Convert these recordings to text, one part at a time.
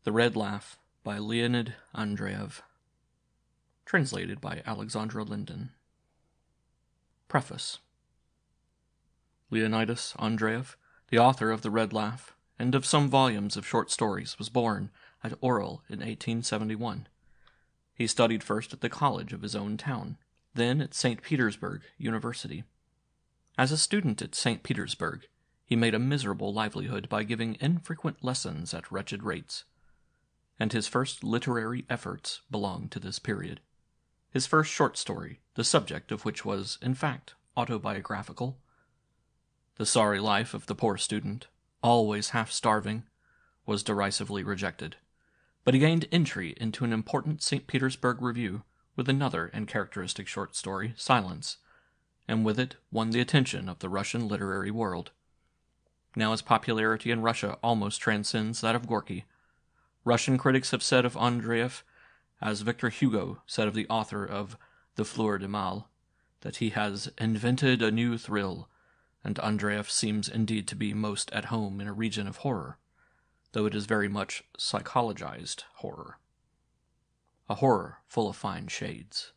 The Red Laugh by Leonid Andreev. Translated by Alexandra Linden. Preface. Leonidas Andreev, the author of The Red Laugh and of some volumes of short stories, was born at Orel in 1871. He studied first at the college of his own town, then at St. Petersburg University. As a student at St. Petersburg, he made a miserable livelihood by giving infrequent lessons at wretched rates, and his first literary efforts belong to this period. His first short story, the subject of which was, in fact, autobiographical, The Sorry Life of the Poor Student, always half-starving, was derisively rejected, but he gained entry into an important St. Petersburg review with another and characteristic short story, Silence, and with it won the attention of the Russian literary world. Now his popularity in Russia almost transcends that of Gorky. Russian critics have said of Andreev, as Victor Hugo said of the author of The Fleur de Mal, that he has invented a new thrill, and Andreev seems indeed to be most at home in a region of horror, though it is very much psychologized horror. A horror full of fine shades.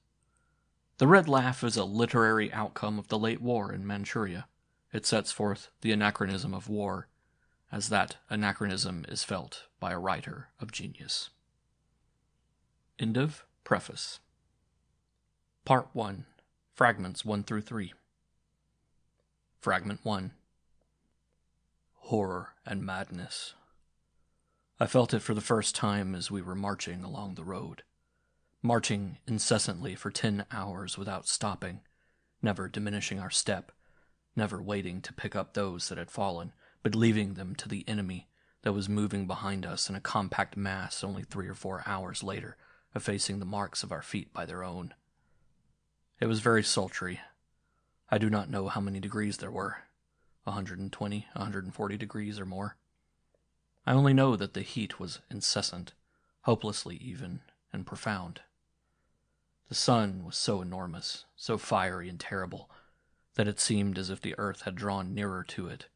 The Red Laugh is a literary outcome of the late war in Manchuria. It sets forth the anachronism of war, as that anachronism is felt by a writer of genius. End of Preface. Part 1. Fragments 1 through 3. Fragment 1. Horror and madness. I felt it for the first time as we were marching along the road. Marching incessantly for 10 hours without stopping, never diminishing our step, never waiting to pick up those that had fallen, but leaving them to the enemy that was moving behind us in a compact mass only 3 or 4 hours later, effacing the marks of our feet by their own. It was very sultry. I do not know how many degrees there were, 120, 140 degrees or more. I only know that the heat was incessant, hopelessly even, and profound. The sun was so enormous, so fiery and terrible, that it seemed as if the earth had drawn nearer to it,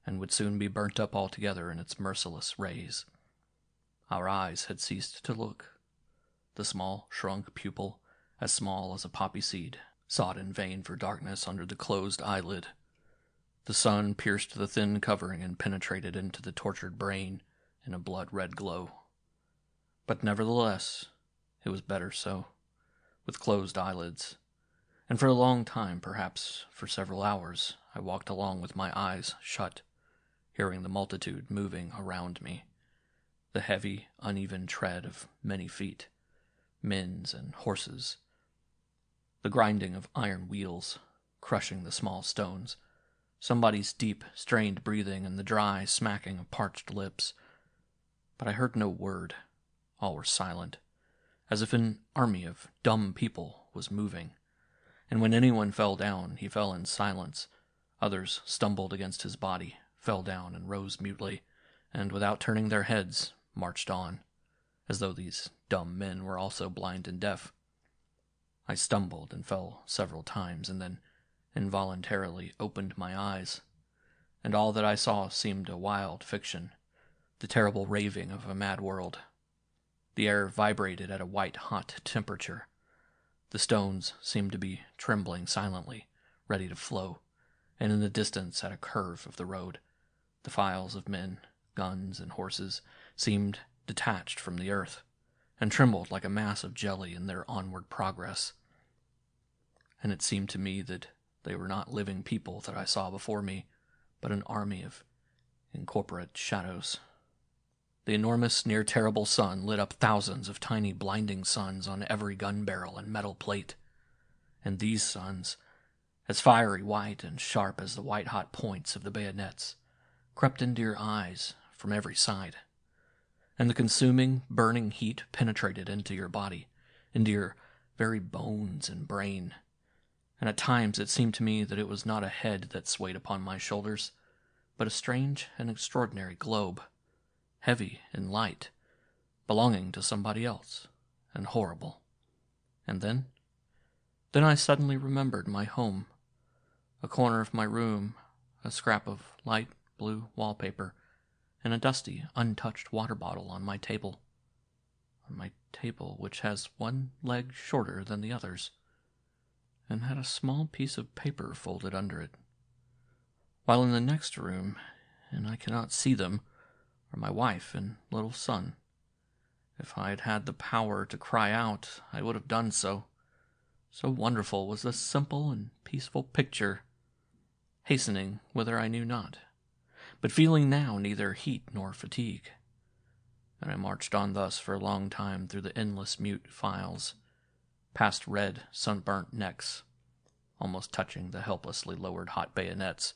and would soon be burnt up altogether in its merciless rays. Our eyes had ceased to look. The small, shrunk pupil, as small as a poppy seed, sought in vain for darkness under the closed eyelid. The sun pierced the thin covering and penetrated into the tortured brain in a blood-red glow. But nevertheless, it was better so, with closed eyelids. And for a long time, perhaps for several hours, I walked along with my eyes shut, hearing the multitude moving around me, the heavy, uneven tread of many feet, men's and horses, the grinding of iron wheels, crushing the small stones, somebody's deep, strained breathing and the dry smacking of parched lips. But I heard no word. All were silent, as if an army of dumb people was moving. And when anyone fell down, he fell in silence. Others stumbled against his body, fell down and rose mutely, and without turning their heads, marched on, as though these dumb men were also blind and deaf. I stumbled and fell several times, and then involuntarily opened my eyes, and all that I saw seemed a wild fiction, the terrible raving of a mad world. The air vibrated at a white-hot temperature. The stones seemed to be trembling silently, ready to flow, and in the distance at a curve of the road, the files of men, guns, and horses seemed detached from the earth, and trembled like a mass of jelly in their onward progress. And it seemed to me that they were not living people that I saw before me, but an army of incorporate shadows. The enormous, near-terrible sun lit up thousands of tiny blinding suns on every gun barrel and metal plate. And these suns, as fiery white and sharp as the white-hot points of the bayonets, crept into your eyes from every side. And the consuming, burning heat penetrated into your body, into your very bones and brain. And at times it seemed to me that it was not a head that swayed upon my shoulders, but a strange and extraordinary globe, heavy and light, belonging to somebody else, and horrible. And then I suddenly remembered my home, a corner of my room, a scrap of light blue wallpaper, and a dusty, untouched water bottle on my table. On my table, which has one leg shorter than the others, and had a small piece of paper folded under it. While in the next room, and I cannot see them, are my wife and little son. If I had had the power to cry out, I would have done so. So wonderful was this simple and peaceful picture, hastening whither I knew not, but feeling now neither heat nor fatigue. And I marched on thus for a long time through the endless mute files, past red, sunburnt necks, almost touching the helplessly lowered hot bayonets,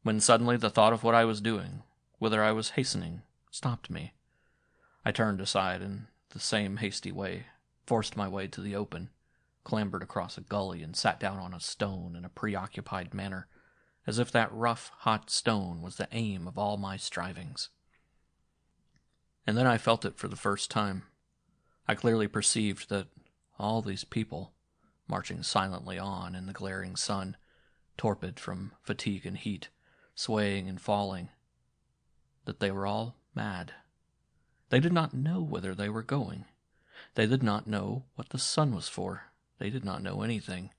when suddenly the thought of what I was doing, whither I was hastening, stopped me. I turned aside in the same hasty way, forced my way to the open, clambered across a gully, and sat down on a stone in a preoccupied manner, as if that rough, hot stone was the aim of all my strivings. And then I felt it for the first time. I clearly perceived that all these people, marching silently on in the glaring sun, torpid from fatigue and heat, swaying and falling, that they were all mad. They did not know whither they were going. They did not know what the sun was for. They did not know anything.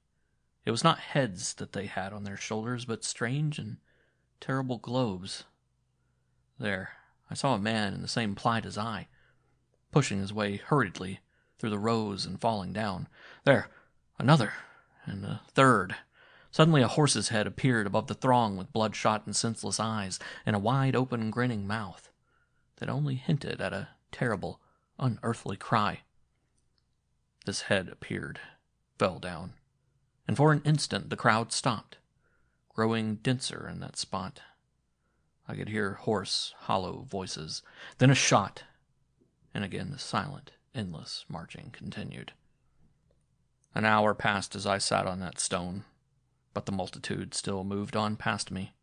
It was not heads that they had on their shoulders, but strange and terrible globes. There, I saw a man in the same plight as I, pushing his way hurriedly through the rows and falling down. There, another, and a third. Suddenly a horse's head appeared above the throng with bloodshot and senseless eyes and a wide-open grinning mouth that only hinted at a terrible, unearthly cry. This head appeared, fell down, and for an instant the crowd stopped, growing denser in that spot. I could hear hoarse, hollow voices, then a shot, and again the silent, endless marching continued. An hour passed as I sat on that stone, but the multitude still moved on past me,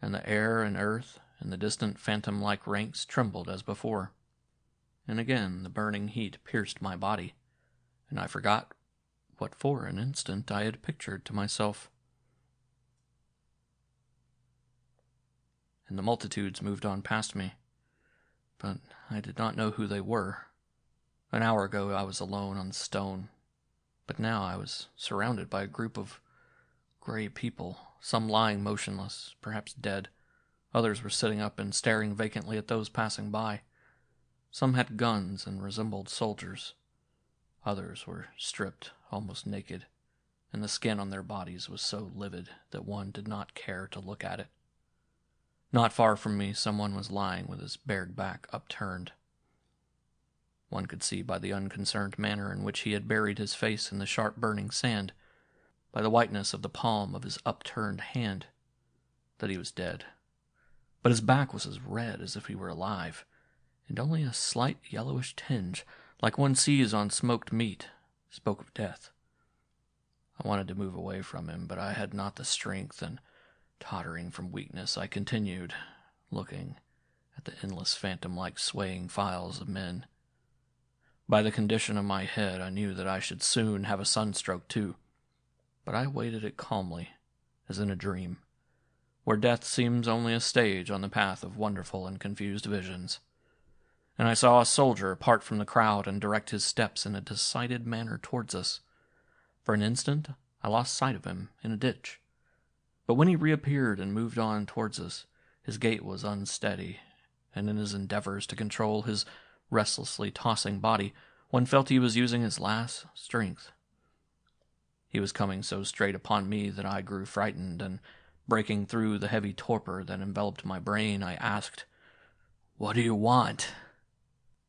and the air and earth and the distant phantom-like ranks trembled as before. And again the burning heat pierced my body, and I forgot what for an instant I had pictured to myself. And the multitudes moved on past me, but I did not know who they were. An hour ago I was alone on the stone, but now I was surrounded by a group of gray people, some lying motionless, perhaps dead. Others were sitting up and staring vacantly at those passing by. Some had guns and resembled soldiers. Others were stripped, almost naked, and the skin on their bodies was so livid that one did not care to look at it. Not far from me, someone was lying with his bared back upturned. One could see by the unconcerned manner in which he had buried his face in the sharp burning sand, by the whiteness of the palm of his upturned hand, that he was dead. But his back was as red as if he were alive, and only a slight yellowish tinge, like one sees on smoked meat, spoke of death. I wanted to move away from him, but I had not the strength, and tottering from weakness, I continued, looking at the endless phantom-like swaying files of men. By the condition of my head, I knew that I should soon have a sunstroke too, but I waited it calmly, as in a dream, where death seems only a stage on the path of wonderful and confused visions. And I saw a soldier part from the crowd and direct his steps in a decided manner towards us. For an instant, I lost sight of him in a ditch, but when he reappeared and moved on towards us, his gait was unsteady, and in his endeavors to control his restlessly tossing body, one felt he was using his last strength. He was coming so straight upon me that I grew frightened, and breaking through the heavy torpor that enveloped my brain, I asked, "What do you want?"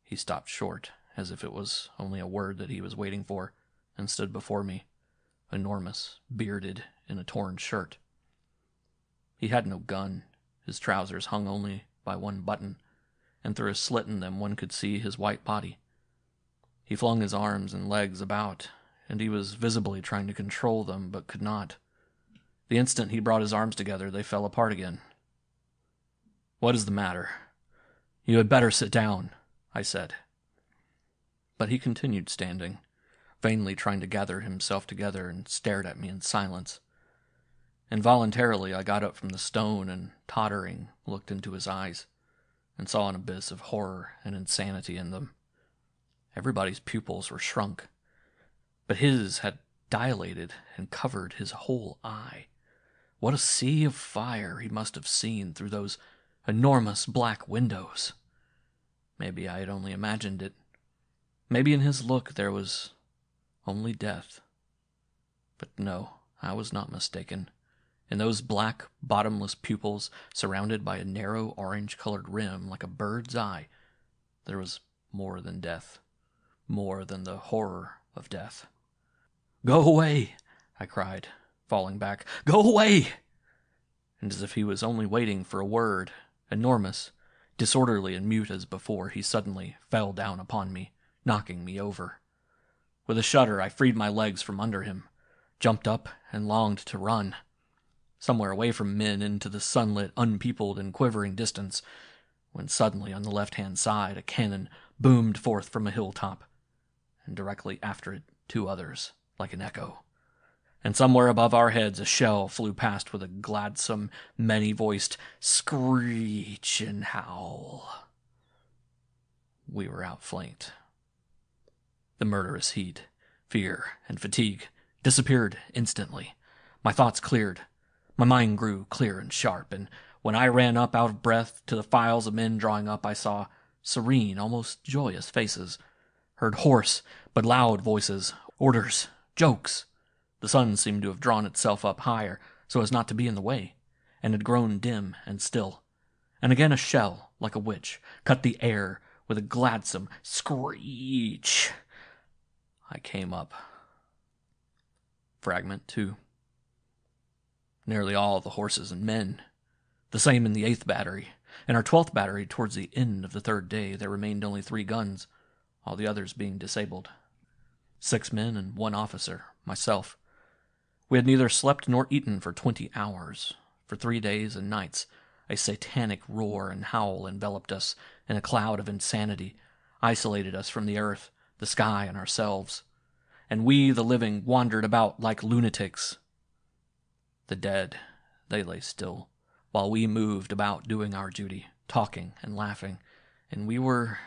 He stopped short, as if it was only a word that he was waiting for, and stood before me, enormous, bearded, in a torn shirt. He had no gun. His trousers hung only by one button, and through a slit in them one could see his white body. He flung his arms and legs about, and he was visibly trying to control them, but could not. The instant he brought his arms together, they fell apart again. "What is the matter? You had better sit down," I said. But he continued standing, vainly trying to gather himself together, and stared at me in silence. Involuntarily, I got up from the stone and, tottering, looked into his eyes, and saw an abyss of horror and insanity in them. Everybody's pupils were shrunk, but his had dilated and covered his whole eye. What a sea of fire he must have seen through those enormous black windows! Maybe I had only imagined it. Maybe in his look there was only death. But no, I was not mistaken. In those black, bottomless pupils, surrounded by a narrow orange-colored rim like a bird's eye, there was more than death, more than the horror of death. "Go away!" I cried, falling back. "Go away!" And as if he was only waiting for a word, enormous, disorderly and mute as before, he suddenly fell down upon me, knocking me over. With a shudder, I freed my legs from under him, jumped up, and longed to run. Somewhere away from men into the sunlit, unpeopled, and quivering distance, when suddenly on the left-hand side a cannon boomed forth from a hilltop, and directly after it 2 others, like an echo. And somewhere above our heads a shell flew past with a gladsome, many-voiced screech and howl. We were outflanked. The murderous heat, fear, and fatigue disappeared instantly. My thoughts cleared. My mind grew clear and sharp, and when I ran up out of breath to the files of men drawing up, I saw serene, almost joyous faces, heard hoarse but loud voices, orders, jokes. The sun seemed to have drawn itself up higher so as not to be in the way, and had grown dim and still. And again a shell, like a witch, cut the air with a gladsome screech. I came up. Fragment 2. Nearly all the horses and men. The same in the 8th battery. In our 12th battery, towards the end of the 3rd day, there remained only 3 guns, all the others being disabled. 6 men and 1 officer, myself. We had neither slept nor eaten for 20 hours. For 3 days and nights, a satanic roar and howl enveloped us in a cloud of insanity, isolated us from the earth, the sky, and ourselves. And we, the living, wandered about like lunatics. The dead, they lay still, while we moved about doing our duty, talking and laughing, and we were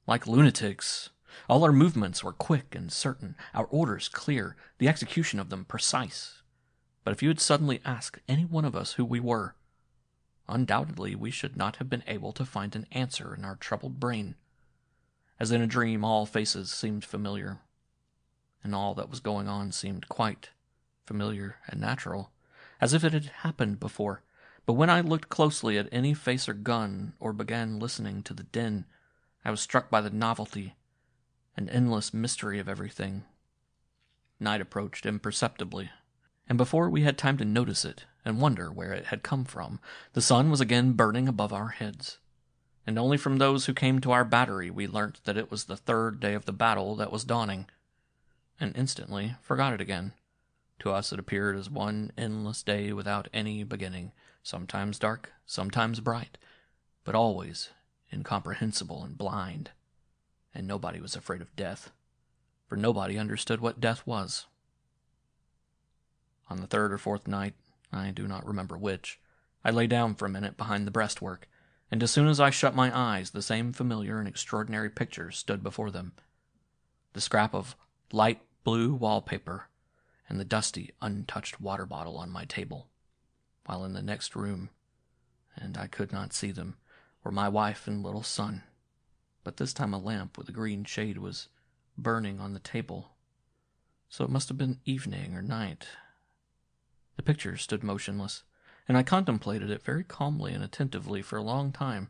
like lunatics. All our movements were quick and certain, our orders clear, the execution of them precise. But if you had suddenly asked any one of us who we were, undoubtedly we should not have been able to find an answer in our troubled brain. As in a dream, all faces seemed familiar, and all that was going on seemed quite familiar and natural, as if it had happened before. But when I looked closely at any face or gun, or began listening to the din, I was struck by the novelty and endless mystery of everything. Night approached imperceptibly, and before we had time to notice it and wonder where it had come from, the sun was again burning above our heads. And only from those who came to our battery we learnt that it was the 3rd day of the battle that was dawning, and instantly forgot it again. To us it appeared as one endless day without any beginning, sometimes dark, sometimes bright, but always incomprehensible and blind. And nobody was afraid of death, for nobody understood what death was. On the 3rd or 4th night, I do not remember which, I lay down for a minute behind the breastwork, and as soon as I shut my eyes, the same familiar and extraordinary picture stood before them. The scrap of light blue wallpaper, and the dusty, untouched water bottle on my table, while in the next room, and I could not see them, were my wife and little son. But this time a lamp with a green shade was burning on the table, so it must have been evening or night. The picture stood motionless, and I contemplated it very calmly and attentively for a long time,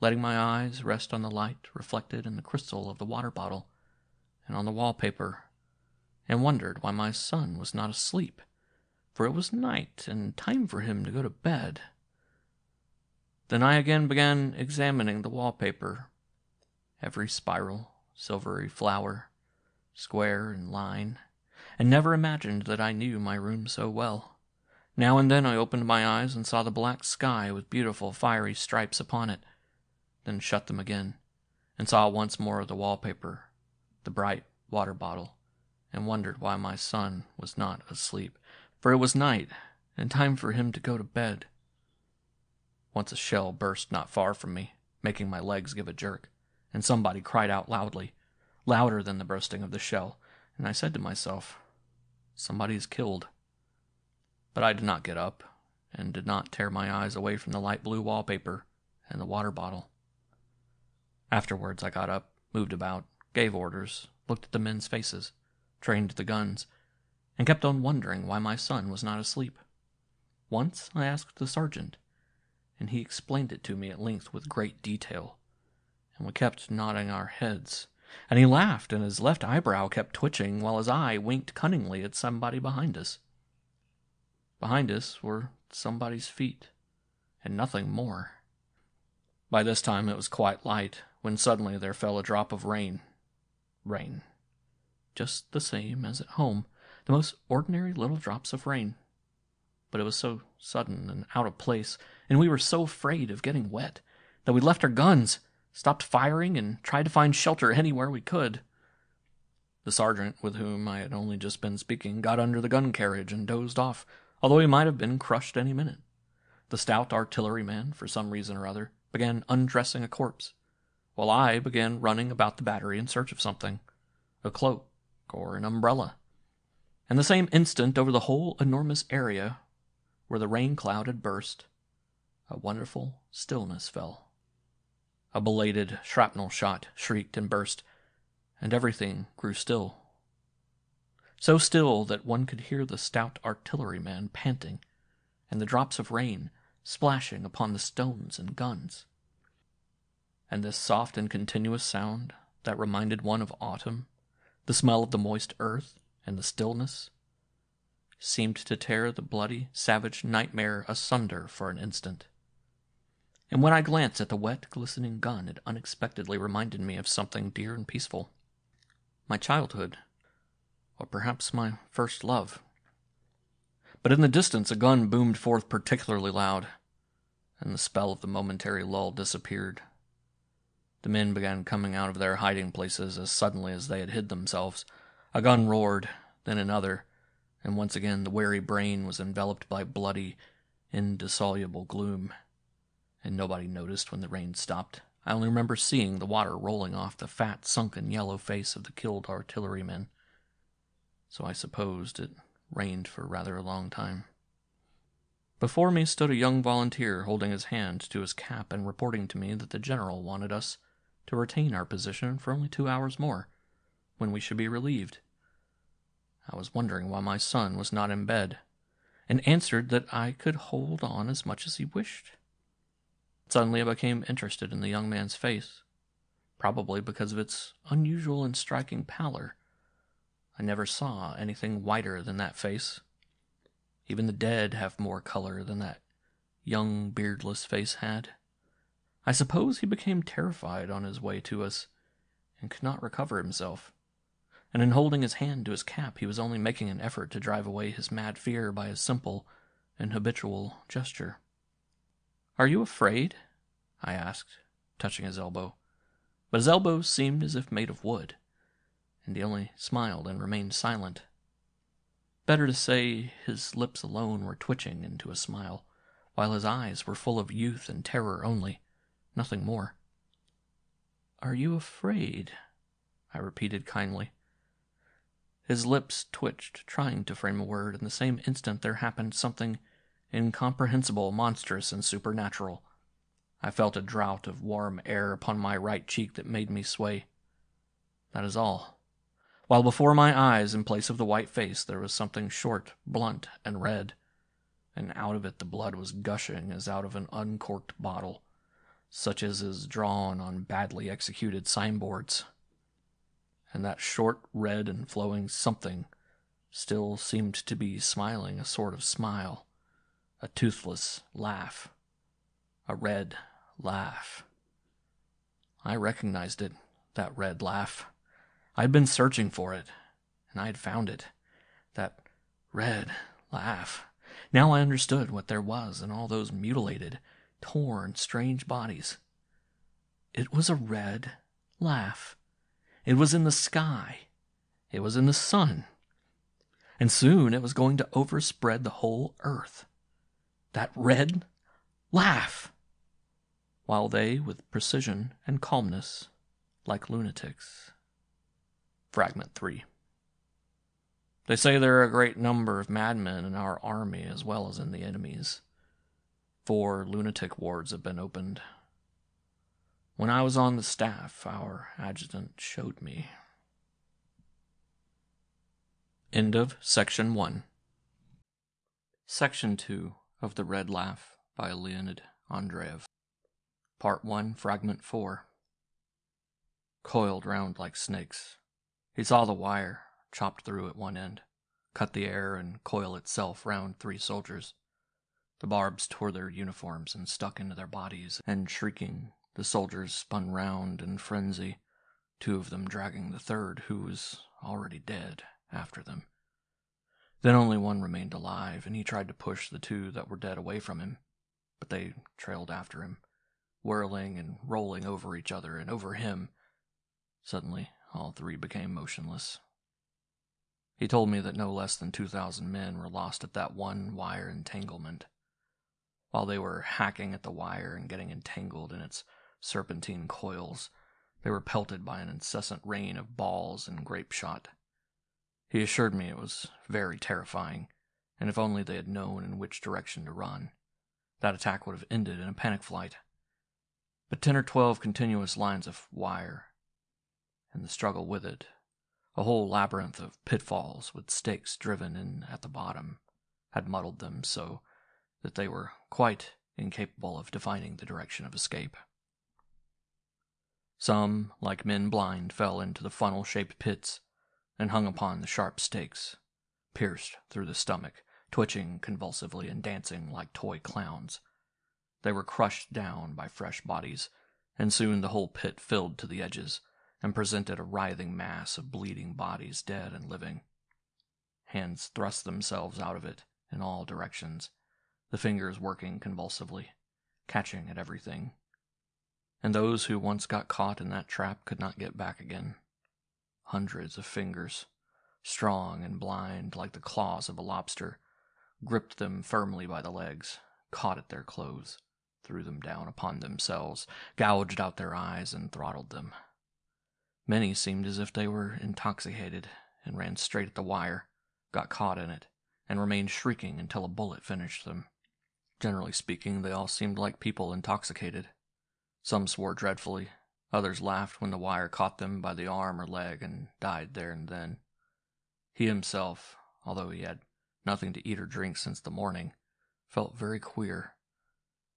letting my eyes rest on the light reflected in the crystal of the water bottle and on the wallpaper, and wondered why my son was not asleep, for it was night and time for him to go to bed. Then I again began examining the wallpaper, every spiral, silvery flower, square and line, and never imagined that I knew my room so well. Now and then I opened my eyes and saw the black sky with beautiful fiery stripes upon it, then shut them again, and saw once more the wallpaper, the bright water bottle, and wondered why my son was not asleep, for it was night, and time for him to go to bed. Once a shell burst not far from me, making my legs give a jerk, and somebody cried out loudly, louder than the bursting of the shell, and I said to myself, "Somebody's killed." But I did not get up, and did not tear my eyes away from the light blue wallpaper and the water bottle. Afterwards I got up, moved about, gave orders, looked at the men's faces, trained the guns, and kept on wondering why my son was not asleep. Once I asked the sergeant, and he explained it to me at length with great detail, and we kept nodding our heads, and he laughed, and his left eyebrow kept twitching, while his eye winked cunningly at somebody behind us. Behind us were somebody's feet, and nothing more. By this time it was quite light, when suddenly there fell a drop of rain. Rain. Just the same as at home, the most ordinary little drops of rain. But it was so sudden and out of place, and we were so afraid of getting wet, that we left our guns, stopped firing, and tried to find shelter anywhere we could. The sergeant, with whom I had only just been speaking, got under the gun carriage and dozed off, although he might have been crushed any minute. The stout artilleryman, for some reason or other, began undressing a corpse, while I began running about the battery in search of something, a cloak or an umbrella. And the same instant, over the whole enormous area where the rain cloud had burst, a wonderful stillness fell. A belated shrapnel shot shrieked and burst, and everything grew still. So still that one could hear the stout artilleryman panting, and the drops of rain splashing upon the stones and guns. And this soft and continuous sound that reminded one of autumn, the smell of the moist earth, and the stillness, seemed to tear the bloody, savage nightmare asunder for an instant. And when I glanced at the wet, glistening gun, it unexpectedly reminded me of something dear and peaceful. My childhood, or perhaps my first love. But in the distance a gun boomed forth particularly loud, and the spell of the momentary lull disappeared. The men began coming out of their hiding places as suddenly as they had hid themselves. A gun roared, then another, and once again the weary brain was enveloped by bloody, indissoluble gloom. And nobody noticed when the rain stopped. I only remember seeing the water rolling off the fat, sunken yellow face of the killed artilleryman. So I supposed it rained for rather a long time. Before me stood a young volunteer holding his hand to his cap and reporting to me that the general wanted us to retain our position for only 2 hours more, when we should be relieved. I was wondering why my son was not in bed, and answered that I could hold on as much as he wished. Suddenly I became interested in the young man's face, probably because of its unusual and striking pallor. I never saw anything whiter than that face. Even the dead have more color than that young, beardless face had. I suppose he became terrified on his way to us, and could not recover himself. And in holding his hand to his cap, he was only making an effort to drive away his mad fear by a simple and habitual gesture. "Are you afraid?" I asked, touching his elbow. But his elbow seemed as if made of wood, and he only smiled and remained silent. Better to say his lips alone were twitching into a smile, while his eyes were full of youth and terror only, nothing more. "Are you afraid?" I repeated kindly. His lips twitched, trying to frame a word, and the same instant there happened something incomprehensible, monstrous, and supernatural. I felt a draught of warm air upon my right cheek that made me sway. That is all. While before my eyes, in place of the white face, there was something short, blunt, and red, and out of it the blood was gushing as out of an uncorked bottle, such as is drawn on badly executed signboards. And that short, red, and flowing something still seemed to be smiling a sort of smile, a toothless laugh, a red laugh. I recognized it, that red laugh. I had been searching for it, and I had found it, that red laugh. Now I understood what there was in all those mutilated, torn, strange bodies. It was a red laugh. It was in the sky. It was in the sun. and soon it was going to overspread the whole earth. That red laugh! While they, with precision and calmness, like lunatics. Fragment 3. They say there are a great number of madmen in our army as well as in the enemy's. 4 lunatic wards have been opened. When I was on the staff, our adjutant showed me. End of Section 1. Section 2 of The Red Laugh by Leonid Andreev. Part 1, Fragment 4. Coiled round like snakes. He saw the wire, chopped through at one end, cut the air and coil itself round 3 soldiers. The barbs tore their uniforms and stuck into their bodies, and shrieking, the soldiers spun round in frenzy, 2 of them dragging the third, who was already dead, after them. Then only one remained alive, and he tried to push the 2 that were dead away from him, but they trailed after him, whirling and rolling over each other and over him. Suddenly, all 3 became motionless. He told me that no less than 2,000 men were lost at that one wire entanglement. While they were hacking at the wire and getting entangled in its serpentine coils, they were pelted by an incessant rain of balls and grape shot. He assured me it was very terrifying, and if only they had known in which direction to run, that attack would have ended in a panic flight. But 10 or 12 continuous lines of wire, and the struggle with it, a whole labyrinth of pitfalls with stakes driven in at the bottom, had muddled them so that they were quite incapable of defining the direction of escape. Some, like men blind, fell into the funnel-shaped pits and hung upon the sharp stakes, pierced through the stomach, twitching convulsively and dancing like toy clowns. They were crushed down by fresh bodies, and soon the whole pit filled to the edges and presented a writhing mass of bleeding bodies, dead and living. Hands thrust themselves out of it in all directions, the fingers working convulsively, catching at everything. And those who once got caught in that trap could not get back again. Hundreds of fingers, strong and blind like the claws of a lobster, gripped them firmly by the legs, caught at their clothes, threw them down upon themselves, gouged out their eyes, and throttled them. Many seemed as if they were intoxicated, and ran straight at the wire, got caught in it, and remained shrieking until a bullet finished them. Generally speaking, they all seemed like people intoxicated. Some swore dreadfully, others laughed when the wire caught them by the arm or leg and died there and then. He himself, although he had nothing to eat or drink since the morning, felt very queer.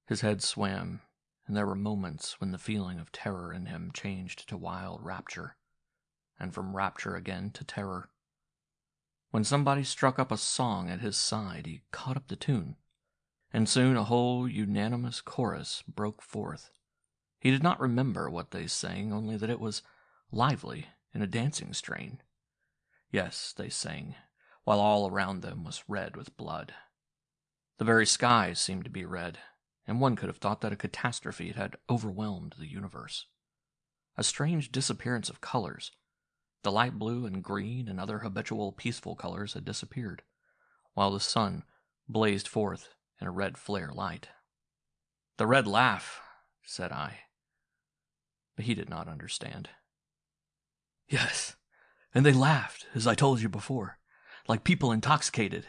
His head swam, and there were moments when the feeling of terror in him changed to wild rapture, and from rapture again to terror. When somebody struck up a song at his side, he caught up the tune, and soon a whole unanimous chorus broke forth. He did not remember what they sang, only that it was lively in a dancing strain. Yes, they sang, while all around them was red with blood. The very skies seemed to be red, and one could have thought that a catastrophe had overwhelmed the universe. A strange disappearance of colors. The light blue and green and other habitual peaceful colors had disappeared, while the sun blazed forth in a red flare light. "The red laugh," said I. But he did not understand. "Yes, and they laughed, as I told you before, like people intoxicated.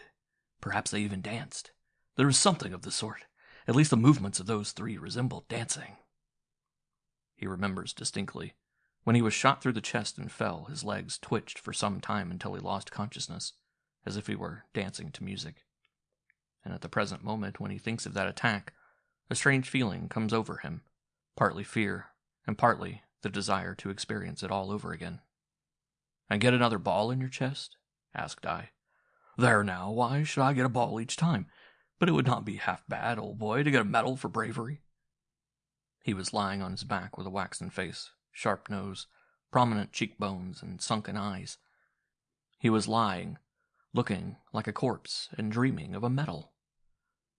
Perhaps they even danced. There was something of the sort. At least the movements of those 3 resembled dancing." He remembers distinctly. When he was shot through the chest and fell, his legs twitched for some time until he lost consciousness, as if he were dancing to music. And at the present moment, when he thinks of that attack, a strange feeling comes over him, partly fear, and partly the desire to experience it all over again. "And get another ball in your chest?" asked I. "There now, why should I get a ball each time? But it would not be half bad, old boy, to get a medal for bravery." He was lying on his back with a waxen face, sharp nose, prominent cheekbones, and sunken eyes. He was lying, looking like a corpse, and dreaming of a medal.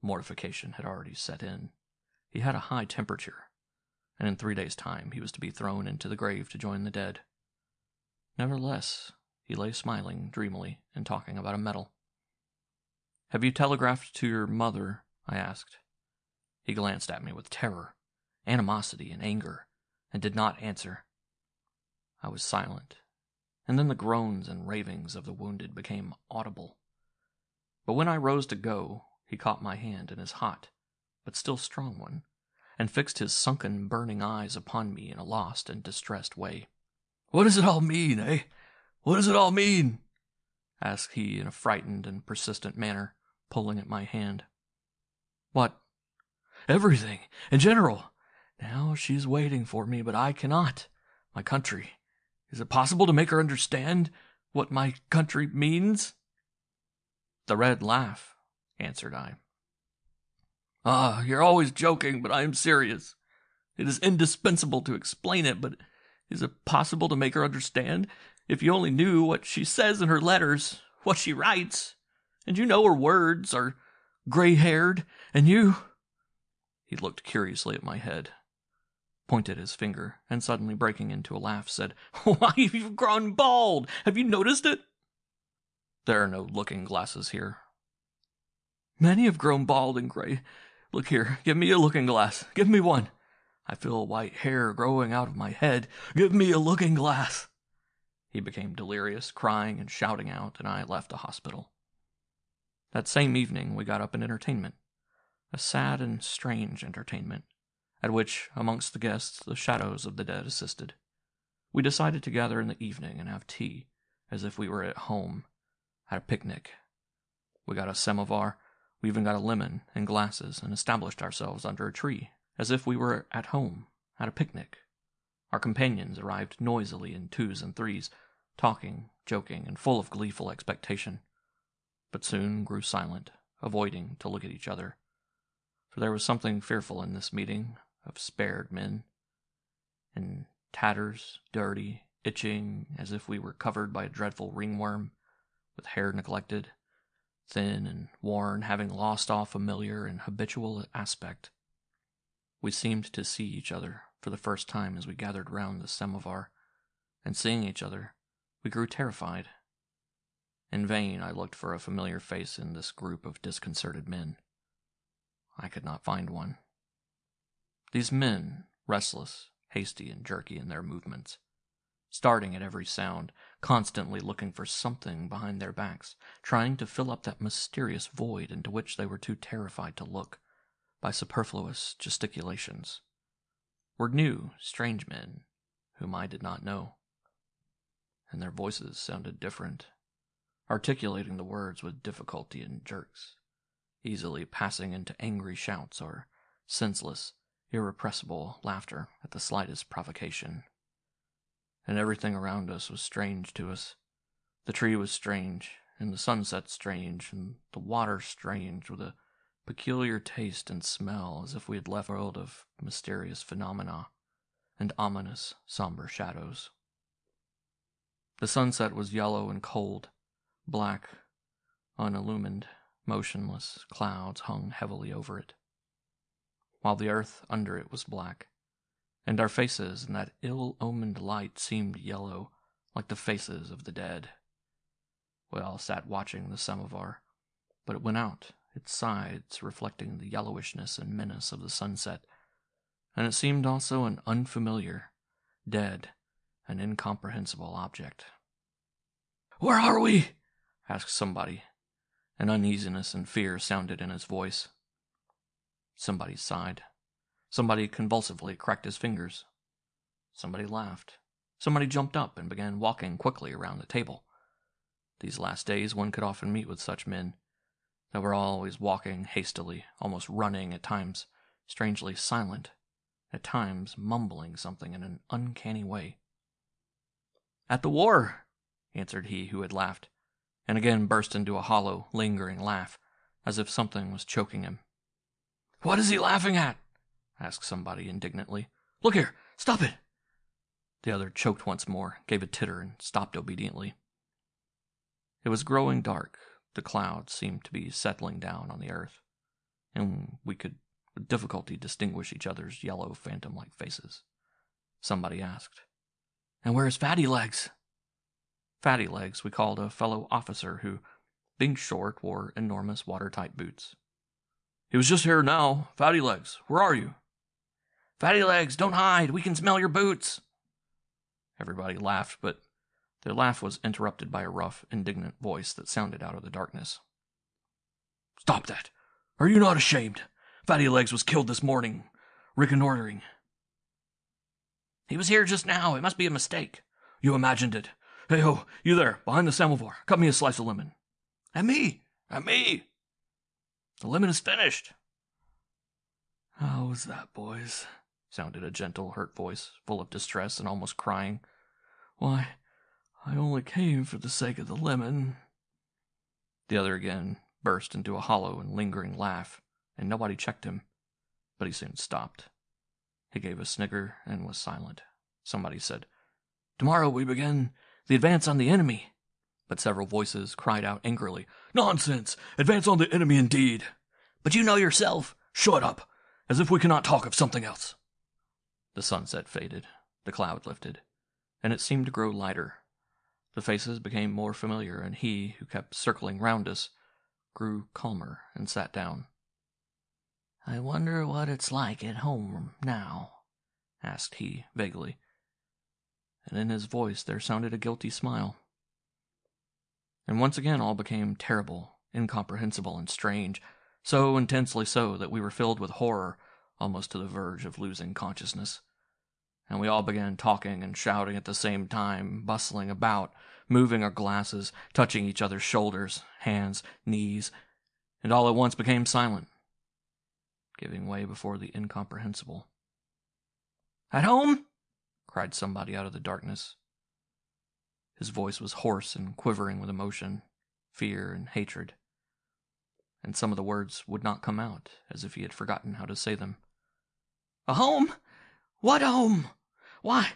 Mortification had already set in. He had a high temperature, and in 3 days' time he was to be thrown into the grave to join the dead. Nevertheless, He lay smiling dreamily and talking about a medal. "Have you telegraphed to your mother?" I asked. He glanced at me with terror, animosity, and anger, and did not answer. I was silent, and then the groans and ravings of the wounded became audible. But when I rose to go, he caught my hand in his hot, but still strong one, and fixed his sunken, burning eyes upon me in a lost and distressed way. "What does it all mean, eh? What does it all mean?" asked he in a frightened and persistent manner, pulling at my hand. "What?" "Everything, in general. Now she's waiting for me, but I cannot. My country. Is it possible to make her understand what my country means?" "The red laugh," answered I. "Ah, you're always joking, but I am serious. It is indispensable to explain it, but is it possible to make her understand? If you only knew what she says in her letters, what she writes, and you know her words are gray-haired, and you—" He looked curiously at my head, pointed his finger, and suddenly breaking into a laugh, said, "Why, you've grown bald! Have you noticed it?" "There are no looking-glasses here." "Many have grown bald and gray. Look here, give me a looking-glass. Give me one. I feel white hair growing out of my head. Give me a looking-glass." He became delirious, crying and shouting out, and I left the hospital. That same evening we got up an entertainment, a sad and strange entertainment, at which, amongst the guests, the shadows of the dead assisted. We decided to gather in the evening and have tea, as if we were at home, at a picnic. We got a samovar, we even got a lemon and glasses, and established ourselves under a tree, as if we were at home, at a picnic. Our companions arrived noisily in twos and threes, talking, joking, and full of gleeful expectation, but soon grew silent, avoiding to look at each other. For there was something fearful in this meeting of spared men, in tatters, dirty, itching, as if we were covered by a dreadful ringworm, with hair neglected, thin and worn, having lost all familiar and habitual aspect. We seemed to see each other for the first time as we gathered round the samovar, and seeing each other, we grew terrified. In vain I looked for a familiar face in this group of disconcerted men. I could not find one. These men, restless, hasty, and jerky in their movements, starting at every sound, constantly looking for something behind their backs, trying to fill up that mysterious void into which they were too terrified to look, by superfluous gesticulations, were new, strange men whom I did not know. And their voices sounded different, articulating the words with difficulty and jerks, easily passing into angry shouts or senseless, irrepressible laughter at the slightest provocation. And everything around us was strange to us. The tree was strange, and the sunset strange, and the water strange, with a peculiar taste and smell, as if we had left a world of mysterious phenomena and ominous, somber shadows. The sunset was yellow and cold. Black, unillumined, motionless clouds hung heavily over it, while the earth under it was black, and our faces in that ill-omened light seemed yellow, like the faces of the dead. We all sat watching the samovar, but it went out, its sides reflecting the yellowishness and menace of the sunset, and it seemed also an unfamiliar, dead, and incomprehensible object. "Where are we?" asked somebody. An uneasiness and fear sounded in his voice. Somebody sighed. Somebody convulsively cracked his fingers. Somebody laughed. Somebody jumped up and began walking quickly around the table. These last days one could often meet with such men. They were always walking hastily, almost running at times, strangely silent, at times mumbling something in an uncanny way. "At the war," answered he who had laughed, and again burst into a hollow, lingering laugh, as if something was choking him. "What is he laughing at?" asked somebody indignantly. "Look here, stop it!" The other choked once more, gave a titter, and stopped obediently. It was growing dark. The clouds seemed to be settling down on the earth, and we could with difficulty distinguish each other's yellow phantom-like faces. Somebody asked, "And where's Fatty Legs?" Fatty Legs we called a fellow officer who, being short, wore enormous watertight boots. "He was just here now. Fatty Legs, where are you?" "Fatty Legs, don't hide. We can smell your boots." Everybody laughed, but their laugh was interrupted by a rough, indignant voice that sounded out of the darkness. "Stop that! Are you not ashamed? Fatty Legs was killed this morning, reconnoitering." "He was here just now. It must be a mistake." "You imagined it. Hey ho, you there, behind the samovar. Cut me a slice of lemon." "And me! And me!" "The lemon is finished." "How was that, boys?" sounded a gentle, hurt voice, full of distress and almost crying. "Why, I only came for the sake of the lemon." The other again burst into a hollow and lingering laugh, and nobody checked him, but he soon stopped. He gave a snigger and was silent. Somebody said, "Tomorrow we begin the advance on the enemy." But several voices cried out angrily, "Nonsense! Advance on the enemy indeed!" "But you know yourself—" "Shut up! As if we cannot talk of something else." The sunset faded, the cloud lifted, and it seemed to grow lighter. The faces became more familiar, and he, who kept circling round us, grew calmer and sat down. "I wonder what it's like at home now," asked he, vaguely, and in his voice there sounded a guilty smile. And once again all became terrible, incomprehensible, and strange, so intensely so that we were filled with horror, almost to the verge of losing consciousness. And we all began talking and shouting at the same time, bustling about, moving our glasses, touching each other's shoulders, hands, knees, and all at once became silent, giving way before the incomprehensible. "At home?" cried somebody out of the darkness. His voice was hoarse and quivering with emotion, fear, and hatred, and some of the words would not come out, as if he had forgotten how to say them. "A home? What home? Why,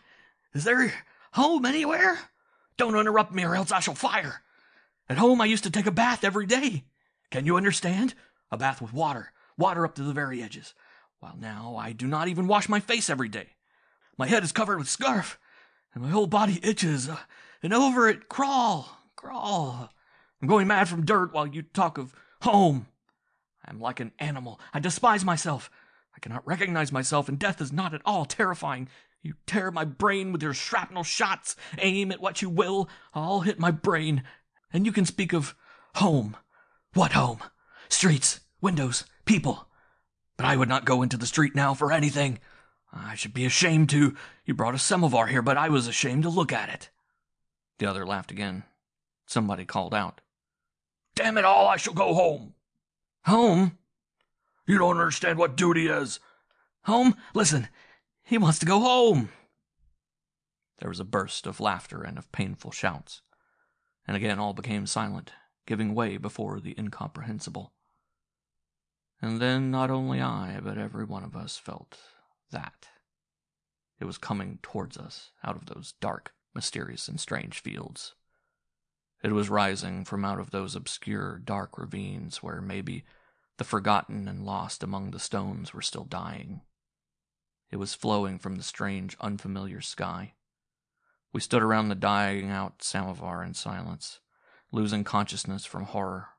is there home anywhere? Don't interrupt me or else I shall fire. At home I used to take a bath every day. Can you understand? A bath with water up to the very edges, while now I do not even wash my face every day. My head is covered with scarf, and my whole body itches, and over it crawl. I'm going mad from dirt while you talk of home. I am like an animal. I despise myself. I cannot recognize myself, and death is not at all terrifying. You tear my brain with your shrapnel shots. Aim at what you will, I'll hit my brain. And you can speak of home. What home? Streets, windows, people. But I would not go into the street now for anything. I should be ashamed to. You brought a samovar here, but I was ashamed to look at it." The other laughed again. Somebody called out, "Damn it all, I shall go home." "Home? You don't understand what duty is." "Home? Listen, he wants to go home." There was a burst of laughter and of painful shouts, and again all became silent, giving way before the incomprehensible. And then not only I, but every one of us felt that. It was coming towards us out of those dark, mysterious, and strange fields. It was rising from out of those obscure, dark ravines where maybe the forgotten and lost among the stones were still dying. It was flowing from the strange, unfamiliar sky. We stood around the dying-out samovar in silence, losing consciousness from horror,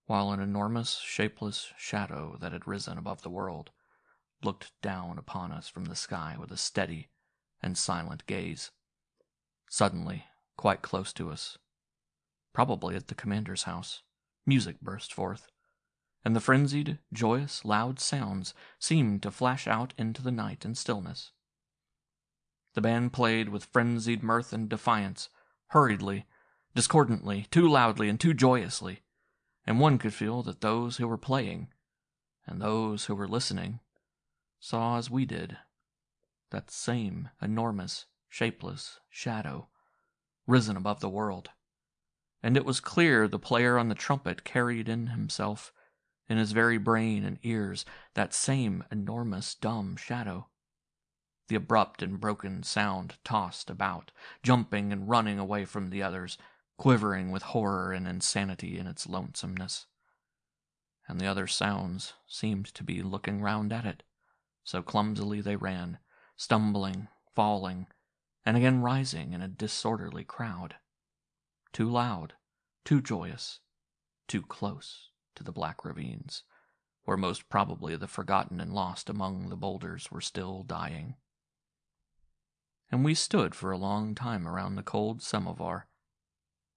while an enormous, shapeless shadow that had risen above the world looked down upon us from the sky with a steady and silent gaze. Suddenly, quite close to us, probably at the commander's house, music burst forth, and the frenzied, joyous, loud sounds seemed to flash out into the night and stillness. The band played with frenzied mirth and defiance, hurriedly, discordantly, too loudly and too joyously, and one could feel that those who were playing, and those who were listening, saw as we did, that same enormous, shapeless shadow risen above the world. And it was clear the player on the trumpet carried in himself, in his very brain and ears, that same enormous dumb shadow. The abrupt and broken sound tossed about, jumping and running away from the others, quivering with horror and insanity in its lonesomeness. And the other sounds seemed to be looking round at it, so clumsily they ran, stumbling, falling, and again rising in a disorderly crowd. too loud, too joyous, too close to the black ravines, where most probably the forgotten and lost among the boulders were still dying. And we stood for a long time around the cold samovar,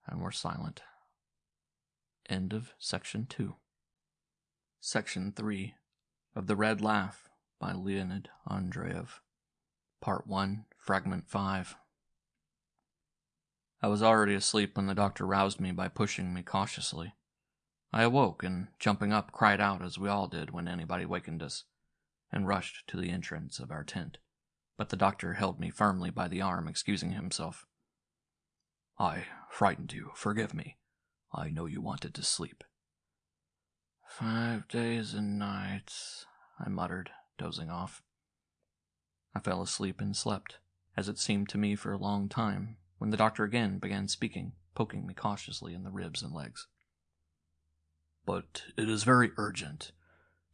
and were silent. End of Section 2. Section 3 of The Red Laugh by Leonid Andreev. Part 1, Fragment 5. I was already asleep when the doctor roused me by pushing me cautiously. I awoke and, jumping up, cried out as we all did when anybody wakened us, and rushed to the entrance of our tent. But the doctor held me firmly by the arm, excusing himself. "I frightened you. Forgive me. I know you wanted to sleep." 5 days and nights, I muttered, dozing off. I fell asleep and slept, as it seemed to me for a long time, when the doctor again began speaking, poking me cautiously in the ribs and legs. "But it is very urgent.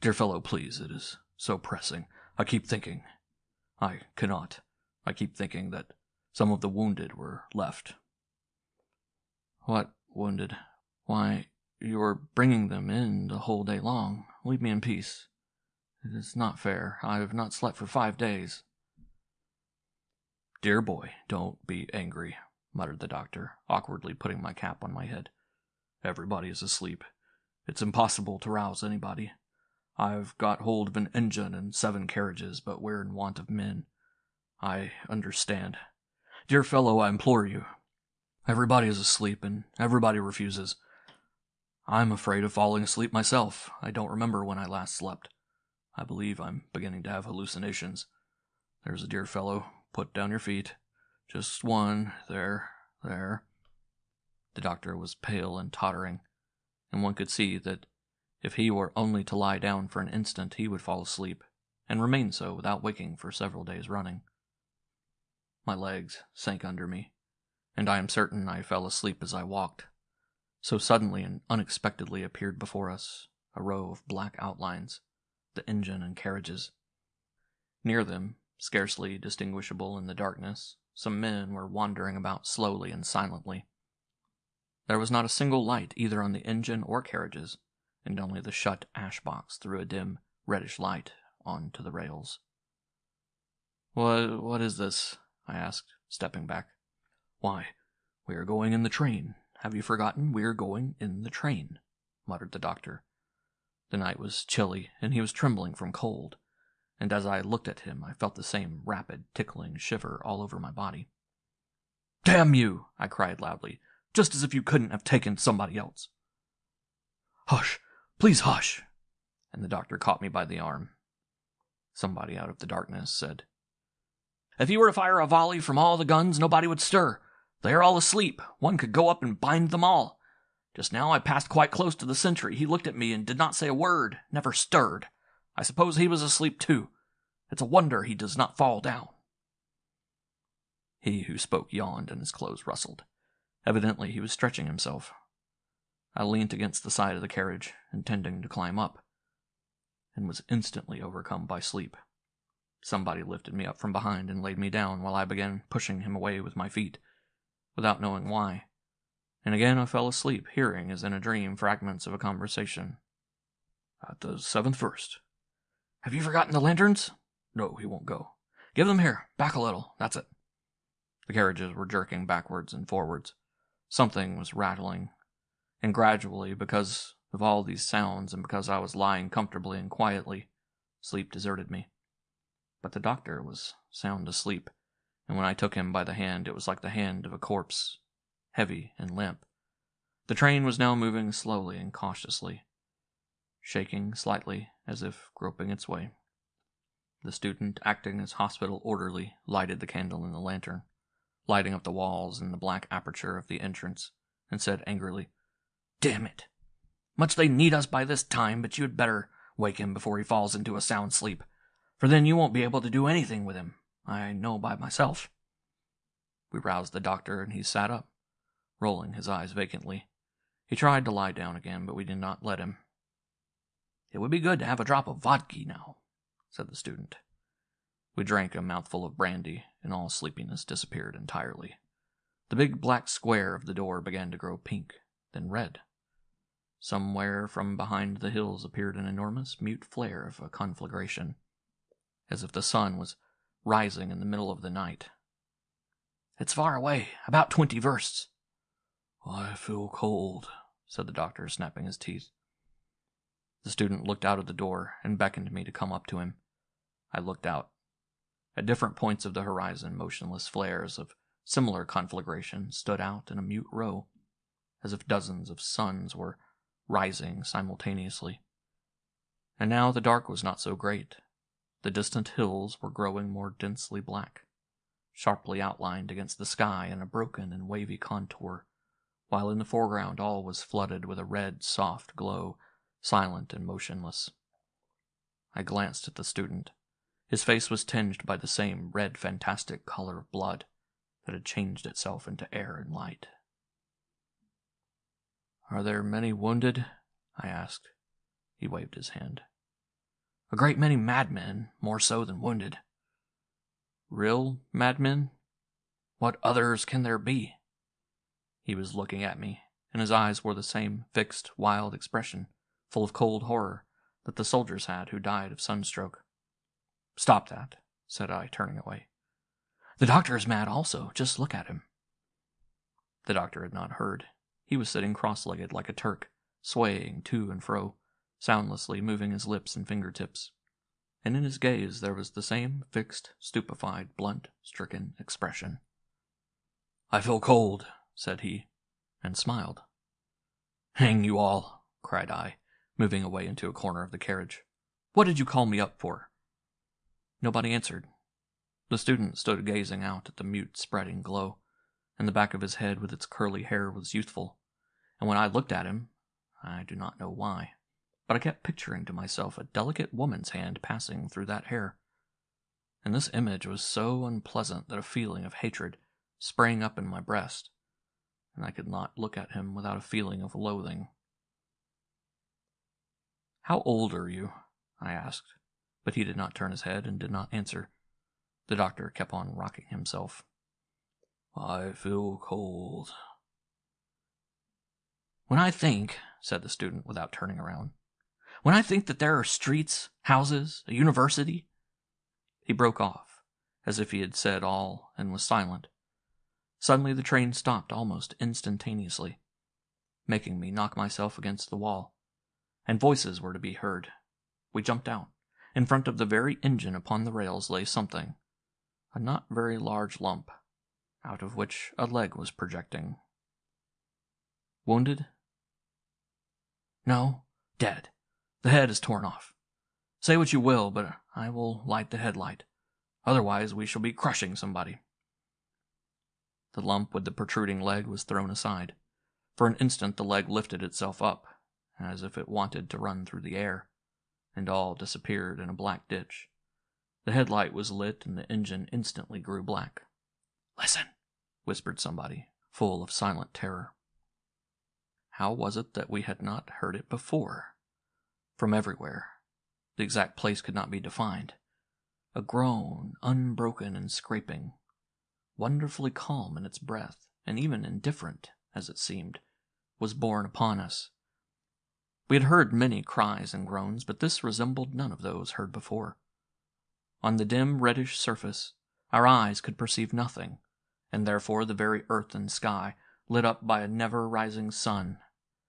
Dear fellow, please, it is so pressing. I keep thinking that some of the wounded were left." "What wounded? Why, you were bringing them in the whole day long. Leave me in peace. It is not fair. I have not slept for 5 days. "Dear boy, don't be angry," muttered the doctor, awkwardly putting my cap on my head. "Everybody is asleep. It's impossible to rouse anybody. I've got hold of an engine and 7 carriages, but we're in want of men. I understand. Dear fellow, I implore you. Everybody is asleep, and everybody refuses. I'm afraid of falling asleep myself. I don't remember when I last slept. I believe I'm beginning to have hallucinations. There's a dear fellow. Put down your feet. Just one. There. The doctor was pale and tottering, and one could see that if he were only to lie down for an instant, he would fall asleep, and remain so without waking for several days running. My legs sank under me, and I am certain I fell asleep as I walked. So suddenly and unexpectedly appeared before us a row of black outlines, the engine and carriages. Near them, scarcely distinguishable in the darkness, some men were wandering about slowly and silently. There was not a single light either on the engine or carriages, and only the shut ash-box threw a dim, reddish light onto the rails. What is this?" I asked, stepping back. "Why, we are going in the train. Have you forgotten? We are going in the train," muttered the doctor. The night was chilly, and he was trembling from cold, and as I looked at him, I felt the same rapid, tickling shiver all over my body. "Damn you!" I cried loudly, "just as if you couldn't have taken somebody else." "Hush! Please hush!" And the doctor caught me by the arm. Somebody out of the darkness said, "If you were to fire a volley from all the guns, nobody would stir. They are all asleep. One could go up and bind them all. Just now I passed quite close to the sentry. He looked at me and did not say a word, never stirred. I suppose he was asleep too. It's a wonder he does not fall down." He who spoke yawned and his clothes rustled. Evidently he was stretching himself. I leant against the side of the carriage, intending to climb up, and was instantly overcome by sleep. Somebody lifted me up from behind and laid me down while I began pushing him away with my feet, without knowing why. And again I fell asleep, hearing, as in a dream, fragments of a conversation. "At the 7th verst. Have you forgotten the lanterns? No, he won't go. Give them here. Back a little. That's it." The carriages were jerking backwards and forwards. Something was rattling, and gradually, because of all these sounds and because I was lying comfortably and quietly, sleep deserted me. But the doctor was sound asleep, and when I took him by the hand, it was like the hand of a corpse, heavy and limp. The train was now moving slowly and cautiously, shaking slightly as if groping its way. The student, acting as hospital orderly, lighted the candle in the lantern, lighting up the walls and the black aperture of the entrance, and said angrily, "Damn it! Much they need us by this time, but you had better wake him before he falls into a sound sleep, for then you won't be able to do anything with him. I know by myself." We roused the doctor, and he sat up, rolling his eyes vacantly. He tried to lie down again, but we did not let him. "It would be good to have a drop of vodka now," said the student. We drank a mouthful of brandy, and all sleepiness disappeared entirely. The big black square of the door began to grow pink, then red. Somewhere from behind the hills appeared an enormous mute flare of a conflagration, as if the sun was rising in the middle of the night. "It's far away, about 20 versts." "I feel cold," said the doctor, snapping his teeth. The student looked out of the door and beckoned me to come up to him. I looked out. At different points of the horizon, motionless flares of similar conflagration stood out in a mute row, as if dozens of suns were rising simultaneously. And now the dark was not so great. The distant hills were growing more densely black, sharply outlined against the sky in a broken and wavy contour, while in the foreground all was flooded with a red, soft glow, silent and motionless. I glanced at the student. His face was tinged by the same red, fantastic color of blood that had changed itself into air and light. "Are there many wounded?" I asked. He waved his hand. "A great many madmen, more so than wounded." "Real madmen? What others can there be?" He was looking at me, and his eyes wore the same fixed, wild expression, full of cold horror, that the soldiers had who died of sunstroke. "Stop that," said I, turning away. "The doctor is mad also. Just look at him." The doctor had not heard. He was sitting cross-legged like a Turk, swaying to and fro, soundlessly moving his lips and fingertips. And in his gaze there was the same fixed, stupefied, blunt, stricken expression. "I feel cold," said he, and smiled. "Hang you all," cried I, moving away into a corner of the carriage. "What did you call me up for?" Nobody answered. The student stood gazing out at the mute, spreading glow, and the back of his head with its curly hair was youthful. And when I looked at him, I do not know why, but I kept picturing to myself a delicate woman's hand passing through that hair. And this image was so unpleasant that a feeling of hatred sprang up in my breast, and I could not look at him without a feeling of loathing. "How old are you?" I asked, but he did not turn his head and did not answer. The doctor kept on rocking himself. "I feel cold." "When I think," said the student without turning around, "when I think that there are streets, houses, a university—" He broke off, as if he had said all and was silent. Suddenly the train stopped almost instantaneously, making me knock myself against the wall, and voices were to be heard. We jumped out. In front of the very engine upon the rails lay something, a not very large lump, out of which a leg was projecting. "Wounded?" "No, dead. The head is torn off. Say what you will, but I will light the headlight. Otherwise we shall be crushing somebody." The lump with the protruding leg was thrown aside. For an instant the leg lifted itself up, as if it wanted to run through the air, and all disappeared in a black ditch. The headlight was lit, and the engine instantly grew black. "Listen," whispered somebody, full of silent terror. How was it that we had not heard it before? From everywhere. The exact place could not be defined. A groan, unbroken and scraping, wonderfully calm in its breath, and even indifferent, as it seemed, was borne upon us. We had heard many cries and groans, but this resembled none of those heard before. On the dim reddish surface, our eyes could perceive nothing, and therefore the very earth and sky, lit up by a never-rising sun,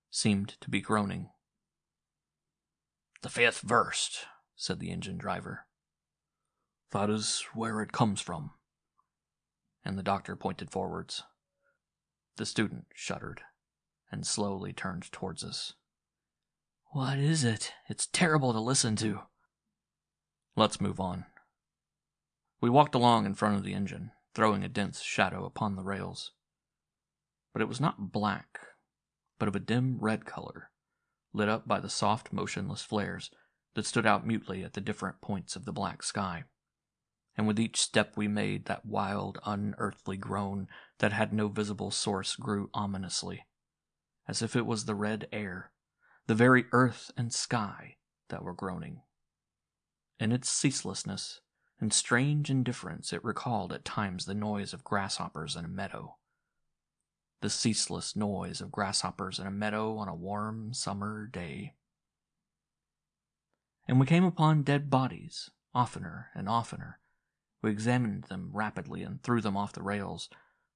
seemed to be groaning. "The 5th verst," said the engine driver. "That is where it comes from." And the doctor pointed forwards. The student shuddered, and slowly turned towards us. "What is it? It's terrible to listen to." "Let's move on." We walked along in front of the engine, throwing a dense shadow upon the rails. But it was not black, but of a dim red color, lit up by the soft, motionless flares that stood out mutely at the different points of the black sky. And with each step we made, that wild, unearthly groan that had no visible source grew ominously, as if it was the red air, the very earth and sky, that were groaning. In its ceaselessness and strange indifference it recalled at times the noise of grasshoppers in a meadow, the ceaseless noise of grasshoppers in a meadow on a warm summer day. And we came upon dead bodies, oftener and oftener. We examined them rapidly and threw them off the rails,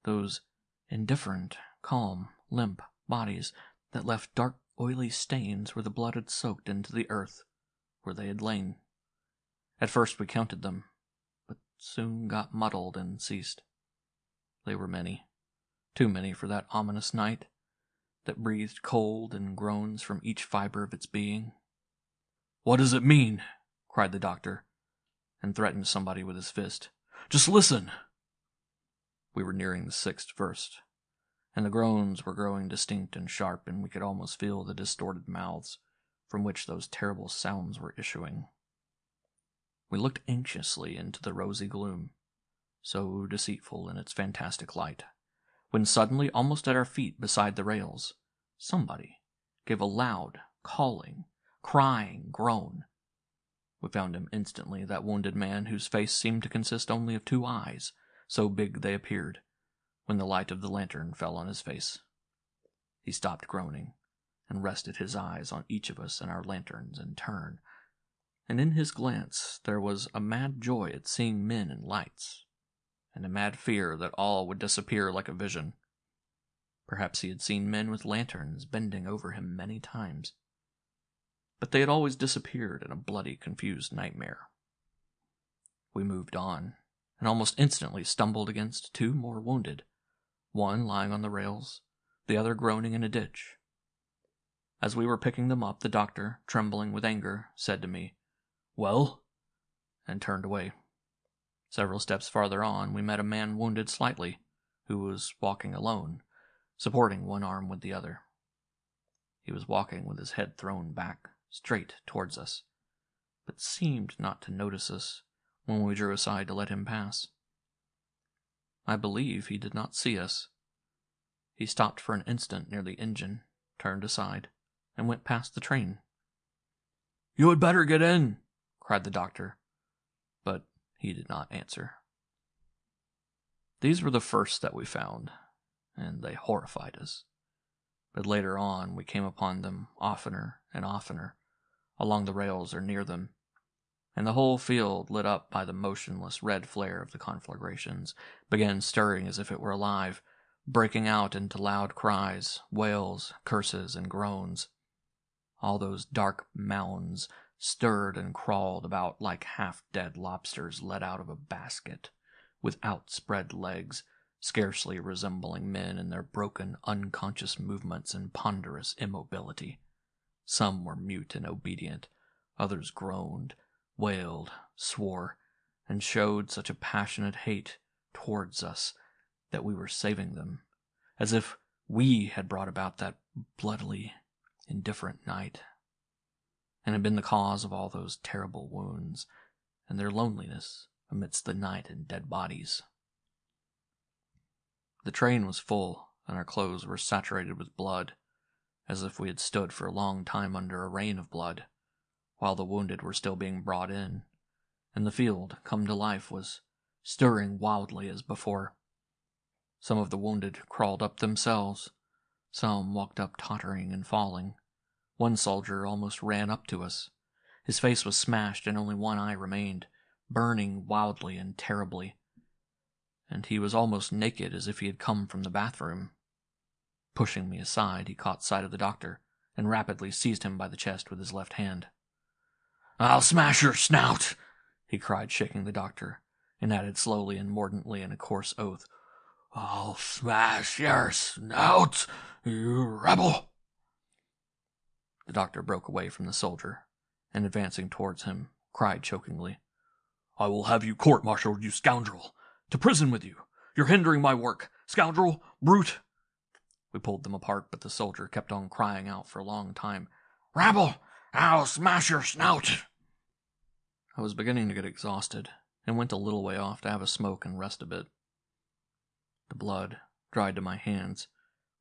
those indifferent, calm, limp bodies that left dark, oily stains where the blood had soaked into the earth where they had lain. At first we counted them, but soon got muddled and ceased. They were many, too many for that ominous night that breathed cold and groans from each fiber of its being. "What does it mean?" cried the doctor, and threatened somebody with his fist. "Just listen!" We were nearing the 6th verse, and the groans were growing distinct and sharp, and we could almost feel the distorted mouths from which those terrible sounds were issuing. We looked anxiously into the rosy gloom, so deceitful in its fantastic light, when suddenly, almost at our feet beside the rails, somebody gave a loud, calling, crying groan. We found him instantly, that wounded man whose face seemed to consist only of 2 eyes, so big they appeared, when the light of the lantern fell on his face. He stopped groaning, and rested his eyes on each of us and our lanterns in turn, and in his glance there was a mad joy at seeing men and lights, and a mad fear that all would disappear like a vision. Perhaps he had seen men with lanterns bending over him many times, but they had always disappeared in a bloody, confused nightmare. We moved on, and almost instantly stumbled against 2 more wounded, one lying on the rails, the other groaning in a ditch. As we were picking them up, the doctor, trembling with anger, said to me, "Well?" and turned away. Several steps farther on, we met a man wounded slightly, who was walking alone, supporting one arm with the other. He was walking with his head thrown back, straight towards us, but seemed not to notice us when we drew aside to let him pass. I believe he did not see us. He stopped for an instant near the engine, turned aside, and went past the train. "You had better get in," cried the doctor, but he did not answer. These were the first that we found, and they horrified us. But later on we came upon them oftener and oftener, along the rails or near them, and the whole field, lit up by the motionless red flare of the conflagrations, began stirring as if it were alive, breaking out into loud cries, wails, curses, and groans. All those dark mounds stirred and crawled about like half-dead lobsters let out of a basket, with outspread legs, scarcely resembling men in their broken, unconscious movements and ponderous immobility. Some were mute and obedient, others groaned, wailed, swore, and showed such a passionate hate towards us that we were saving them, as if we had brought about that bloodily indifferent night, and had been the cause of all those terrible wounds, and their loneliness amidst the night and dead bodies. The train was full, and our clothes were saturated with blood, as if we had stood for a long time under a rain of blood, while the wounded were still being brought in, and the field, come to life, was stirring wildly as before. Some of the wounded crawled up themselves, some walked up tottering and falling. One soldier almost ran up to us. His face was smashed and only one eye remained, burning wildly and terribly, and he was almost naked as if he had come from the bathroom. Pushing me aside, he caught sight of the doctor, and rapidly seized him by the chest with his left hand. "I'll smash your snout!" he cried, shaking the doctor, and added slowly and mordantly in a coarse oath, "I'll smash your snout, you rebel!" The doctor broke away from the soldier, and advancing towards him, cried chokingly, "I will have you court-martialed, you scoundrel! To prison with you! You're hindering my work! Scoundrel! Brute!" We pulled them apart, but the soldier kept on crying out for a long time, "Rebel! I'll smash your snout!" I was beginning to get exhausted, and went a little way off to have a smoke and rest a bit. The blood, dried to my hands,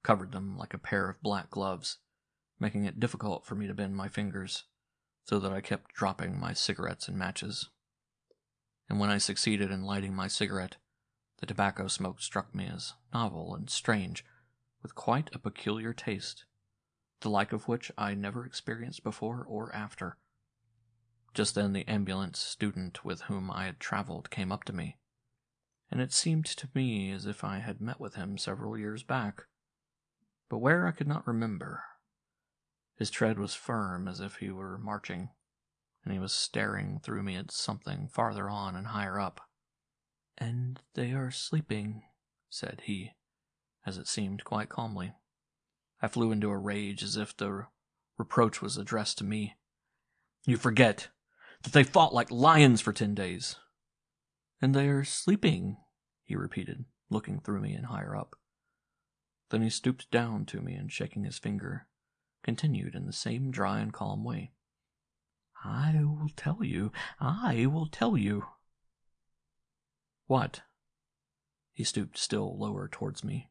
covered them like a pair of black gloves, making it difficult for me to bend my fingers, so that I kept dropping my cigarettes and matches. And when I succeeded in lighting my cigarette, the tobacco smoke struck me as novel and strange, with quite a peculiar taste, the like of which I never experienced before or after. Just then the ambulance student with whom I had traveled came up to me, and it seemed to me as if I had met with him several years back, but where I could not remember. His tread was firm as if he were marching, and he was staring through me at something farther on and higher up. "And they are sleeping," said he, as it seemed quite calmly. I flew into a rage as if the reproach was addressed to me. "You forget that they fought like lions for 10 days. "And they are sleeping," he repeated, looking through me and higher up. Then he stooped down to me and, shaking his finger, continued in the same dry and calm way. "I will tell you. I will tell you." "What?" He stooped still lower towards me,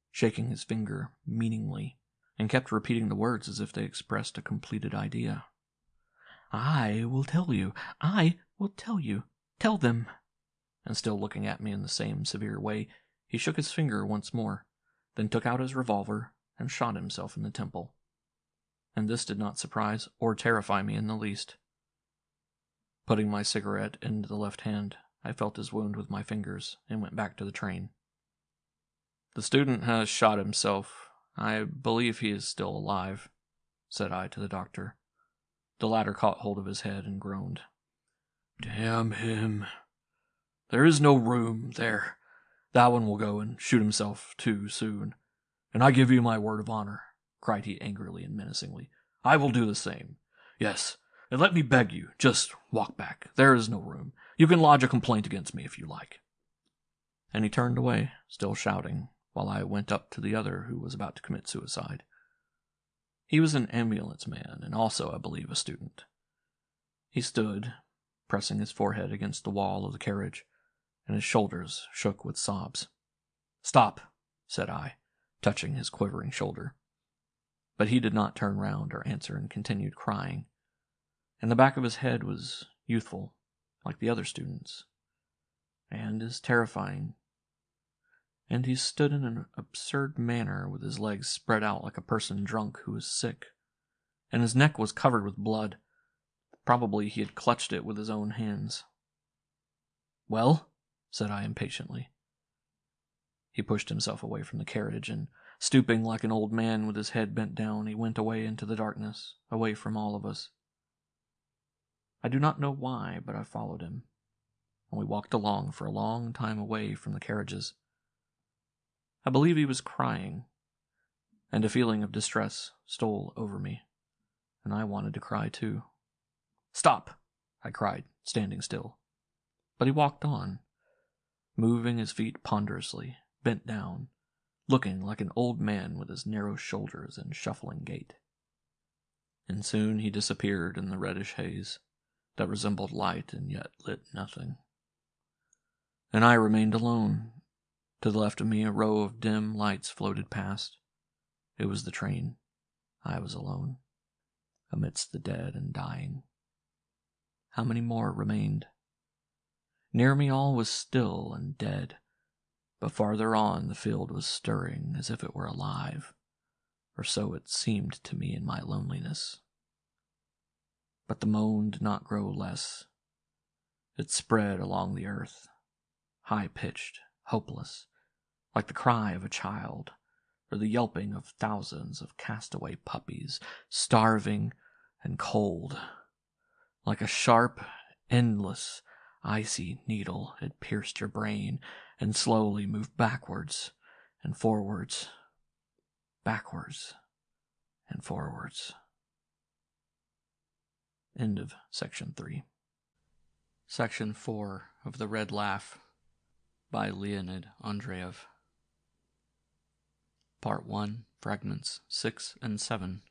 shaking his finger meaningly, and kept repeating the words as if they expressed a completed idea. "I will tell you. I will tell you. Tell them." And still looking at me in the same severe way, he shook his finger once more, then took out his revolver and shot himself in the temple. And this did not surprise or terrify me in the least. Putting my cigarette into the left hand, I felt his wound with my fingers and went back to the train. "The student has shot himself. I believe he is still alive," said I to the doctor. The latter caught hold of his head and groaned. "Damn him. There is no room there. That one will go and shoot himself too soon. And I give you my word of honor," cried he angrily and menacingly. "I will do the same. Yes, and let me beg you, just walk back. There is no room. You can lodge a complaint against me if you like." And he turned away, still shouting, while I went up to the other who was about to commit suicide. He was an ambulance man, and also, I believe, a student. He stood, pressing his forehead against the wall of the carriage, and his shoulders shook with sobs. "Stop," said I, touching his quivering shoulder. But he did not turn round or answer and continued crying, and the back of his head was youthful, like the other students, and as terrifying. And he stood in an absurd manner with his legs spread out like a person drunk who is sick, and his neck was covered with blood. Probably he had clutched it with his own hands. "Well?" said I impatiently. He pushed himself away from the carriage, and stooping like an old man with his head bent down, he went away into the darkness, away from all of us. I do not know why, but I followed him, and we walked along for a long time away from the carriages. I believe he was crying, and a feeling of distress stole over me, and I wanted to cry too. "Stop!" I cried, standing still. But he walked on, moving his feet ponderously, bent down, looking like an old man with his narrow shoulders and shuffling gait. And soon he disappeared in the reddish haze that resembled light and yet lit nothing. And I remained alone. To the left of me, a row of dim lights floated past. It was the train. I was alone, amidst the dead and dying. How many more remained? Near me all was still and dead, but farther on the field was stirring as if it were alive, or so it seemed to me in my loneliness. But the moan did not grow less. It spread along the earth, high-pitched, hopeless, like the cry of a child, or the yelping of thousands of castaway puppies, starving and cold. Like a sharp, endless, icy needle, it pierced your brain and slowly moved backwards and forwards, backwards and forwards. End of Section 3. Section 4 of The Red Laugh by Leonid Andreev. Part 1, Fragments 6 and 7.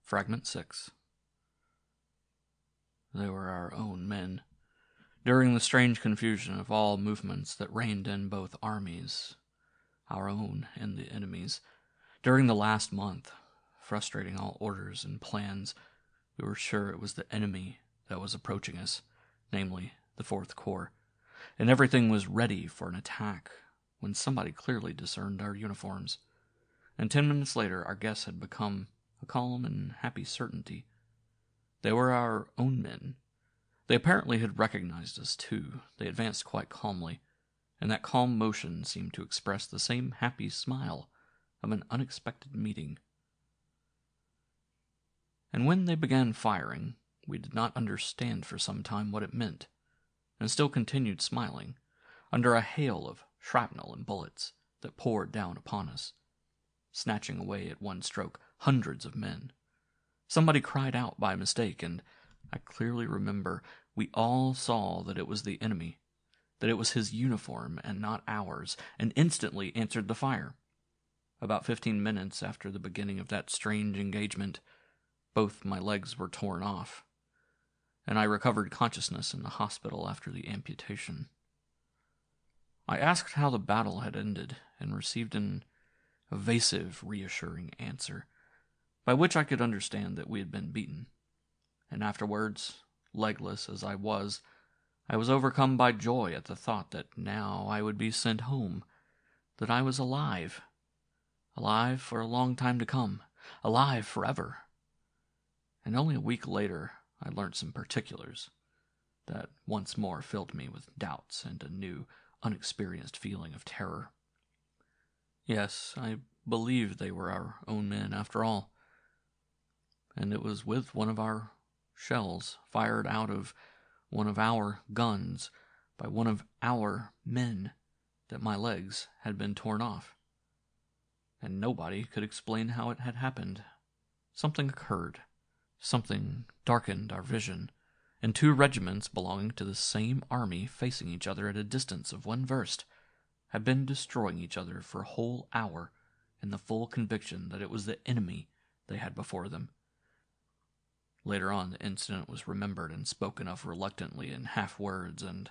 Fragment 6. They were our own men. During the strange confusion of all movements that reigned in both armies, our own and the enemy's, during the last month, frustrating all orders and plans, we were sure it was the enemy that was approaching us, namely, the Fourth Corps, and everything was ready for an attack. when somebody clearly discerned our uniforms, and 10 minutes later our guess had become a calm and happy certainty. They were our own men. They apparently had recognized us, too. They advanced quite calmly, and that calm motion seemed to express the same happy smile of an unexpected meeting. And when they began firing, we did not understand for some time what it meant, and still continued smiling, under a hail of shrapnel and bullets that poured down upon us, snatching away at one stroke hundreds of men. Somebody cried out by mistake, and I clearly remember we all saw that it was the enemy, that it was his uniform and not ours, and instantly answered the fire. About 15 minutes after the beginning of that strange engagement, both my legs were torn off, and I recovered consciousness in the hospital after the amputation. I asked how the battle had ended, and received an evasive, reassuring answer, by which I could understand that we had been beaten. And afterwards, legless as I was overcome by joy at the thought that now I would be sent home, that I was alive for a long time to come, alive forever. And only a week later I learnt some particulars that once more filled me with doubts and a new, unexperienced feeling of terror. Yes, I believed they were our own men after all, and it was with one of our shells fired out of one of our guns by one of our men that my legs had been torn off. And nobody could explain how it had happened. Something occurred. Something darkened our vision, and 2 regiments belonging to the same army, facing each other at a distance of 1 verst, had been destroying each other for a whole hour in the full conviction that it was the enemy they had before them. Later on, the incident was remembered and spoken of reluctantly in half words, and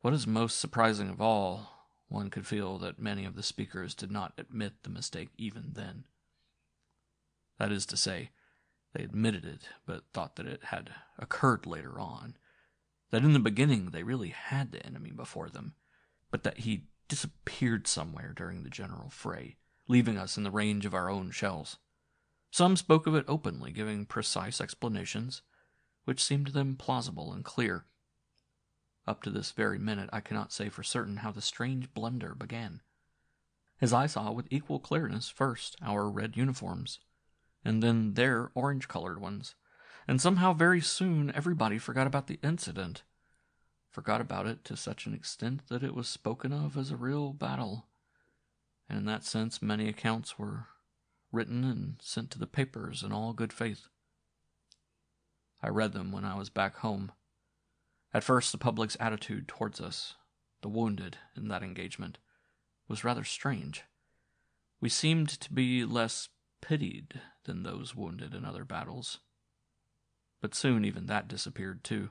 what is most surprising of all, one could feel that many of the speakers did not admit the mistake even then. That is to say, they admitted it, but thought that it had occurred later on, that in the beginning they really had the enemy before them, but that he disappeared somewhere during the general fray, leaving us in the range of our own shells. Some spoke of it openly, giving precise explanations, which seemed to them plausible and clear. Up to this very minute I cannot say for certain how the strange blunder began, as I saw with equal clearness first our red uniforms, and then their orange-colored ones, and somehow very soon everybody forgot about the incident, forgot about it to such an extent that it was spoken of as a real battle, and in that sense many accounts were written and sent to the papers in all good faith. I read them when I was back home. At first the public's attitude towards us, the wounded in that engagement, was rather strange. We seemed to be less pitied than those wounded in other battles. But soon even that disappeared too,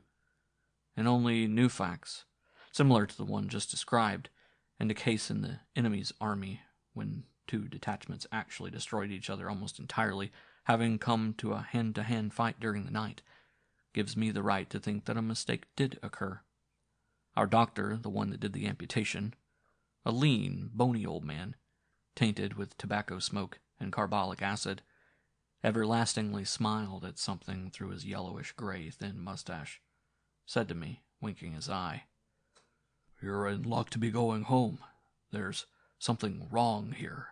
and only new facts, similar to the one just described, and a case in the enemy's army when 2 detachments actually destroyed each other almost entirely, having come to a hand-to-hand fight during the night, gives me the right to think that a mistake did occur. Our doctor, the one that did the amputation, a lean, bony old man, tainted with tobacco smoke and carbolic acid, everlastingly smiled at something through his yellowish-gray thin mustache, said to me, winking his eye, "You're in luck to be going home. There's something wrong here."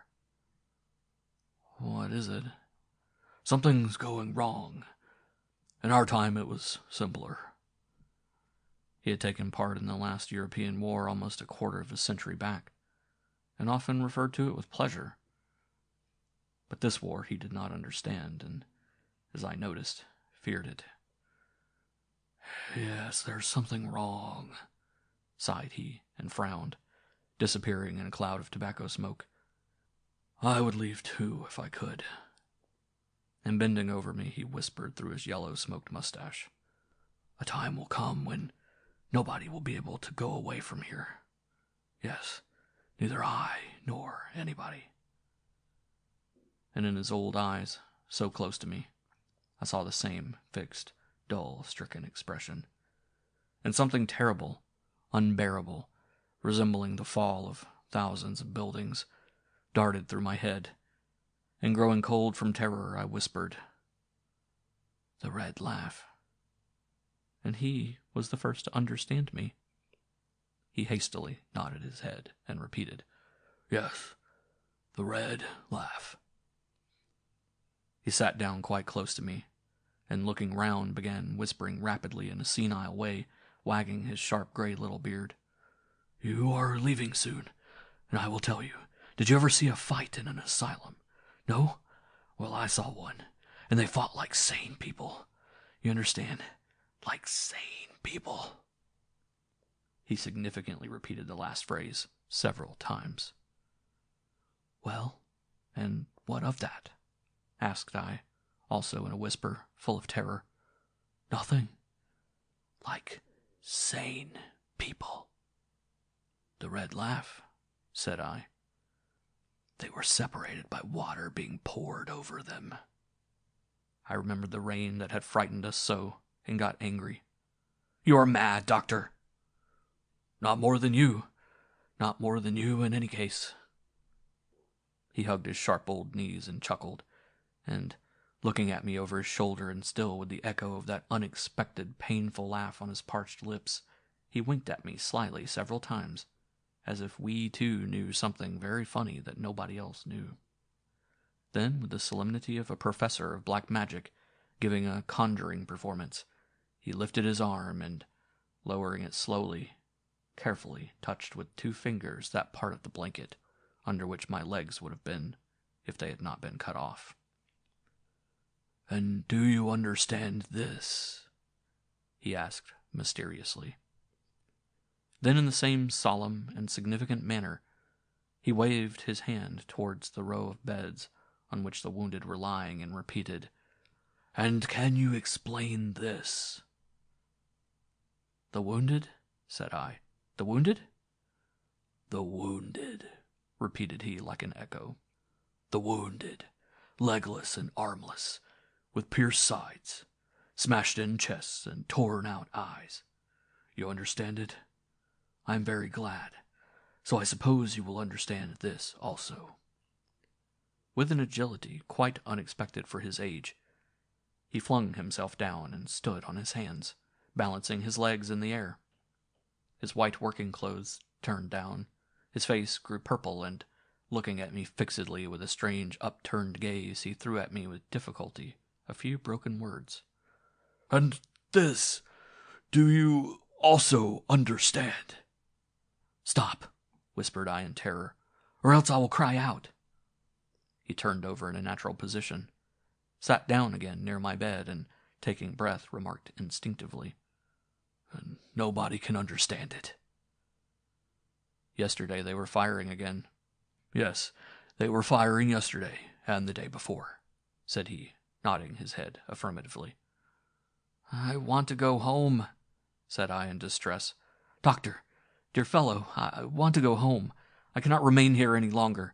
"What is it?" "Something's going wrong. In our time it was simpler." He had taken part in the last European war almost a quarter of a century back, and often referred to it with pleasure. But this war he did not understand, and, as I noticed, feared it. "Yes, there's something wrong," sighed he, and frowned, disappearing in a cloud of tobacco smoke. "I would leave too, if I could." And bending over me, he whispered through his yellow smoked mustache, "A time will come when nobody will be able to go away from here. Yes, neither I nor anybody." And in his old eyes, so close to me, I saw the same fixed, dull, stricken expression, and something terrible, unbearable, resembling the fall of thousands of buildings darted through my head, and growing cold from terror, I whispered, "The red laugh." And he was the first to understand me. He hastily nodded his head and repeated, "Yes, the red laugh." He sat down quite close to me, and looking round began whispering rapidly in a senile way, wagging his sharp gray little beard. "You are leaving soon, and I will tell you. Did you ever see a fight in an asylum? No? Well, I saw one, and they fought like sane people. You understand? Like sane people." He significantly repeated the last phrase several times. "Well, and what of that?" asked I, also in a whisper full of terror. "Nothing. Like sane people." "The red laugh," said I. "They were separated by water being poured over them." I remembered the rain that had frightened us so, and got angry. "You are mad, Doctor." "Not more than you. Not more than you in any case." He hugged his sharp old knees and chuckled, and, looking at me over his shoulder and still with the echo of that unexpected, painful laugh on his parched lips, he winked at me slyly several times, as if we too knew something very funny that nobody else knew. Then, with the solemnity of a professor of black magic giving a conjuring performance, he lifted his arm and, lowering it slowly, carefully touched with 2 fingers that part of the blanket under which my legs would have been if they had not been cut off. "And do you understand this?" he asked mysteriously. Then, in the same solemn and significant manner, he waved his hand towards the row of beds on which the wounded were lying and repeated, "And can you explain this?" "The wounded?" said I. "The wounded?" "The wounded," repeated he like an echo. "The wounded, legless and armless, with pierced sides, smashed-in chests, and torn-out eyes. You understand it? I am very glad. So I suppose you will understand this also." With an agility quite unexpected for his age, he flung himself down and stood on his hands, balancing his legs in the air. His white working clothes turned down, his face grew purple, and, looking at me fixedly with a strange upturned gaze, he threw at me with difficulty a few broken words. "And this, do you also understand?" "Stop," whispered I in terror, "or else I will cry out." He turned over in a natural position, sat down again near my bed, and, taking breath, remarked instinctively, "And nobody can understand it." "Yesterday they were firing again." "Yes, they were firing yesterday and the day before," said he, nodding his head affirmatively. "I want to go home," said I in distress. "Doctor, dear fellow, I want to go home. I cannot remain here any longer.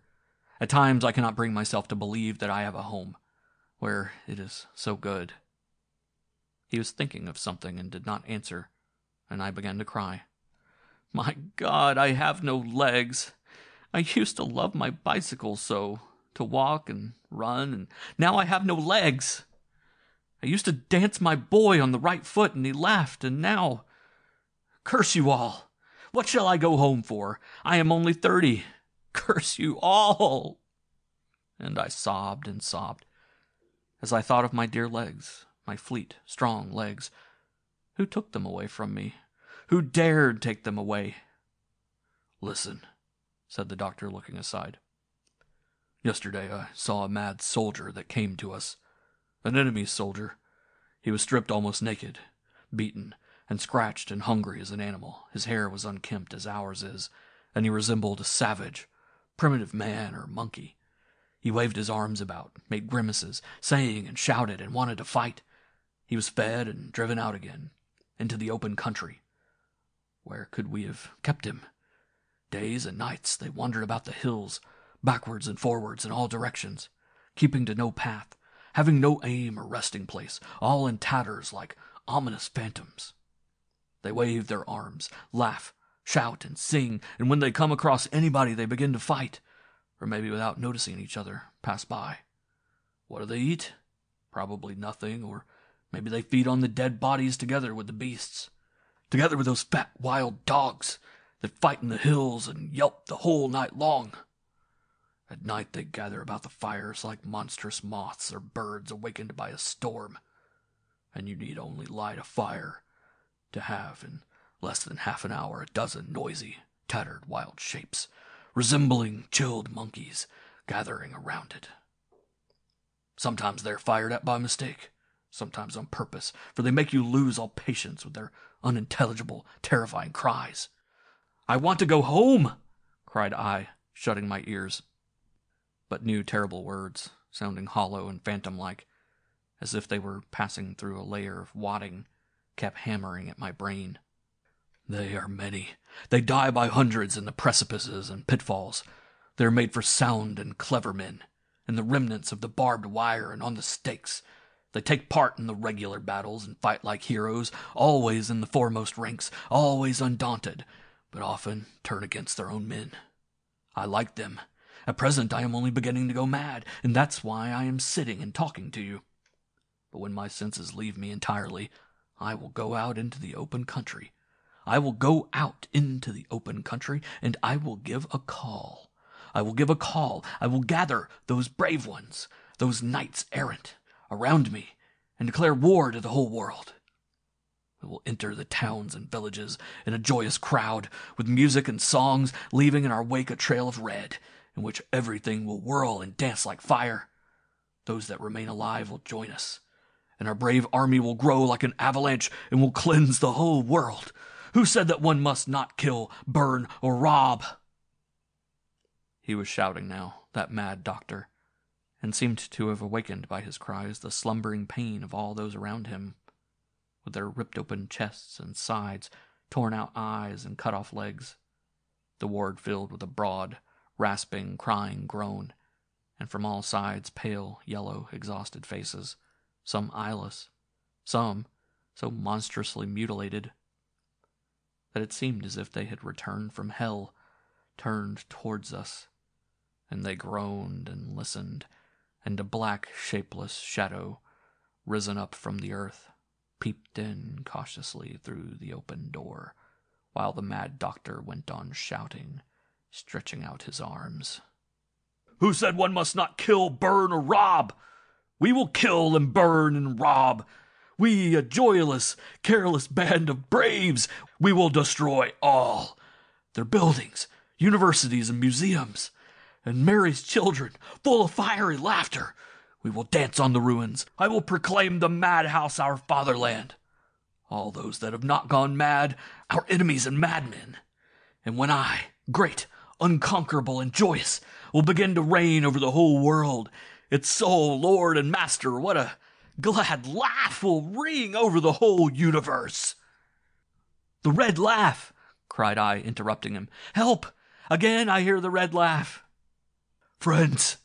At times I cannot bring myself to believe that I have a home, where it is so good." He was thinking of something and did not answer, and I began to cry. "My God, I have no legs. I used to love my bicycle so, to walk and run, and now I have no legs. I used to dance my boy on the right foot, and he laughed, and now... Curse you all! What shall I go home for? I am only 30. Curse you all!" And I sobbed and sobbed, as I thought of my dear legs, my fleet, strong legs. Who took them away from me? Who dared take them away? "Listen," said the doctor, looking aside. "Yesterday I saw a mad soldier that came to us. An enemy soldier. He was stripped almost naked, beaten, and scratched and hungry as an animal. His hair was unkempt as ours is, and he resembled a savage, primitive man or monkey. He waved his arms about, made grimaces, sang and shouted and wanted to fight. He was fed and driven out again, into the open country. Where could we have kept him? Days and nights they wandered about the hills, backwards and forwards in all directions, keeping to no path, having no aim or resting place, all in tatters like ominous phantoms. They wave their arms, laugh, shout and sing, and when they come across anybody they begin to fight, or maybe without noticing each other, pass by. What do they eat? Probably nothing, or maybe they feed on the dead bodies together with the beasts, together with those fat wild dogs that fight in the hills and yelp the whole night long. At night they gather about the fires like monstrous moths or birds awakened by a storm, and you need only light a fire to have in less than half an hour a dozen noisy, tattered wild shapes, resembling chilled monkeys, gathering around it. Sometimes they're fired at by mistake, sometimes on purpose, for they make you lose all patience with their unintelligible, terrifying cries. "I want to go home!" cried I, shutting my ears. But new terrible words, sounding hollow and phantom-like, as if they were passing through a layer of wadding, kept hammering at my brain. They are many. They die by hundreds in the precipices and pitfalls. They are made for sound and clever men, in the remnants of the barbed wire and on the stakes. They take part in the regular battles and fight like heroes, always in the foremost ranks, always undaunted, but often turn against their own men. I like them. At present I am only beginning to go mad, and that's why I am sitting and talking to you. But when my senses leave me entirely, I will go out into the open country. I will go out into the open country, and I will give a call. I will give a call. I will gather those brave ones, those knights errant, around me, and declare war to the whole world. We will enter the towns and villages in a joyous crowd, with music and songs, leaving in our wake a trail of red, in which everything will whirl and dance like fire. Those that remain alive will join us, and our brave army will grow like an avalanche and will cleanse the whole world. Who said that one must not kill, burn, or rob? He was shouting now, that mad doctor, and seemed to have awakened by his cries the slumbering pain of all those around him, with their ripped-open chests and sides, torn-out eyes and cut-off legs, the ward filled with a broad, rasping, crying groan, and from all sides pale, yellow, exhausted faces, some eyeless, some so monstrously mutilated that it seemed as if they had returned from hell, turned towards us, and they groaned and listened, and a black, shapeless shadow, risen up from the earth, peeped in cautiously through the open door, while the mad doctor went on shouting, stretching out his arms. "Who said one must not kill, burn, or rob? We will kill and burn and rob. We, a joyless, careless band of braves, we will destroy all. Their buildings, universities, and museums, and Mary's children, full of fiery laughter. We will dance on the ruins. I will proclaim the madhouse our fatherland. All those that have not gone mad, our enemies and madmen. And when I, great, unconquerable, and joyous, will begin to reign over the whole world, its sole lord and master, what a glad laugh will ring over the whole universe." "The red laugh!" cried I, interrupting him. "Help! Again I hear the red laugh." "Friends,"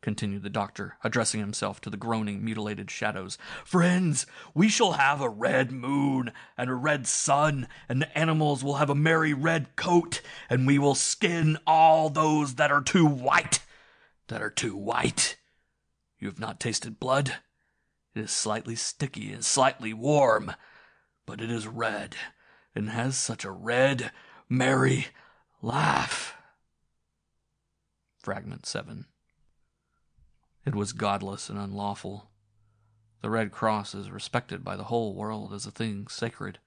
continued the doctor, addressing himself to the groaning, mutilated shadows, "friends, we shall have a red moon and a red sun, and the animals will have a merry red coat, and we will skin all those that are too white. You have not tasted blood? It is slightly sticky and slightly warm, but it is red, and has such a red, merry laugh." Fragment 7. It was godless and unlawful. The Red Cross is respected by the whole world as a thing sacred,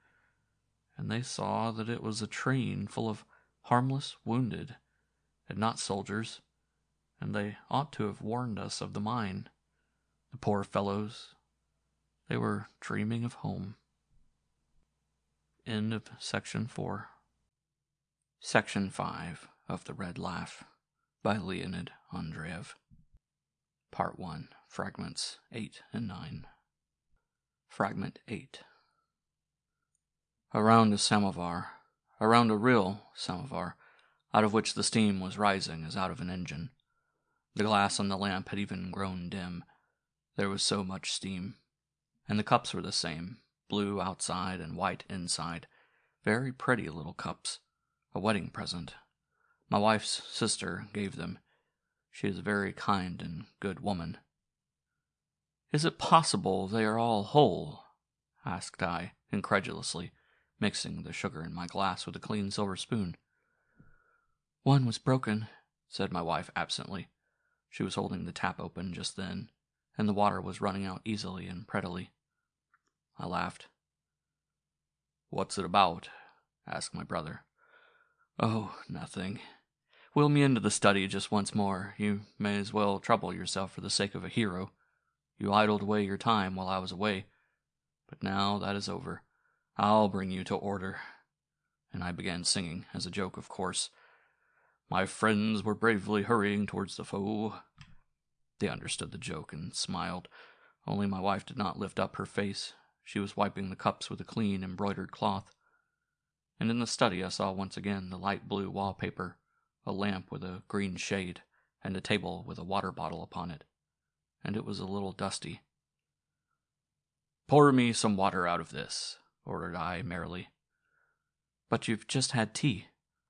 and they saw that it was a train full of harmless wounded, and not soldiers, and they ought to have warned us of the mine. The poor fellows, they were dreaming of home. End of Section 4. Section 5 of The Red Laugh by Leonid Andreev. Part 1, Fragments 8 and 9. Fragment 8. Around a samovar, around a real samovar, out of which the steam was rising as out of an engine. The glass on the lamp had even grown dim. There was so much steam. And the cups were the same, blue outside and white inside. Very pretty little cups. A wedding present. My wife's sister gave them. She is a very kind and good woman." "Is it possible they are all whole?" asked I, incredulously, mixing the sugar in my glass with a clean silver spoon. "One was broken," said my wife absently. She was holding the tap open just then, and the water was running out easily and prettily. I laughed. "What's it about?" asked my brother. "Oh, nothing. Wheel me into the study just once more. You may as well trouble yourself for the sake of a hero. You idled away your time while I was away. But now that is over, I'll bring you to order." And I began singing, as a joke, of course. "My friends were bravely hurrying towards the foe." They understood the joke and smiled. Only my wife did not lift up her face. She was wiping the cups with a clean, embroidered cloth. And in the study I saw once again the light blue wallpaper, a lamp with a green shade, and a table with a water bottle upon it. And it was a little dusty. "Pour me some water out of this," ordered I merrily. "But you've just had tea."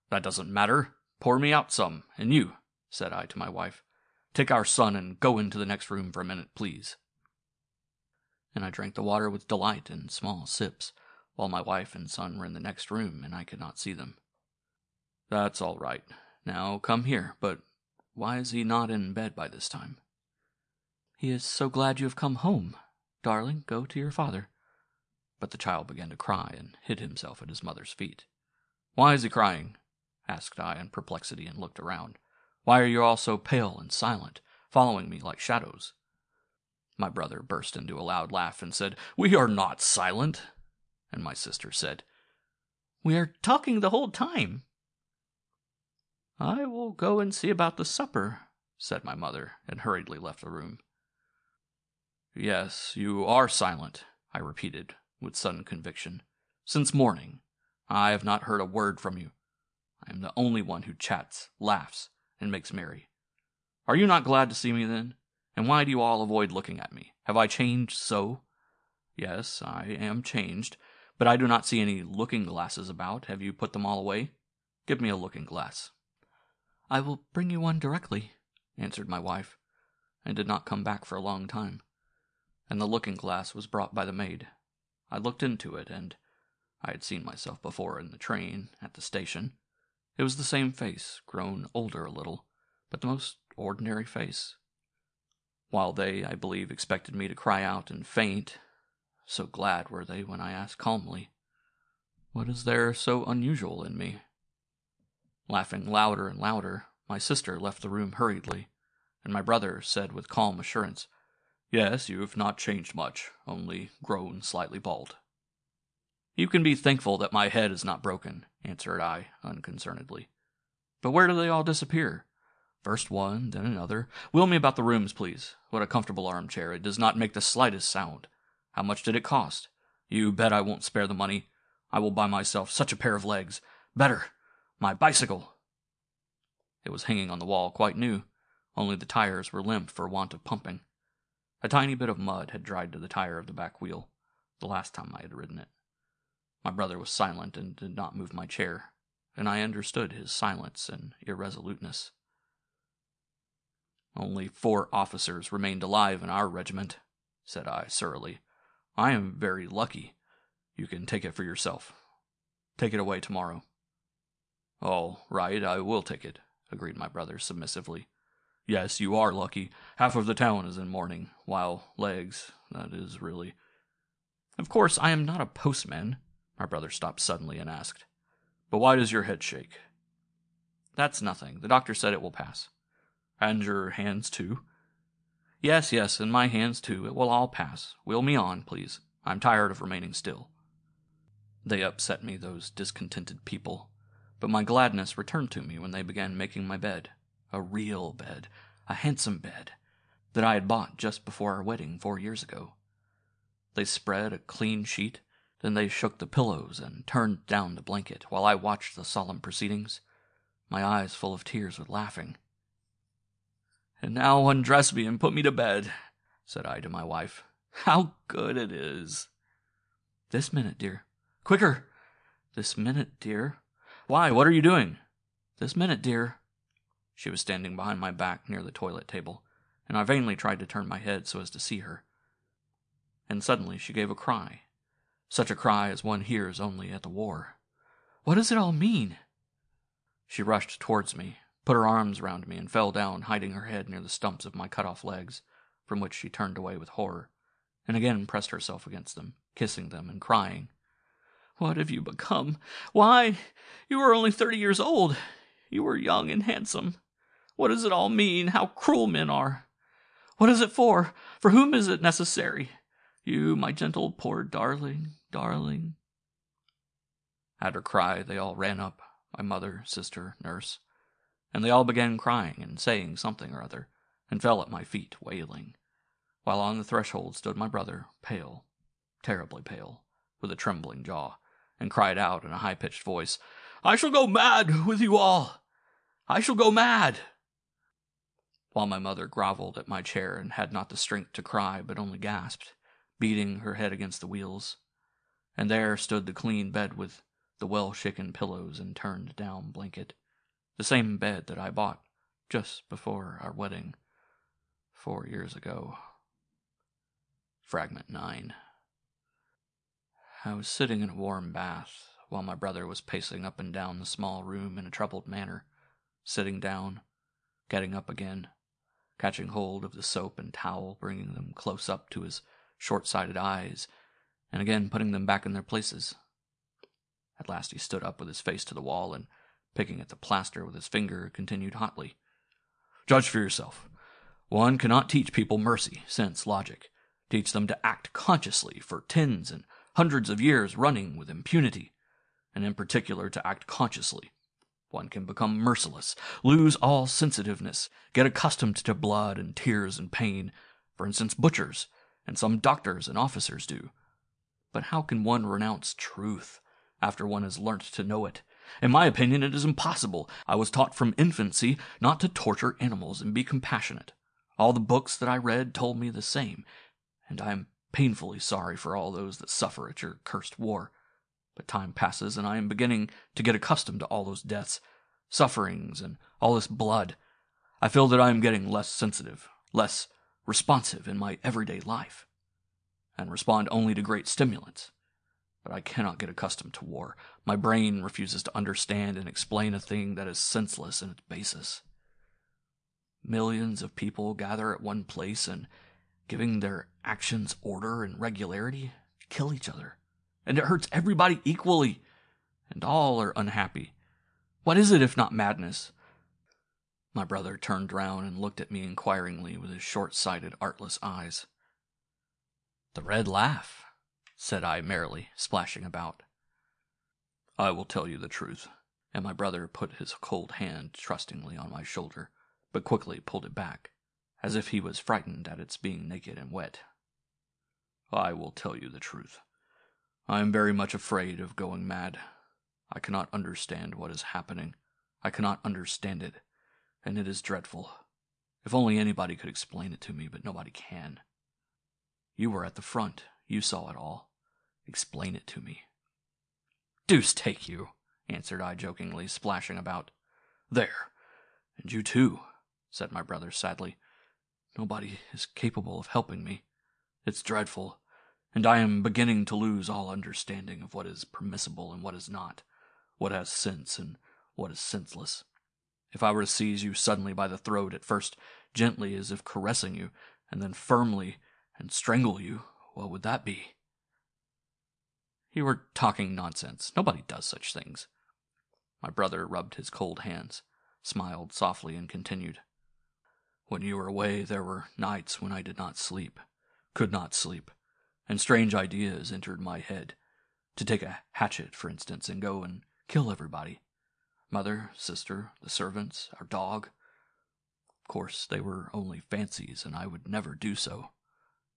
"That doesn't matter. Pour me out some, and you," said I to my wife, "take our son and go into the next room for a minute, please." And I drank the water with delight in small sips, while my wife and son were in the next room and I could not see them. "That's all right. Now come here, but why is he not in bed by this time?" "He is so glad you have come home. Darling, go to your father." But the child began to cry and hid himself at his mother's feet. "Why is he crying?" asked I in perplexity, and looked around. "Why are you all so pale and silent, following me like shadows?" My brother burst into a loud laugh and said, "We are not silent." And my sister said, "We are talking the whole time." "I will go and see about the supper," said my mother, and hurriedly left the room. "Yes, you are silent," I repeated, with sudden conviction. "Since morning, I have not heard a word from you. I am the only one who chats, laughs, and makes merry. Are you not glad to see me, then? And why do you all avoid looking at me? Have I changed so? Yes, I am changed, but I do not see any looking-glasses about. Have you put them all away? Give me a looking-glass." "I will bring you one directly," answered my wife, and did not come back for a long time. And the looking-glass was brought by the maid. I looked into it, and I had seen myself before in the train, at the station. It was the same face, grown older a little, but the most ordinary face. While they, I believe, expected me to cry out and faint, so glad were they when I asked calmly, "What is there so unusual in me?" Laughing louder and louder, my sister left the room hurriedly, and my brother said with calm assurance, "Yes, you have not changed much, only grown slightly bald." "You can be thankful that my head is not broken," answered I, unconcernedly. "But where do they all disappear? First one, then another. Wheel me about the rooms, please. What a comfortable armchair. It does not make the slightest sound. How much did it cost? You bet I won't spare the money. I will buy myself such a pair of legs. Better, my bicycle." It was hanging on the wall, quite new, only the tires were limp for want of pumping. A tiny bit of mud had dried to the tire of the back wheel, the last time I had ridden it. My brother was silent and did not move my chair, and I understood his silence and irresoluteness. "Only 4 officers remained alive in our regiment," said I surlily. "I am very lucky. You can take it for yourself. Take it away tomorrow." "All right, I will take it," agreed my brother submissively. "Yes, you are lucky. Half of the town is in mourning, while legs, that is really—" "Of course, I am not a postman," my brother stopped suddenly and asked. "But why does your head shake?" "That's nothing. The doctor said it will pass." "And your hands, too?" Yes, and my hands, too. It will all pass. Wheel me on, please. I'm tired of remaining still." They upset me, those discontented people, but my gladness returned to me when they began making my bed. A real bed, a handsome bed, that I had bought just before our wedding 4 years ago. They spread a clean sheet, then they shook the pillows and turned down the blanket, while I watched the solemn proceedings, my eyes full of tears with laughing. "And now undress me and put me to bed," said I to my wife. "How good it is!" "This minute, dear." "Quicker!" "This minute, dear." Why? What are you doing?" "This minute, dear." She was standing behind my back near the toilet table, and I vainly tried to turn my head so as to see her. And suddenly she gave a cry. Such a cry as one hears only at the war. "What does it all mean?" She rushed towards me, put her arms round me, and fell down, hiding her head near the stumps of my cut-off legs, from which she turned away with horror, and again pressed herself against them, kissing them and crying. "What have you become? Why, you are only 30 years old. You were young and handsome. What does it all mean? How cruel men are! What is it for? For whom is it necessary? You, my gentle, poor darling, darling." At her cry, they all ran up, my mother, sister, nurse, and they all began crying and saying something or other, and fell at my feet, wailing, while on the threshold stood my brother, pale, terribly pale, with a trembling jaw, and cried out in a high-pitched voice, "I shall go mad with you all! I shall go mad!" While my mother groveled at my chair and had not the strength to cry, but only gasped, beating her head against the wheels. And there stood the clean bed with the well-shaken pillows and turned-down blanket, the same bed that I bought just before our wedding 4 years ago. Fragment 9. I was sitting in a warm bath, while my brother was pacing up and down the small room in a troubled manner, sitting down, getting up again, catching hold of the soap and towel, bringing them close up to his short-sighted eyes, and again putting them back in their places. At last he stood up with his face to the wall, and, picking at the plaster with his finger, continued hotly, "Judge for yourself. One cannot teach people mercy, sense, logic, teach them to act consciously for tens and hundreds of years running with impunity, and in particular to act consciously. One can become merciless, lose all sensitiveness, get accustomed to blood and tears and pain. For instance, butchers, and some doctors and officers do. But how can one renounce truth after one has learnt to know it? In my opinion, it is impossible. I was taught from infancy not to torture animals and be compassionate. All the books that I read told me the same, and I am painfully sorry for all those that suffer at your cursed war. But time passes, and I am beginning to get accustomed to all those deaths, sufferings, and all this blood. I feel that I am getting less sensitive, less responsive in my everyday life, and respond only to great stimulants. But I cannot get accustomed to war. My brain refuses to understand and explain a thing that is senseless in its basis. Millions of people gather at one place and, giving their actions order and regularity, kill each other. And it hurts everybody equally, and all are unhappy. What is it if not madness?" My brother turned round and looked at me inquiringly with his short-sighted, artless eyes. "The red laugh," said I merrily, splashing about. "I will tell you the truth," and my brother put his cold hand trustingly on my shoulder, but quickly pulled it back, as if he was frightened at its being naked and wet. "I will tell you the truth. I am very much afraid of going mad. I cannot understand what is happening. I cannot understand it, and it is dreadful. If only anybody could explain it to me, but nobody can. You were at the front. You saw it all. Explain it to me." "Deuce take you," answered I jokingly, splashing about. "There, and you too," said my brother sadly. "Nobody is capable of helping me. It's dreadful. And I am beginning to lose all understanding of what is permissible and what is not, what has sense and what is senseless. If I were to seize you suddenly by the throat, at first gently as if caressing you, and then firmly, and strangle you, what would that be?" "You are talking nonsense. Nobody does such things." My brother rubbed his cold hands, smiled softly, and continued, "When you were away, there were nights when I did not sleep, could not sleep, and strange ideas entered my head. To take a hatchet, for instance, and go and kill everybody. Mother, sister, the servants, our dog. Of course, they were only fancies, and I would never do so."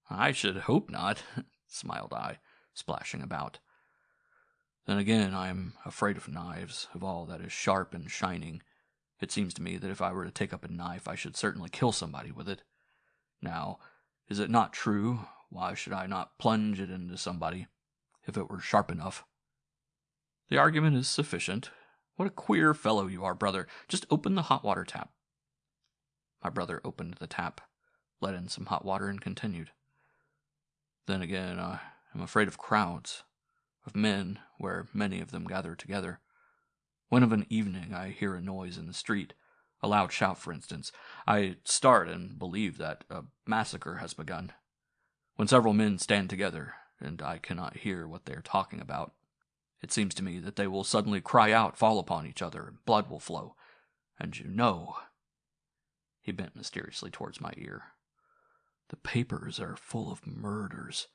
"I should hope not," smiled I, splashing about. "Then again, I am afraid of knives, of all that is sharp and shining. It seems to me that if I were to take up a knife, I should certainly kill somebody with it. Now, is it not true? Why should I not plunge it into somebody, if it were sharp enough?" "The argument is sufficient. What a queer fellow you are, brother. Just open the hot water tap. My brother opened the tap, let in some hot water, and continued. Then again, I am afraid of crowds, of men where many of them gather together. When of an evening I hear a noise in the street, a loud shout, for instance, I start and believe that a massacre has begun. When several men stand together, and I cannot hear what they are talking about, it seems to me that they will suddenly cry out, fall upon each other, and blood will flow. And you know... He bent mysteriously towards my ear. The papers are full of murders.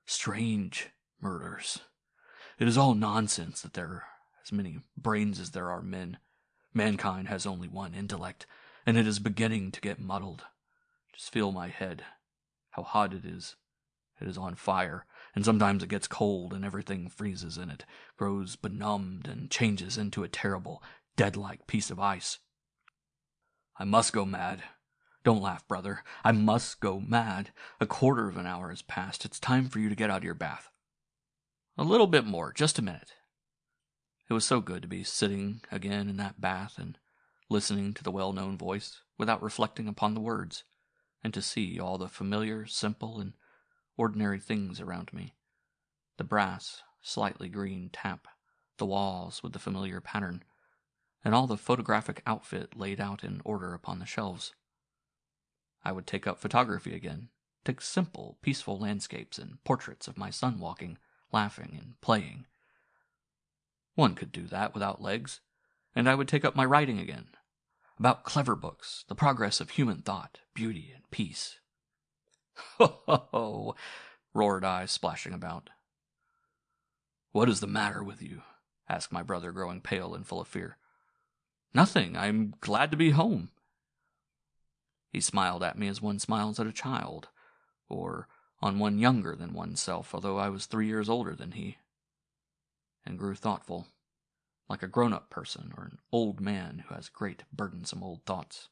Strange murders. It is all nonsense that there are as many brains as there are men. Mankind has only one intellect, and it is beginning to get muddled. Just feel my head, how hot it is. It is on fire, and sometimes it gets cold and everything freezes in it, grows benumbed and changes into a terrible, dead-like piece of ice. I must go mad. Don't laugh, brother. I must go mad. A quarter of an hour has passed. It's time for you to get out of your bath. A little bit more, just a minute. It was so good to be sitting again in that bath and listening to the well-known voice without reflecting upon the words, and to see all the familiar, simple, and ordinary things around me. The brass, slightly green tap, the walls with the familiar pattern, and all the photographic outfit laid out in order upon the shelves. I would take up photography again, take simple, peaceful landscapes and portraits of my son walking, laughing, and playing. One could do that without legs, and I would take up my writing again, about clever books, the progress of human thought, beauty, and peace. Ho, ho, ho, roared I, splashing about. What is the matter with you? Asked my brother, growing pale and full of fear. Nothing. I'm glad to be home. He smiled at me as one smiles at a child, or on one younger than oneself, although I was 3 years older than he, and grew thoughtful, like a grown-up person or an old man who has great, burdensome old thoughts.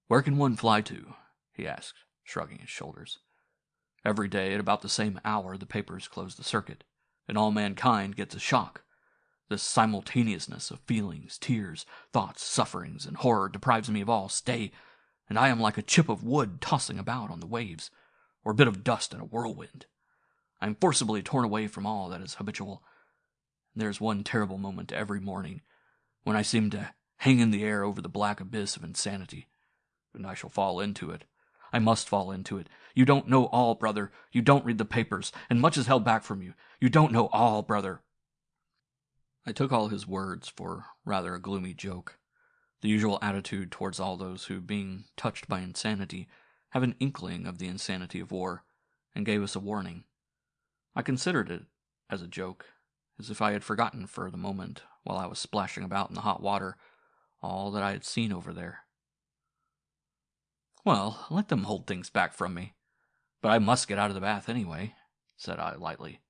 Where can one fly to? He asked, shrugging his shoulders. Every day at about the same hour the papers close the circuit, and all mankind gets a shock. This simultaneousness of feelings, tears, thoughts, sufferings, and horror deprives me of all stay, and I am like a chip of wood tossing about on the waves, or a bit of dust in a whirlwind. I am forcibly torn away from all that is habitual. There is one terrible moment every morning, when I seem to hang in the air over the black abyss of insanity, and I shall fall into it. I must fall into it. You don't know all, brother. You don't read the papers, and much is held back from you. You don't know all, brother. I took all his words for rather a gloomy joke, the usual attitude towards all those who, being touched by insanity, have an inkling of the insanity of war, and gave us a warning. I considered it as a joke, as if I had forgotten for the moment, while I was splashing about in the hot water, all that I had seen over there. Well, let them hold things back from me. But I must get out of the bath anyway, said I lightly,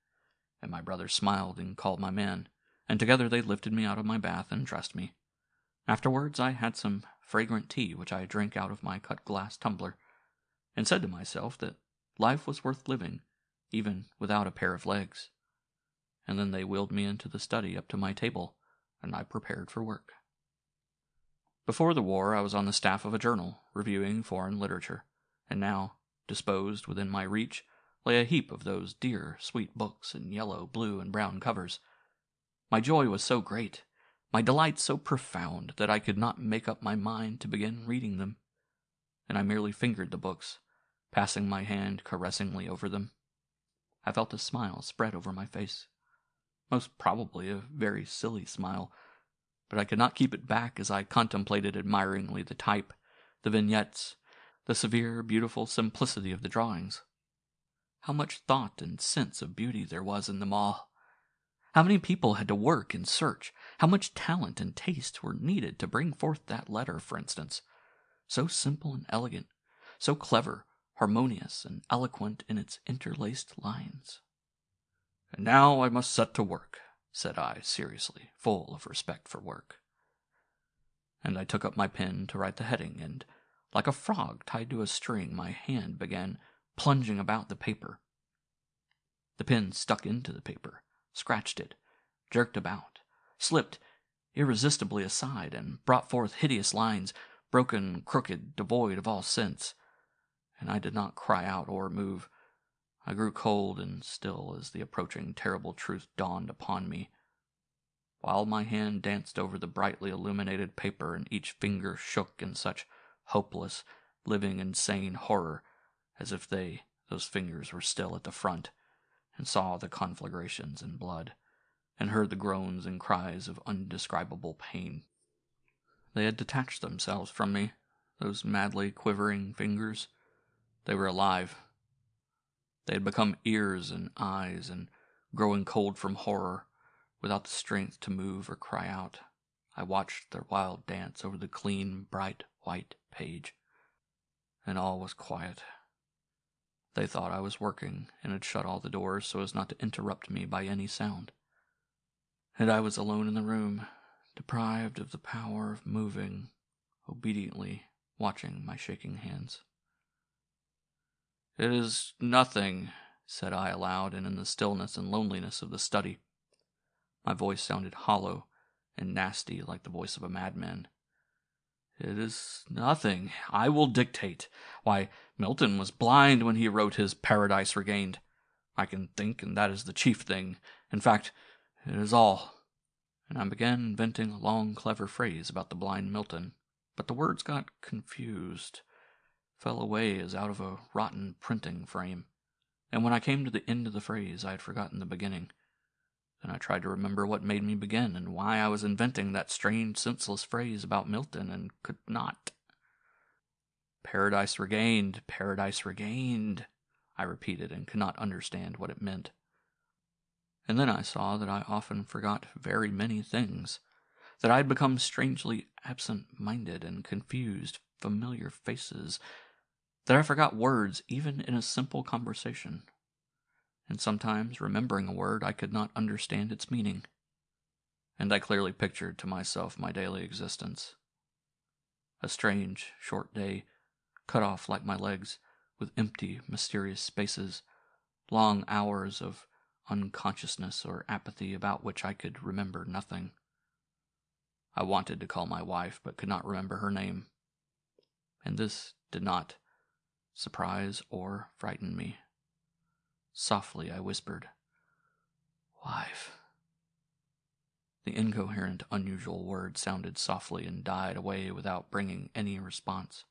and my brother smiled and called my man, and together they lifted me out of my bath and dressed me. Afterwards I had some fragrant tea which I drank out of my cut-glass tumbler, and said to myself that life was worth living, even without a pair of legs. And then they wheeled me into the study up to my table, and I prepared for work. Before the war I was on the staff of a journal, reviewing foreign literature, and now, disposed within my reach, lay a heap of those dear, sweet books in yellow, blue, and brown covers. My joy was so great, my delight so profound, that I could not make up my mind to begin reading them, and I merely fingered the books, passing my hand caressingly over them. I felt a smile spread over my face, most probably a very silly smile, but I could not keep it back as I contemplated admiringly the type, the vignettes, the severe, beautiful simplicity of the drawings. How much thought and sense of beauty there was in them all! How many people had to work and search? How much talent and taste were needed to bring forth that letter, for instance, so simple and elegant, so clever, harmonious, and eloquent in its interlaced lines? And now I must set to work, said I, seriously, full of respect for work. And I took up my pen to write the heading, and, like a frog tied to a string, my hand began plunging about the paper. The pen stuck into the paper, scratched it, jerked about, slipped irresistibly aside and brought forth hideous lines, broken, crooked, devoid of all sense. And I did not cry out or move. I grew cold and still as the approaching terrible truth dawned upon me. While my hand danced over the brightly illuminated paper and each finger shook in such hopeless, living, insane horror, as if those fingers, were still at the front, and saw the conflagrations in blood, and heard the groans and cries of undescribable pain. They had detached themselves from me, those madly quivering fingers. They were alive. They had become ears and eyes, and growing cold from horror, without the strength to move or cry out, I watched their wild dance over the clean, bright, white page, and all was quiet. They thought I was working, and had shut all the doors so as not to interrupt me by any sound. And I was alone in the room, deprived of the power of moving, obediently watching my shaking hands. "It is nothing," said I aloud, and in the stillness and loneliness of the study. My voice sounded hollow and nasty like the voice of a madman. "It is nothing. I will dictate. Why, Milton was blind when he wrote his Paradise Regained. I can think, and that is the chief thing. In fact, it is all." And I began inventing a long, clever phrase about the blind Milton, but the words got confused, fell away as out of a rotten printing frame, and when I came to the end of the phrase I had forgotten the beginning. Then I tried to remember what made me begin, and why I was inventing that strange, senseless phrase about Milton, and could not. "Paradise regained, paradise regained," I repeated, and could not understand what it meant. And then I saw that I often forgot very many things, that I had become strangely absent-minded and confused familiar faces, that I forgot words even in a simple conversation. And sometimes, remembering a word, I could not understand its meaning. And I clearly pictured to myself my daily existence. A strange, short day, cut off like my legs, with empty, mysterious spaces, long hours of unconsciousness or apathy about which I could remember nothing. I wanted to call my wife, but could not remember her name. And this did not surprise or frighten me. Softly I whispered, "Wife." The incoherent, unusual word sounded softly and died away without bringing any response.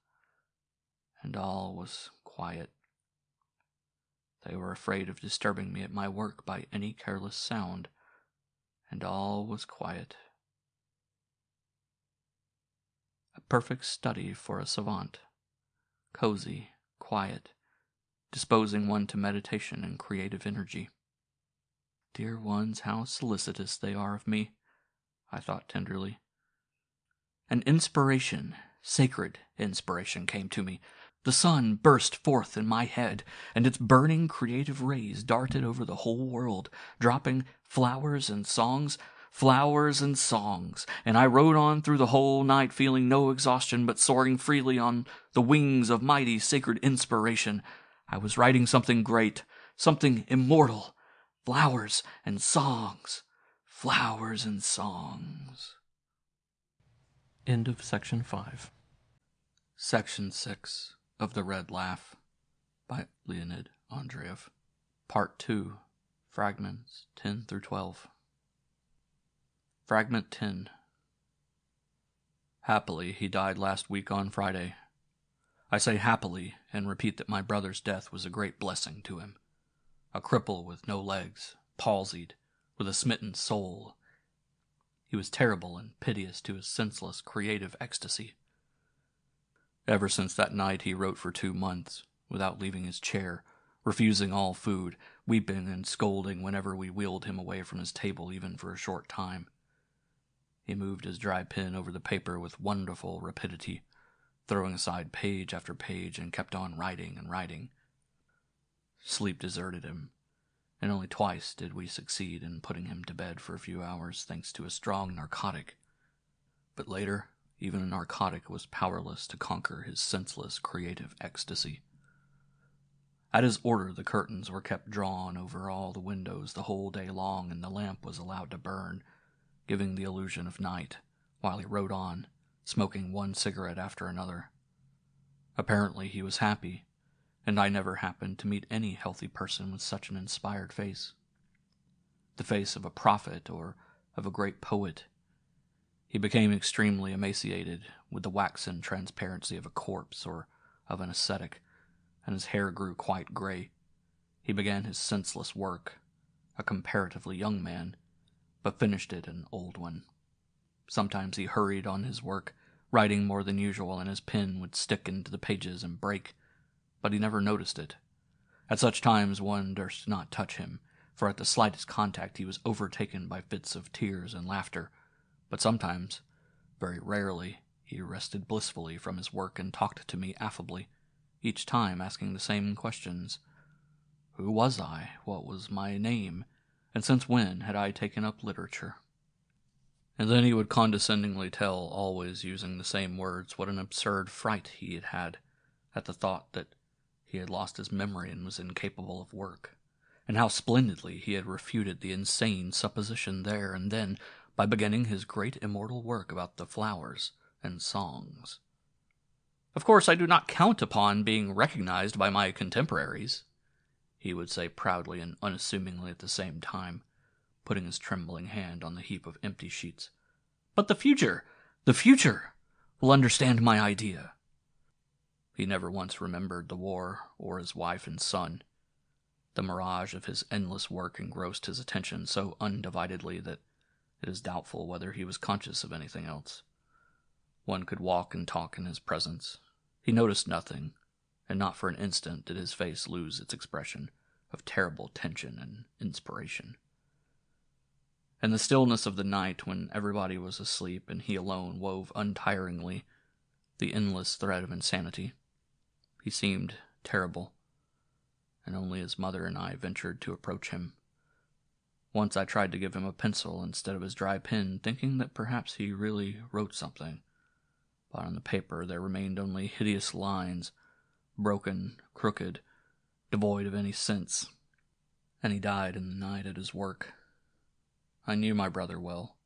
And all was quiet. They were afraid of disturbing me at my work by any careless sound, and all was quiet. A perfect study for a savant. Cozy, quiet, disposing one to meditation and creative energy. Dear ones, how solicitous they are of me, I thought tenderly. An inspiration, sacred inspiration, came to me. The sun burst forth in my head, and its burning creative rays darted over the whole world, dropping flowers and songs, and I rode on through the whole night feeling no exhaustion but soaring freely on the wings of mighty sacred inspiration. I was writing something great, something immortal. Flowers and songs, flowers and songs. End of Section 5. Section 6 of The Red Laugh by Leonid Andreev. Part 2, Fragments 10 through 12. Fragment 10. Happily, he died last week on Friday. I say happily, and repeat that my brother's death was a great blessing to him. A cripple with no legs, palsied, with a smitten soul. He was terrible and piteous to his senseless, creative ecstasy. Ever since that night he wrote for 2 months, without leaving his chair, refusing all food, weeping and scolding whenever we wheeled him away from his table even for a short time. He moved his dry pen over the paper with wonderful rapidity, throwing aside page after page, and kept on writing and writing. Sleep deserted him, and only twice did we succeed in putting him to bed for a few hours, thanks to a strong narcotic. But later, even a narcotic was powerless to conquer his senseless, creative ecstasy. At his order, the curtains were kept drawn over all the windows the whole day long, and the lamp was allowed to burn, giving the illusion of night, while he rode on, smoking one cigarette after another. Apparently he was happy, and I never happened to meet any healthy person with such an inspired face. The face of a prophet or of a great poet. He became extremely emaciated, with the waxen transparency of a corpse or of an ascetic, and his hair grew quite gray. He began his senseless work, a comparatively young man, but finished it an old one. Sometimes he hurried on his work, writing more than usual, and his pen would stick into the pages and break, but he never noticed it. At such times one durst not touch him, for at the slightest contact he was overtaken by fits of tears and laughter. But sometimes, very rarely, he rested blissfully from his work and talked to me affably, each time asking the same questions. Who was I? What was my name? And since when had I taken up literature? And then he would condescendingly tell, always using the same words, what an absurd fright he had had at the thought that he had lost his memory and was incapable of work, and how splendidly he had refuted the insane supposition there and then by beginning his great immortal work about the flowers and songs. Of course, I do not count upon being recognized by my contemporaries, he would say proudly and unassumingly at the same time, putting his trembling hand on the heap of empty sheets. But the future will understand my idea. He never once remembered the war or his wife and son. The mirage of his endless work engrossed his attention so undividedly that it is doubtful whether he was conscious of anything else. One could walk and talk in his presence. He noticed nothing, and not for an instant did his face lose its expression of terrible tension and inspiration. In the stillness of the night, when everybody was asleep and he alone wove untiringly the endless thread of insanity, he seemed terrible, and only his mother and I ventured to approach him. Once I tried to give him a pencil instead of his dry pen, thinking that perhaps he really wrote something, but on the paper there remained only hideous lines, broken, crooked, devoid of any sense, and he died in the night at his work. I knew my brother well,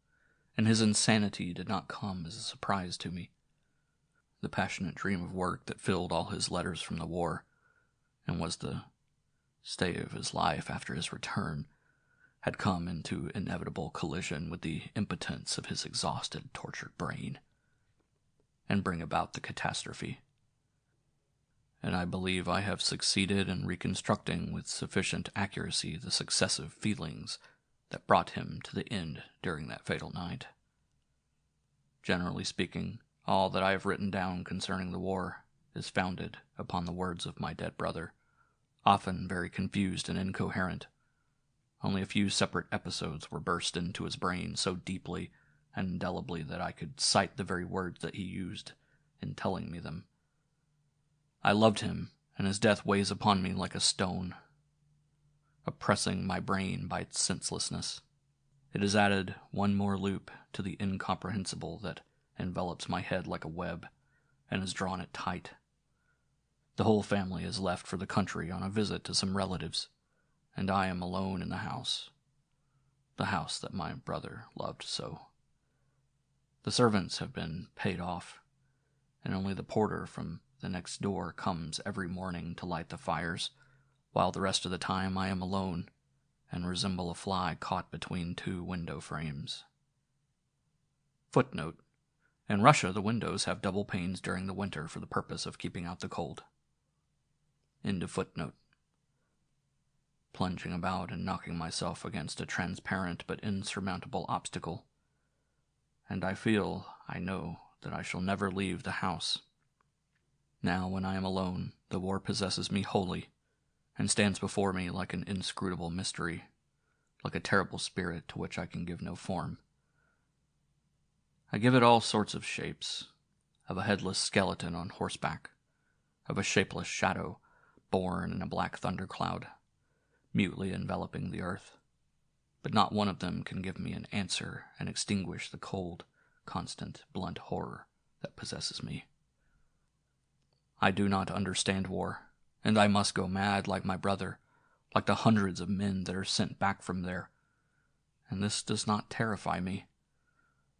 and his insanity did not come as a surprise to me. The passionate dream of work that filled all his letters from the war, and was the stay of his life after his return, had come into inevitable collision with the impotence of his exhausted, tortured brain, and bring about the catastrophe. And I believe I have succeeded in reconstructing with sufficient accuracy the successive feelings that brought him to the end during that fatal night. Generally speaking, all that I have written down concerning the war is founded upon the words of my dead brother, often very confused and incoherent. Only a few separate episodes were burst into his brain so deeply and indelibly that I could cite the very words that he used in telling me them. I loved him, and his death weighs upon me like a stone, oppressing my brain by its senselessness. It has added one more loop to the incomprehensible that envelops my head like a web, and has drawn it tight. The whole family is left for the country on a visit to some relatives, and I am alone in the house that my brother loved so. The servants have been paid off, and only the porter from the next door comes every morning to light the fires, while the rest of the time I am alone and resemble a fly caught between two window frames. Footnote: in Russia, the windows have double panes during the winter for the purpose of keeping out the cold. End of footnote. Plunging about and knocking myself against a transparent but insurmountable obstacle, and I know that I shall never leave the house. Now, when I am alone, the war possesses me wholly, and stands before me like an inscrutable mystery, like a terrible spirit to which I can give no form. I give it all sorts of shapes, of a headless skeleton on horseback, of a shapeless shadow born in a black thundercloud, mutely enveloping the earth, but not one of them can give me an answer and extinguish the cold, constant, blunt horror that possesses me. I do not understand war, and I must go mad like my brother, like the hundreds of men that are sent back from there, and this does not terrify me.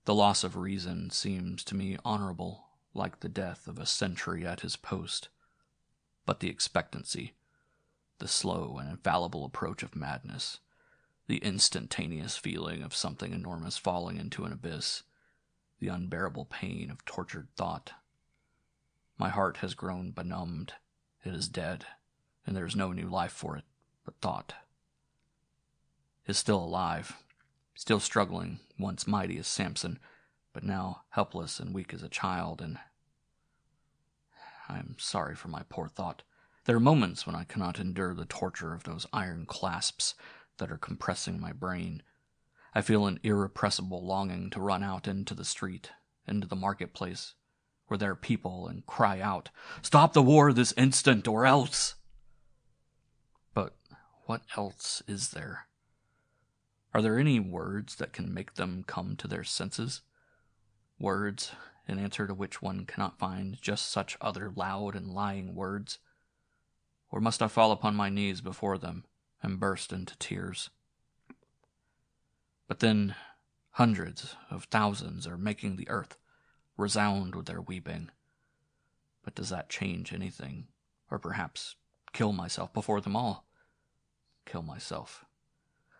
The loss of reason seems to me honorable, like the death of a sentry at his post. But the expectancy, the slow and infallible approach of madness, the instantaneous feeling of something enormous falling into an abyss, the unbearable pain of tortured thought. My heart has grown benumbed. It is dead, and there is no new life for it but thought. It is still alive, still struggling, once mighty as Samson, but now helpless and weak as a child, and I am sorry for my poor thought. There are moments when I cannot endure the torture of those iron clasps that are compressing my brain. I feel an irrepressible longing to run out into the street, into the marketplace, where there are people, and cry out, "Stop the war this instant, or else!" But what else is there? Are there any words that can make them come to their senses? Words, in answer to which one cannot find just such other loud and lying words? Or must I fall upon my knees before them and burst into tears? But then hundreds of thousands are making the earth resound with their weeping. But does that change anything? Or perhaps kill myself before them all? Kill myself.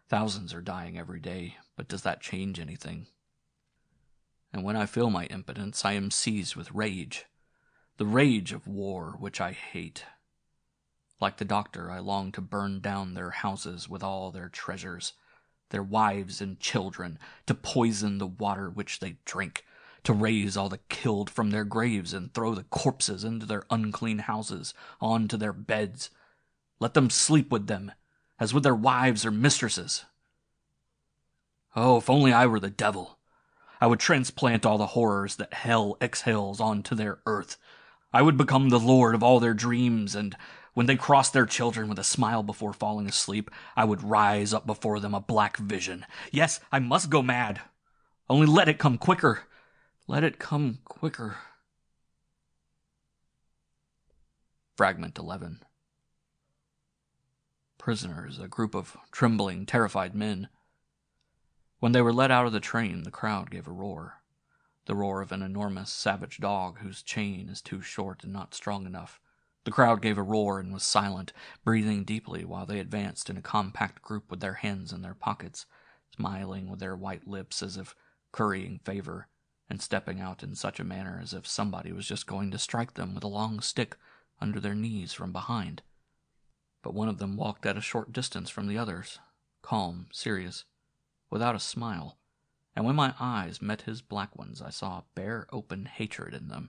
Thousands are dying every day, but does that change anything? And when I feel my impotence, I am seized with rage. The rage of war, which I hate. Like the doctor, I long to burn down their houses with all their treasures, their wives and children, to poison the water which they drink, to raise all the killed from their graves and throw the corpses into their unclean houses, on to their beds. Let them sleep with them, as with their wives or mistresses. Oh, if only I were the devil! I would transplant all the horrors that hell exhales onto their earth. I would become the lord of all their dreams, and when they crossed their children with a smile before falling asleep, I would rise up before them a black vision. Yes, I must go mad. Only let it come quicker. Let it come quicker. Fragment 11. Prisoners, a group of trembling, terrified men. When they were let out of the train, the crowd gave a roar. The roar of an enormous, savage dog whose chain is too short and not strong enough. The crowd gave a roar and was silent, breathing deeply while they advanced in a compact group with their hands in their pockets, smiling with their white lips as if currying favor, and stepping out in such a manner as if somebody was just going to strike them with a long stick under their knees from behind. But one of them walked at a short distance from the others, calm, serious, without a smile, and when my eyes met his black ones, I saw bare open hatred in them.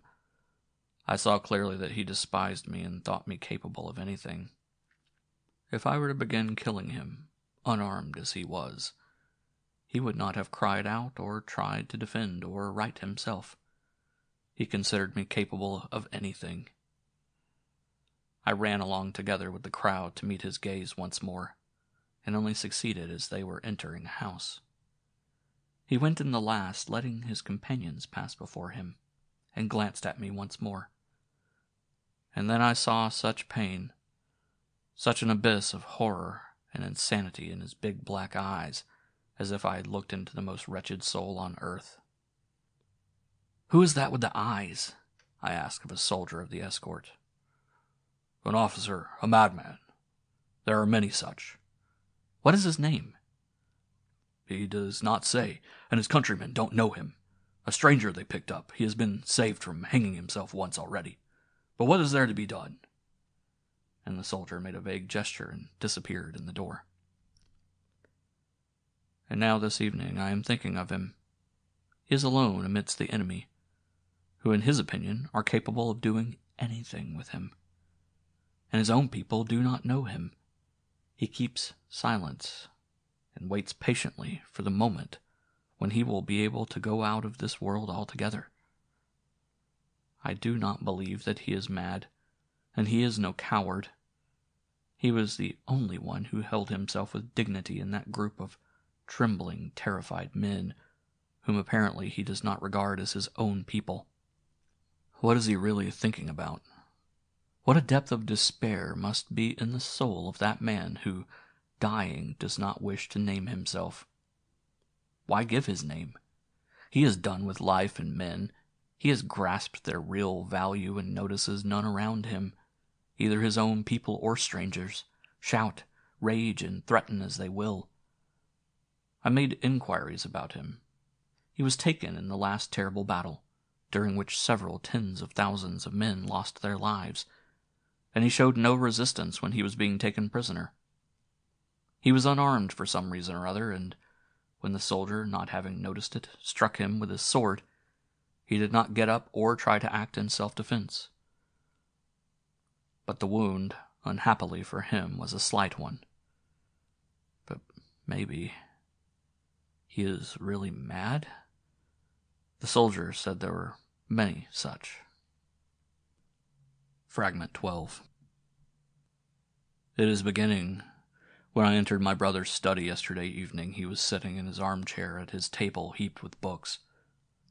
I saw clearly that he despised me and thought me capable of anything. If I were to begin killing him, unarmed as he was, he would not have cried out or tried to defend or right himself. He considered me capable of anything. I ran along together with the crowd to meet his gaze once more, and only succeeded as they were entering a house. He went in the last, letting his companions pass before him, and glanced at me once more. And then I saw such pain, such an abyss of horror and insanity in his big black eyes, as if I had looked into the most wretched soul on earth. "Who is that with the eyes?" I asked of a soldier of the escort. "An officer, a madman. There are many such." "What is his name?" "He does not say, and his countrymen don't know him. A stranger they picked up. He has been saved from hanging himself once already. But what is there to be done?" And the soldier made a vague gesture and disappeared in the door. And now this evening I am thinking of him. He is alone amidst the enemy, who in his opinion are capable of doing anything with him. And his own people do not know him. He keeps silence and waits patiently for the moment when he will be able to go out of this world altogether. I do not believe that he is mad, and he is no coward. He was the only one who held himself with dignity in that group of trembling, terrified men, whom apparently he does not regard as his own people. What is he really thinking about? What a depth of despair must be in the soul of that man who, dying, does not wish to name himself. Why give his name? He is done with life and men. He has grasped their real value and notices none around him, either his own people or strangers, shout, rage, and threaten as they will. I made inquiries about him. He was taken in the last terrible battle, during which several tens of thousands of men lost their lives, and he showed no resistance when he was being taken prisoner. He was unarmed for some reason or other, and when the soldier, not having noticed it, struck him with his sword, he did not get up or try to act in self-defense. But the wound, unhappily for him, was a slight one. But maybe he is really mad? The soldier said there were many such. Fragment 12. It is beginning. When I entered my brother's study yesterday evening, he was sitting in his armchair at his table heaped with books.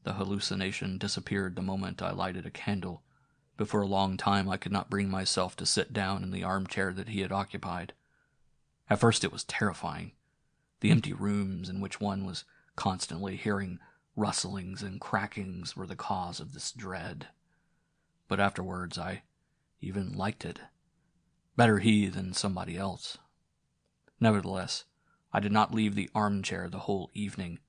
The hallucination disappeared the moment I lighted a candle, but for a long time I could not bring myself to sit down in the armchair that he had occupied. At first it was terrifying. The empty rooms in which one was constantly hearing rustlings and crackings were the cause of this dread. But afterwards I even liked it. Better he than somebody else. Nevertheless, I did not leave the armchair the whole evening.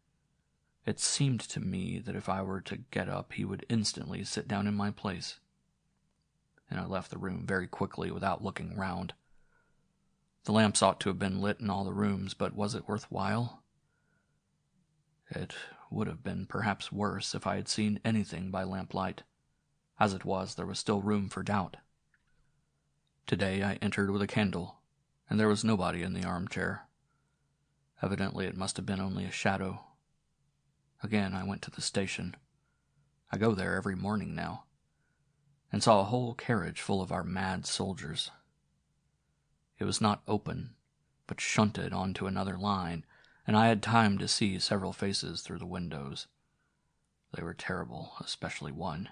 It seemed to me that if I were to get up, he would instantly sit down in my place. And I left the room very quickly without looking round. The lamps ought to have been lit in all the rooms, but was it worthwhile? It would have been perhaps worse if I had seen anything by lamplight. As it was, there was still room for doubt. Today I entered with a candle, and there was nobody in the armchair. Evidently it must have been only a shadow. Again I went to the station. I go there every morning now, and saw a whole carriage full of our mad soldiers. It was not open, but shunted onto another line, and I had time to see several faces through the windows. They were terrible, especially one,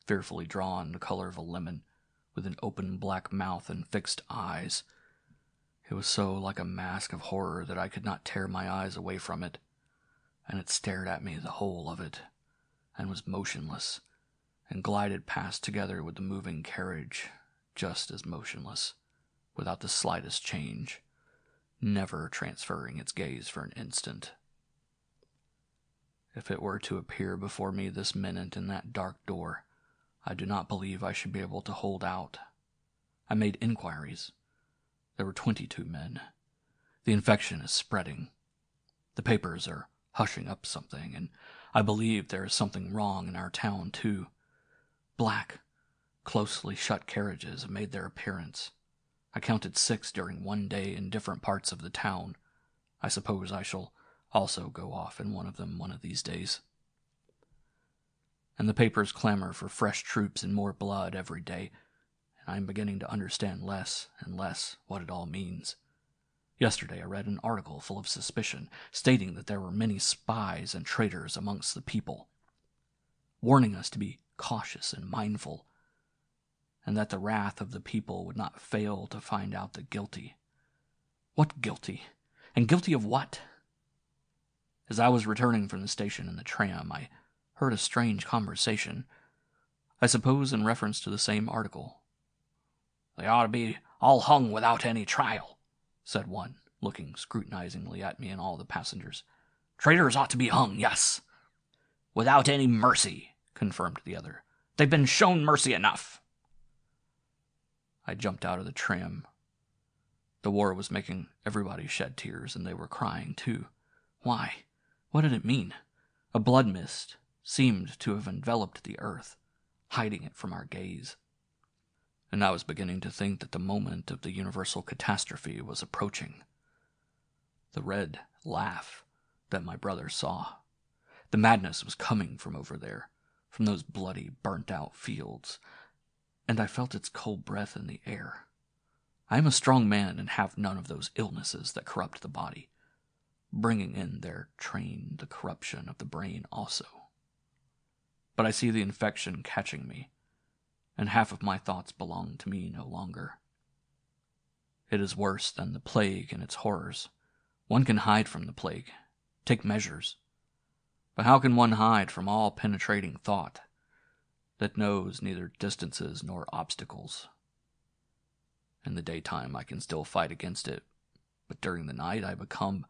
fearfully drawn, the color of a lemon, with an open black mouth and fixed eyes. It was so like a mask of horror that I could not tear my eyes away from it, and it stared at me the whole of it, and was motionless, and glided past together with the moving carriage, just as motionless, without the slightest change, never transferring its gaze for an instant. If it were to appear before me this minute in that dark door, I do not believe I should be able to hold out. I made inquiries. There were 22 men. The infection is spreading. The papers are hushing up something, and I believe there is something wrong in our town, too. Black, closely shut carriages have made their appearance. I counted 6 during one day in different parts of the town. I suppose I shall also go off in one of them one of these days. And the papers clamor for fresh troops and more blood every day, and I am beginning to understand less and less what it all means. Yesterday I read an article full of suspicion, stating that there were many spies and traitors amongst the people, warning us to be cautious and mindful, and that the wrath of the people would not fail to find out the guilty. What guilty? And guilty of what? As I was returning from the station in the tram, I heard a strange conversation, I suppose in reference to the same article. "They ought to be all hung without any trial," said one, looking scrutinizingly at me and all the passengers. "Traitors ought to be hung, yes." "Without any mercy," confirmed the other. "They've been shown mercy enough." I jumped out of the tram. The war was making everybody shed tears, and they were crying too. Why? What did it mean? A blood mist seemed to have enveloped the earth, hiding it from our gaze. And I was beginning to think that the moment of the universal catastrophe was approaching. The red laugh that my brother saw. The madness was coming from over there, from those bloody, burnt-out fields, and I felt its cold breath in the air. I am a strong man and have none of those illnesses that corrupt the body, bringing in their train the corruption of the brain also. But I see the infection catching me, and half of my thoughts belong to me no longer. It is worse than the plague and its horrors. One can hide from the plague, take measures. But how can one hide from all-penetrating thought that knows neither distances nor obstacles? In the daytime I can still fight against it, but during the night I become,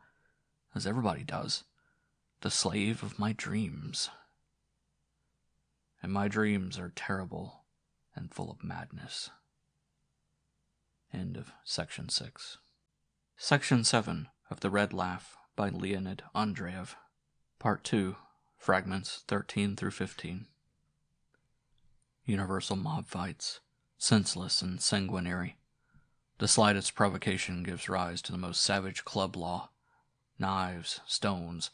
as everybody does, the slave of my dreams. And my dreams are terrible and full of madness. End of Section 6. Section 7 of The Red Laugh by Leonid Andreev. Part 2, Fragments 13 through 15. Universal mob fights, senseless and sanguinary. The slightest provocation gives rise to the most savage club law. Knives, stones,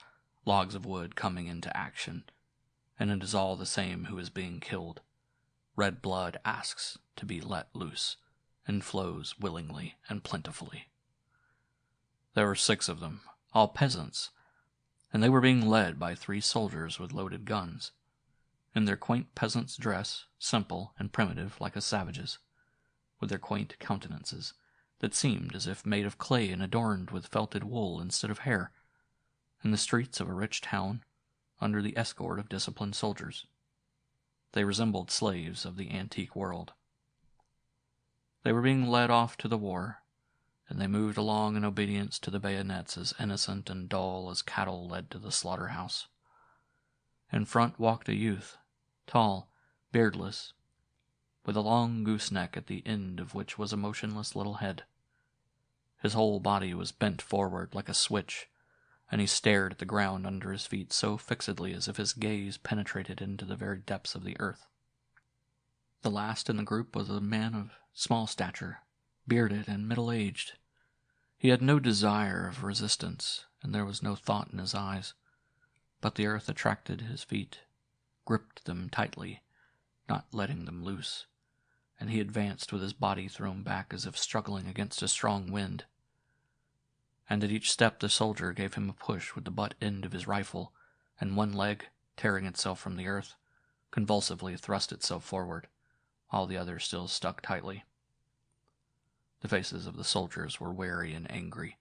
logs of wood coming into action, and it is all the same who is being killed. Red blood asks to be let loose, and flows willingly and plentifully. There were 6 of them, all peasants, and they were being led by 3 soldiers with loaded guns. In their quaint peasant's dress, simple and primitive like a savage's, with their quaint countenances that seemed as if made of clay and adorned with felted wool instead of hair, in the streets of a rich town, under the escort of disciplined soldiers. They resembled slaves of the antique world. They were being led off to the war, and they moved along in obedience to the bayonets as innocent and dull as cattle led to the slaughterhouse. In front walked a youth, tall, beardless, with a long gooseneck at the end of which was a motionless little head. His whole body was bent forward like a switch, and he stared at the ground under his feet so fixedly as if his gaze penetrated into the very depths of the earth. The last in the group was a man of small stature, bearded and middle-aged. He had no desire of resistance, and there was no thought in his eyes, but the earth attracted his feet, gripped them tightly, not letting them loose, and he advanced with his body thrown back as if struggling against a strong wind. And at each step the soldier gave him a push with the butt end of his rifle, and one leg, tearing itself from the earth, convulsively thrust itself forward, while the other still stuck tightly. The faces of the soldiers were wary and angry,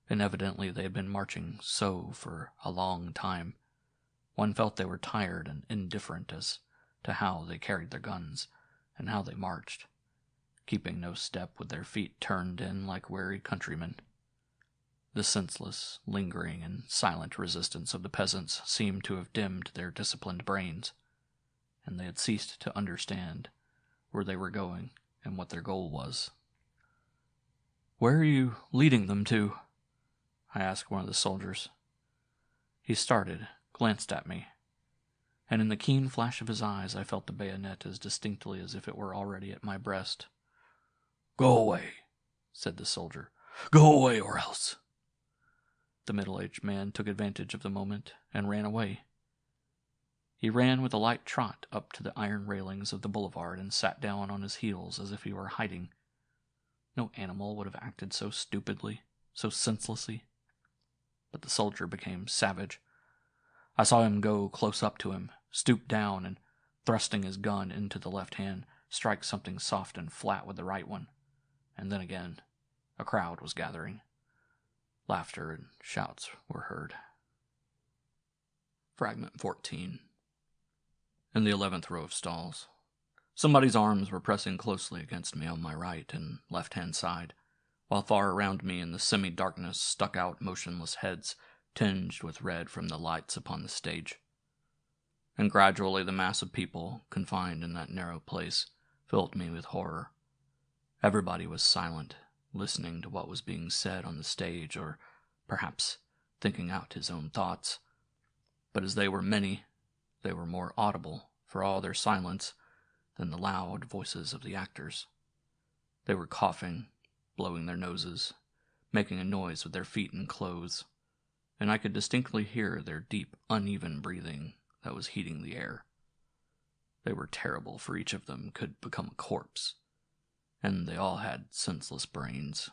and evidently they had been marching so for a long time. One felt they were tired and indifferent as to how they carried their guns, and how they marched, keeping no step with their feet turned in like weary countrymen. The senseless, lingering, and silent resistance of the peasants seemed to have dimmed their disciplined brains, and they had ceased to understand where they were going and what their goal was. "Where are you leading them to?" I asked one of the soldiers. He started, glanced at me, and in the keen flash of his eyes I felt the bayonet as distinctly as if it were already at my breast. "Go away," said the soldier. "Go away or else." The middle-aged man took advantage of the moment and ran away. He ran with a light trot up to the iron railings of the boulevard and sat down on his heels as if he were hiding. No animal would have acted so stupidly, so senselessly. But the soldier became savage. I saw him go close up to him, stoop down, and, thrusting his gun into the left hand, strike something soft and flat with the right one. And then again, a crowd was gathering. Laughter and shouts were heard. Fragment 14. In the 11th row of stalls, somebody's arms were pressing closely against me on my right and left-hand side, while far around me in the semi-darkness stuck out motionless heads tinged with red from the lights upon the stage. And gradually the mass of people, confined in that narrow place, filled me with horror. Everybody was silent, listening to what was being said on the stage, or perhaps thinking out his own thoughts. But as they were many, they were more audible, for all their silence, than the loud voices of the actors. They were coughing, blowing their noses, making a noise with their feet and clothes, and I could distinctly hear their deep, uneven breathing that was heating the air. They were terrible, for each of them could become a corpse, and they all had senseless brains.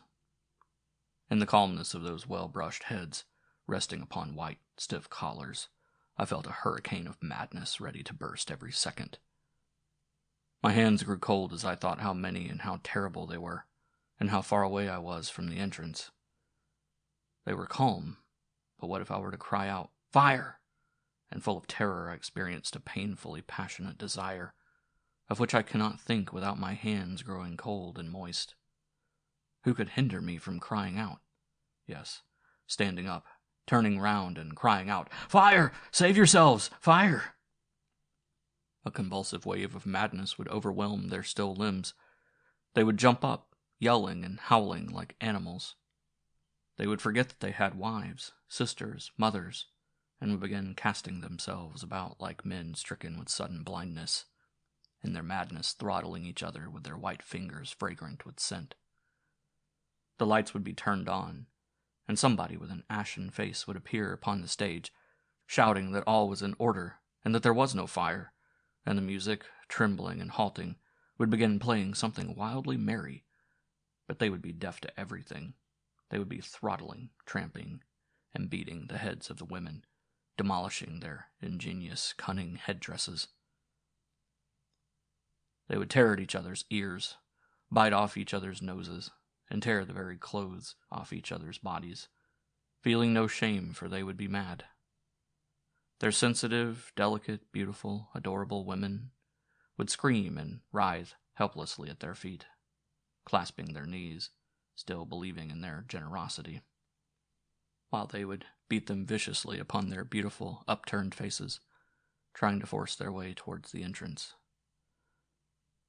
In the calmness of those well-brushed heads, resting upon white, stiff collars, I felt a hurricane of madness ready to burst every second. My hands grew cold as I thought how many and how terrible they were, and how far away I was from the entrance. They were calm, but what if I were to cry out, "Fire!" and full of terror I experienced a painfully passionate desire, of which I cannot think without my hands growing cold and moist. Who could hinder me from crying out? Yes, standing up, turning round and crying out, "Fire! Save yourselves! Fire!" A convulsive wave of madness would overwhelm their still limbs. They would jump up, yelling and howling like animals. They would forget that they had wives, sisters, mothers, and would begin casting themselves about like men stricken with sudden blindness, in their madness throttling each other with their white fingers fragrant with scent. The lights would be turned on, and somebody with an ashen face would appear upon the stage, shouting that all was in order and that there was no fire, and the music, trembling and halting, would begin playing something wildly merry, but they would be deaf to everything. They would be throttling, tramping, and beating the heads of the women, demolishing their ingenious, cunning headdresses. They would tear at each other's ears, bite off each other's noses, and tear the very clothes off each other's bodies, feeling no shame, for they would be mad. Their sensitive, delicate, beautiful, adorable women would scream and writhe helplessly at their feet, clasping their knees, still believing in their generosity, while they would beat them viciously upon their beautiful, upturned faces, trying to force their way towards the entrance.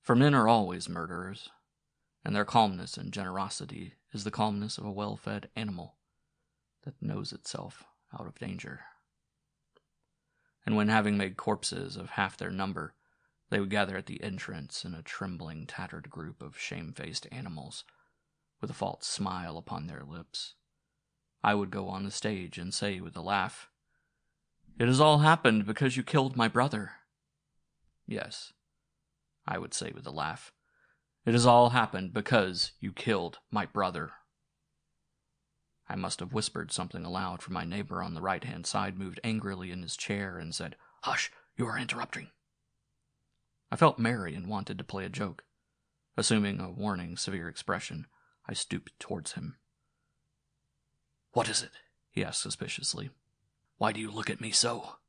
For men are always murderers, and their calmness and generosity is the calmness of a well-fed animal that knows itself out of danger. And when, having made corpses of half their number, they would gather at the entrance in a trembling, tattered group of shame-faced animals, with a false smile upon their lips, I would go on the stage and say with a laugh, "It has all happened because you killed my brother." Yes, I would say with a laugh, "It has all happened because you killed my brother." I must have whispered something aloud, for my neighbor on the right-hand side moved angrily in his chair and said, "Hush, you are interrupting." I felt merry and wanted to play a joke. Assuming a warning, severe expression, I stooped towards him. "What is it?" he asked suspiciously. "Why do you look at me so?"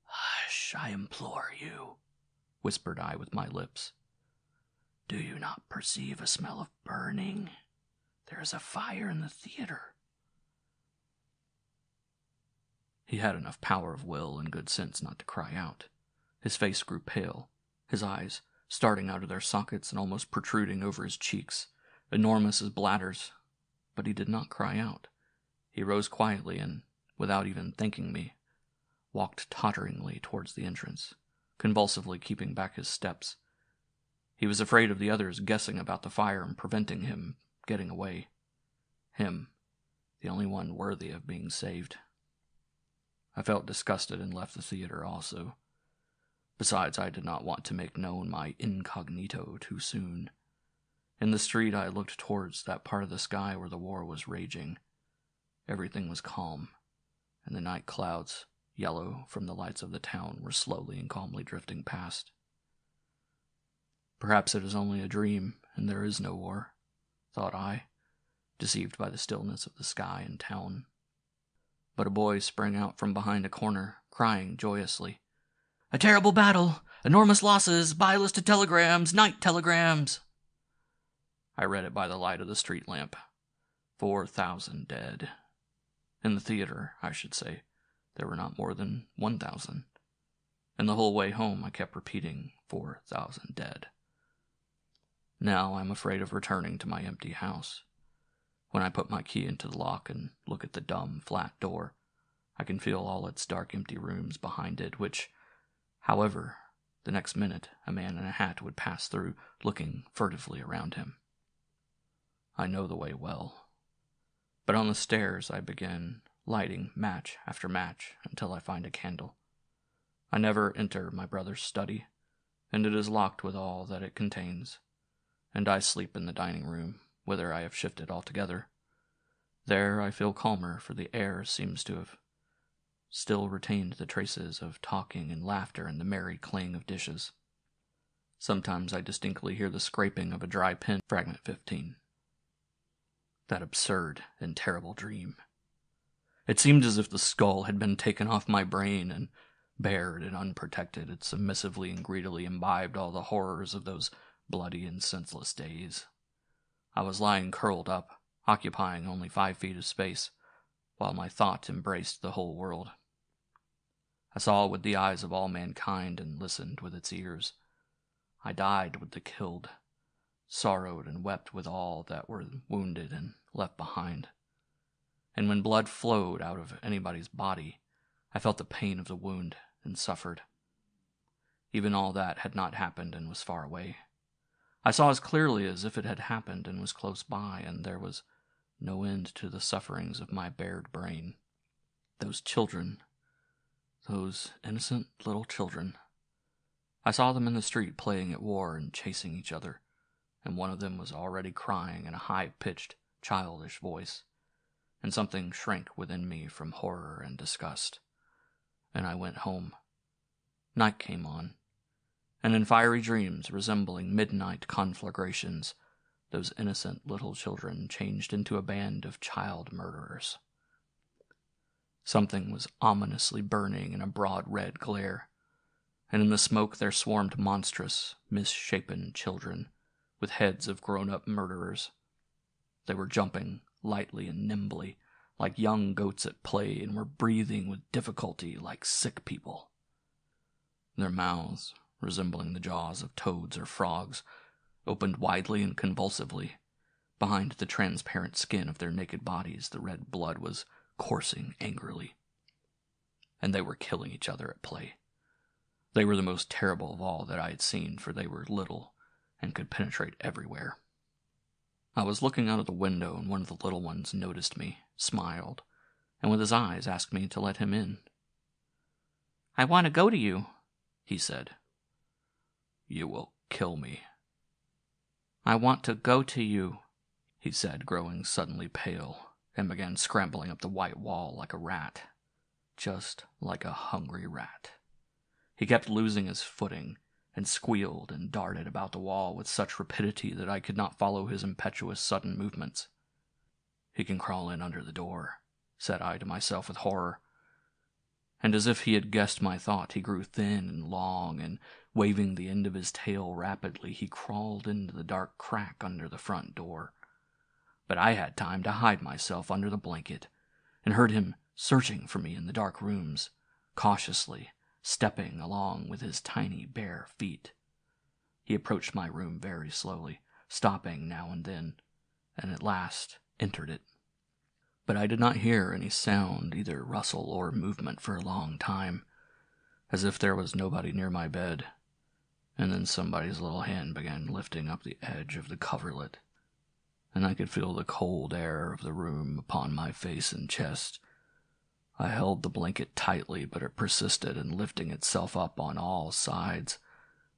"Hush, I implore you," whispered I with my lips. "Do you not perceive a smell of burning? There is a fire in the theater." He had enough power of will and good sense not to cry out. His face grew pale, his eyes starting out of their sockets and almost protruding over his cheeks, enormous as bladders, but he did not cry out. He rose quietly and, without even thanking me, walked totteringly towards the entrance, convulsively keeping back his steps. He was afraid of the others guessing about the fire and preventing him getting away. Him, the only one worthy of being saved. I felt disgusted and left the theater also. Besides, I did not want to make known my incognito too soon. In the street, I looked towards that part of the sky where the war was raging. Everything was calm, and the night clouds, yellow from the lights of the town, were slowly and calmly drifting past. Perhaps it is only a dream, and there is no war, thought I, deceived by the stillness of the sky and town. But a boy sprang out from behind a corner, crying joyously, "A terrible battle! Enormous losses! Buy listed telegrams! Night telegrams!" I read it by the light of the street lamp. 4,000 dead. In the theater, I should say, there were not more than 1,000. And the whole way home I kept repeating 4,000 dead. Now I'm afraid of returning to my empty house. When I put my key into the lock and look at the dumb, flat door, I can feel all its dark, empty rooms behind it, which, however, the next minute a man in a hat would pass through, looking furtively around him. I know the way well. But on the stairs I begin lighting match after match until I find a candle. I never enter my brother's study, and it is locked with all that it contains, and I sleep in the dining room, whither I have shifted altogether. There I feel calmer, for the air seems to have still retained the traces of talking and laughter and the merry clang of dishes. Sometimes I distinctly hear the scraping of a dry pen. Fragment 15. That absurd and terrible dream. It seemed as if the skull had been taken off my brain and, bared and unprotected, it submissively and greedily imbibed all the horrors of those bloody and senseless days. I was lying curled up, occupying only 5 feet of space, while my thought embraced the whole world. I saw with the eyes of all mankind and listened with its ears. I died with the killed, sorrowed and wept with all that were wounded and left behind. And when blood flowed out of anybody's body, I felt the pain of the wound and suffered. Even all that had not happened and was far away. I saw as clearly as if it had happened and was close by, and there was no end to the sufferings of my bared brain. Those children, those innocent little children. I saw them in the street playing at war and chasing each other, and one of them was already crying in a high-pitched, childish voice, and something shrank within me from horror and disgust. And I went home. Night came on, and in fiery dreams resembling midnight conflagrations, those innocent little children changed into a band of child murderers. Something was ominously burning in a broad red glare, and in the smoke there swarmed monstrous, misshapen children, with heads of grown-up murderers. They were jumping lightly and nimbly, like young goats at play, and were breathing with difficulty like sick people. Their mouths, resembling the jaws of toads or frogs, opened widely and convulsively. Behind the transparent skin of their naked bodies, the red blood was coursing angrily. And they were killing each other at play. They were the most terrible of all that I had seen, for they were little and could penetrate everywhere. I was looking out of the window, and one of the little ones noticed me, smiled, and with his eyes asked me to let him in. "I want to go to you," he said. "You will kill me." "I want to go to you," he said, growing suddenly pale, and began scrambling up the white wall like a rat, just like a hungry rat. He kept losing his footing, and squealed and darted about the wall with such rapidity that I could not follow his impetuous sudden movements. "He can crawl in under the door," said I to myself with horror. And as if he had guessed my thought, he grew thin and long, and waving the end of his tail rapidly, he crawled into the dark crack under the front door. But I had time to hide myself under the blanket, and heard him searching for me in the dark rooms, cautiously, stepping along with his tiny bare feet. He approached my room very slowly, stopping now and then, and at last entered it. But I did not hear any sound, either rustle or movement, for a long time, as if there was nobody near my bed, and then somebody's little hand began lifting up the edge of the coverlet, and I could feel the cold air of the room upon my face and chest. I held the blanket tightly, but it persisted in lifting itself up on all sides,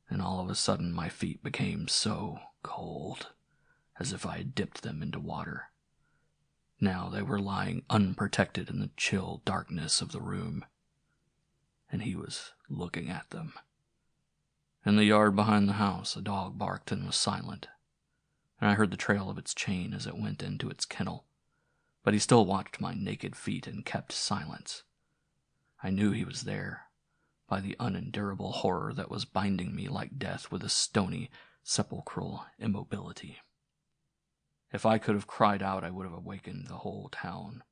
and all of a sudden my feet became so cold, as if I had dipped them into water. Now they were lying unprotected in the chill darkness of the room, and he was looking at them. In the yard behind the house, a dog barked and was silent, and I heard the trail of its chain as it went into its kennel. But he still watched my naked feet and kept silence. I knew he was there, by the unendurable horror that was binding me like death with a stony, sepulchral immobility. If I could have cried out, I would have awakened the whole town,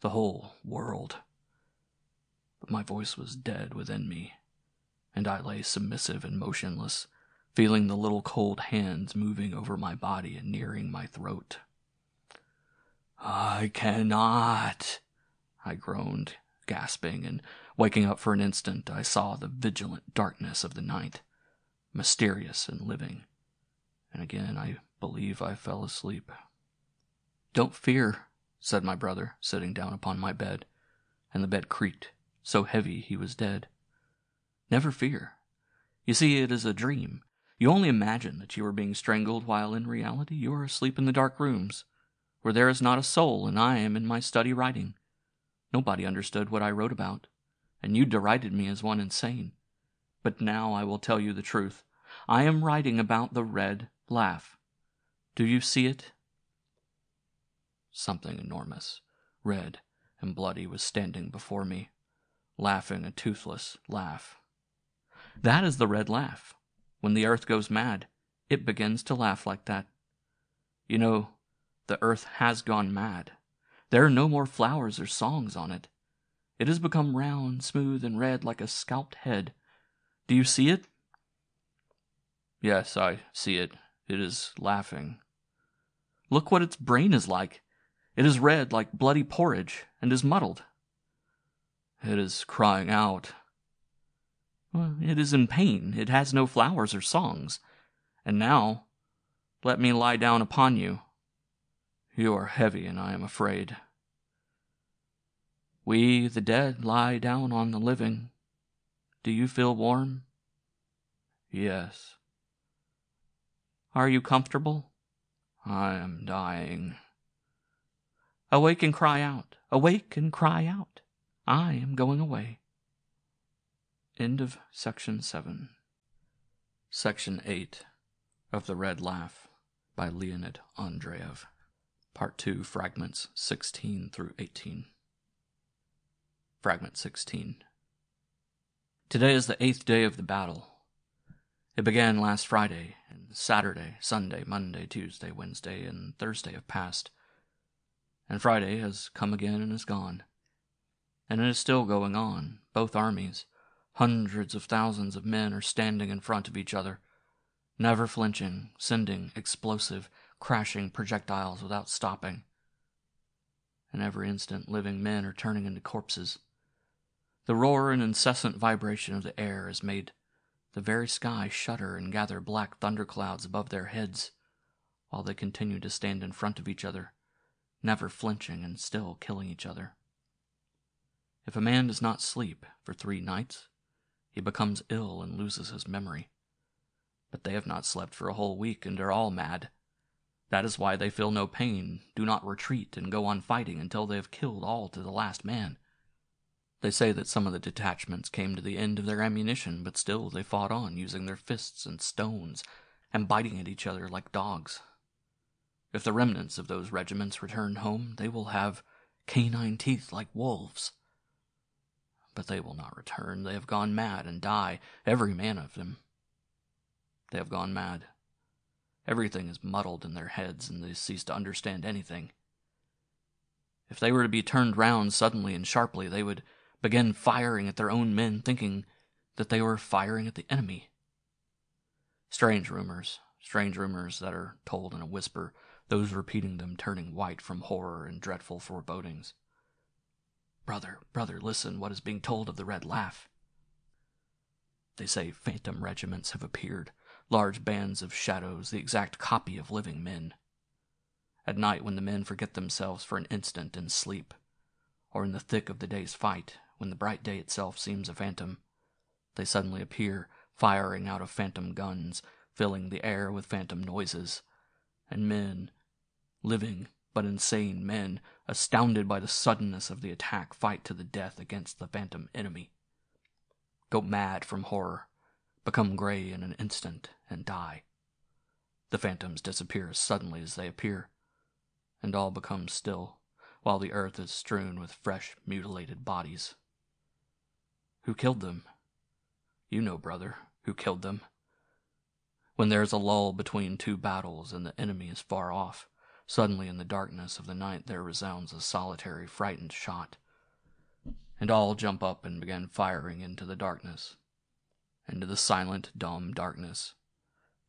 the whole world. But my voice was dead within me, and I lay submissive and motionless, feeling the little cold hands moving over my body and nearing my throat. "I cannot," I groaned, gasping, and waking up for an instant, I saw the vigilant darkness of the night, mysterious and living, and again I believe I fell asleep. "Don't fear," said my brother, sitting down upon my bed, and the bed creaked, so heavy he was dead. "Never fear. You see, it is a dream. You only imagine that you are being strangled, while in reality you are asleep in the dark rooms, where there is not a soul, and I am in my study writing. Nobody understood what I wrote about, and you derided me as one insane. But now I will tell you the truth. I am writing about the red laugh. Do you see it?" Something enormous, red and bloody was standing before me, laughing a toothless laugh. That is the red laugh. When the earth goes mad, it begins to laugh like that. You know, the earth has gone mad. There are no more flowers or songs on it. It has become round, smooth, and red like a scalped head. Do you see it? Yes, I see it. It is laughing. Look what its brain is like. It is red like bloody porridge, and is muddled. It is crying out. Well, it is in pain. It has no flowers or songs. And now, let me lie down upon you. You are heavy, and I am afraid. We, the dead, lie down on the living. Do you feel warm? Yes. Are you comfortable? I am dying. Awake and cry out. Awake and cry out. I am going away. End of Section 7. Section 8 of The Red Laugh by Leonid Andreev. Part 2, Fragments 16 through 18. Fragment 16. Today is the 8th day of the battle. It began last Friday, and Saturday, Sunday, Monday, Tuesday, Wednesday, and Thursday have passed. And Friday has come again and is gone. And it is still going on, both armies. Hundreds of thousands of men are standing in front of each other, never flinching, sending explosive, crashing projectiles without stopping. And every instant living men are turning into corpses. The roar and incessant vibration of the air has made the very sky shudder and gather black thunderclouds above their heads, while they continue to stand in front of each other, never flinching and still killing each other. If a man does not sleep for 3 nights, he becomes ill and loses his memory. But they have not slept for a whole week and are all mad. That is why they feel no pain, do not retreat, and go on fighting until they have killed all to the last man. They say that some of the detachments came to the end of their ammunition, but still they fought on, using their fists and stones, and biting at each other like dogs. If the remnants of those regiments return home, they will have canine teeth like wolves. But they will not return. They have gone mad and die, every man of them. They have gone mad. Everything is muddled in their heads, and they cease to understand anything. If they were to be turned round suddenly and sharply, they would begin firing at their own men, thinking that they were firing at the enemy. Strange rumors that are told in a whisper, those repeating them turning white from horror and dreadful forebodings. Brother, listen what is being told of the Red Laugh. They say phantom regiments have appeared, large bands of shadows, the exact copy of living men. At night, when the men forget themselves for an instant in sleep, or in the thick of the day's fight, when the bright day itself seems a phantom, they suddenly appear, firing out of phantom guns, filling the air with phantom noises, and men, living but insane men, astounded by the suddenness of the attack, fight to the death against the phantom enemy. Go mad from horror, become gray in an instant, and die. The phantoms disappear as suddenly as they appear, and all becomes still, while the earth is strewn with fresh, mutilated bodies. Who killed them? You know, brother, who killed them. When there is a lull between 2 battles and the enemy is far off, suddenly in the darkness of the night there resounds a solitary, frightened shot, and all jump up and begin firing into the darkness, into the silent, dumb darkness.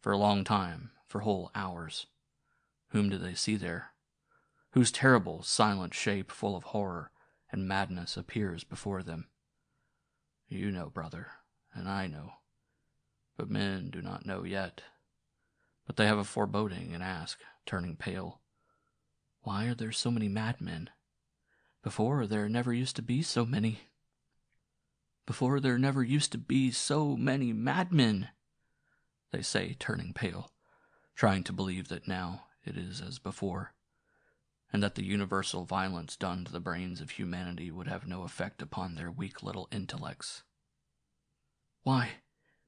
For a long time, for whole hours. Whom do they see there? Whose terrible, silent shape, full of horror and madness, appears before them? You know, brother, and I know. But men do not know yet. But they have a foreboding and ask, turning pale, why are there so many madmen? Before there never used to be so many. Before there never used to be so many madmen, they say, turning pale, trying to believe that now it is as before, and that the universal violence done to the brains of humanity would have no effect upon their weak little intellects. Why,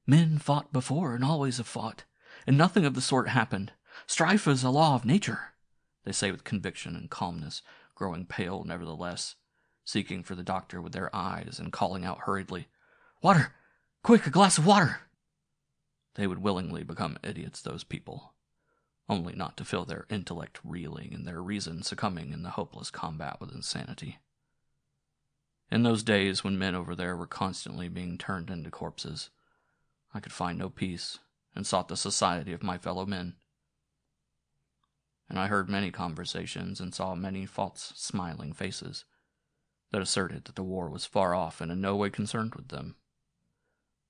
men fought before and always have fought, and nothing of the sort happened. Strife is a law of nature, they say with conviction and calmness, growing pale nevertheless, seeking for the doctor with their eyes and calling out hurriedly, "Water! Quick, a glass of water!" They would willingly become idiots, those people, only not to feel their intellect reeling and their reason succumbing in the hopeless combat with insanity. In those days when men over there were constantly being turned into corpses, I could find no peace and sought the society of my fellow men. And I heard many conversations and saw many false smiling faces that asserted that the war was far off and in no way concerned with them.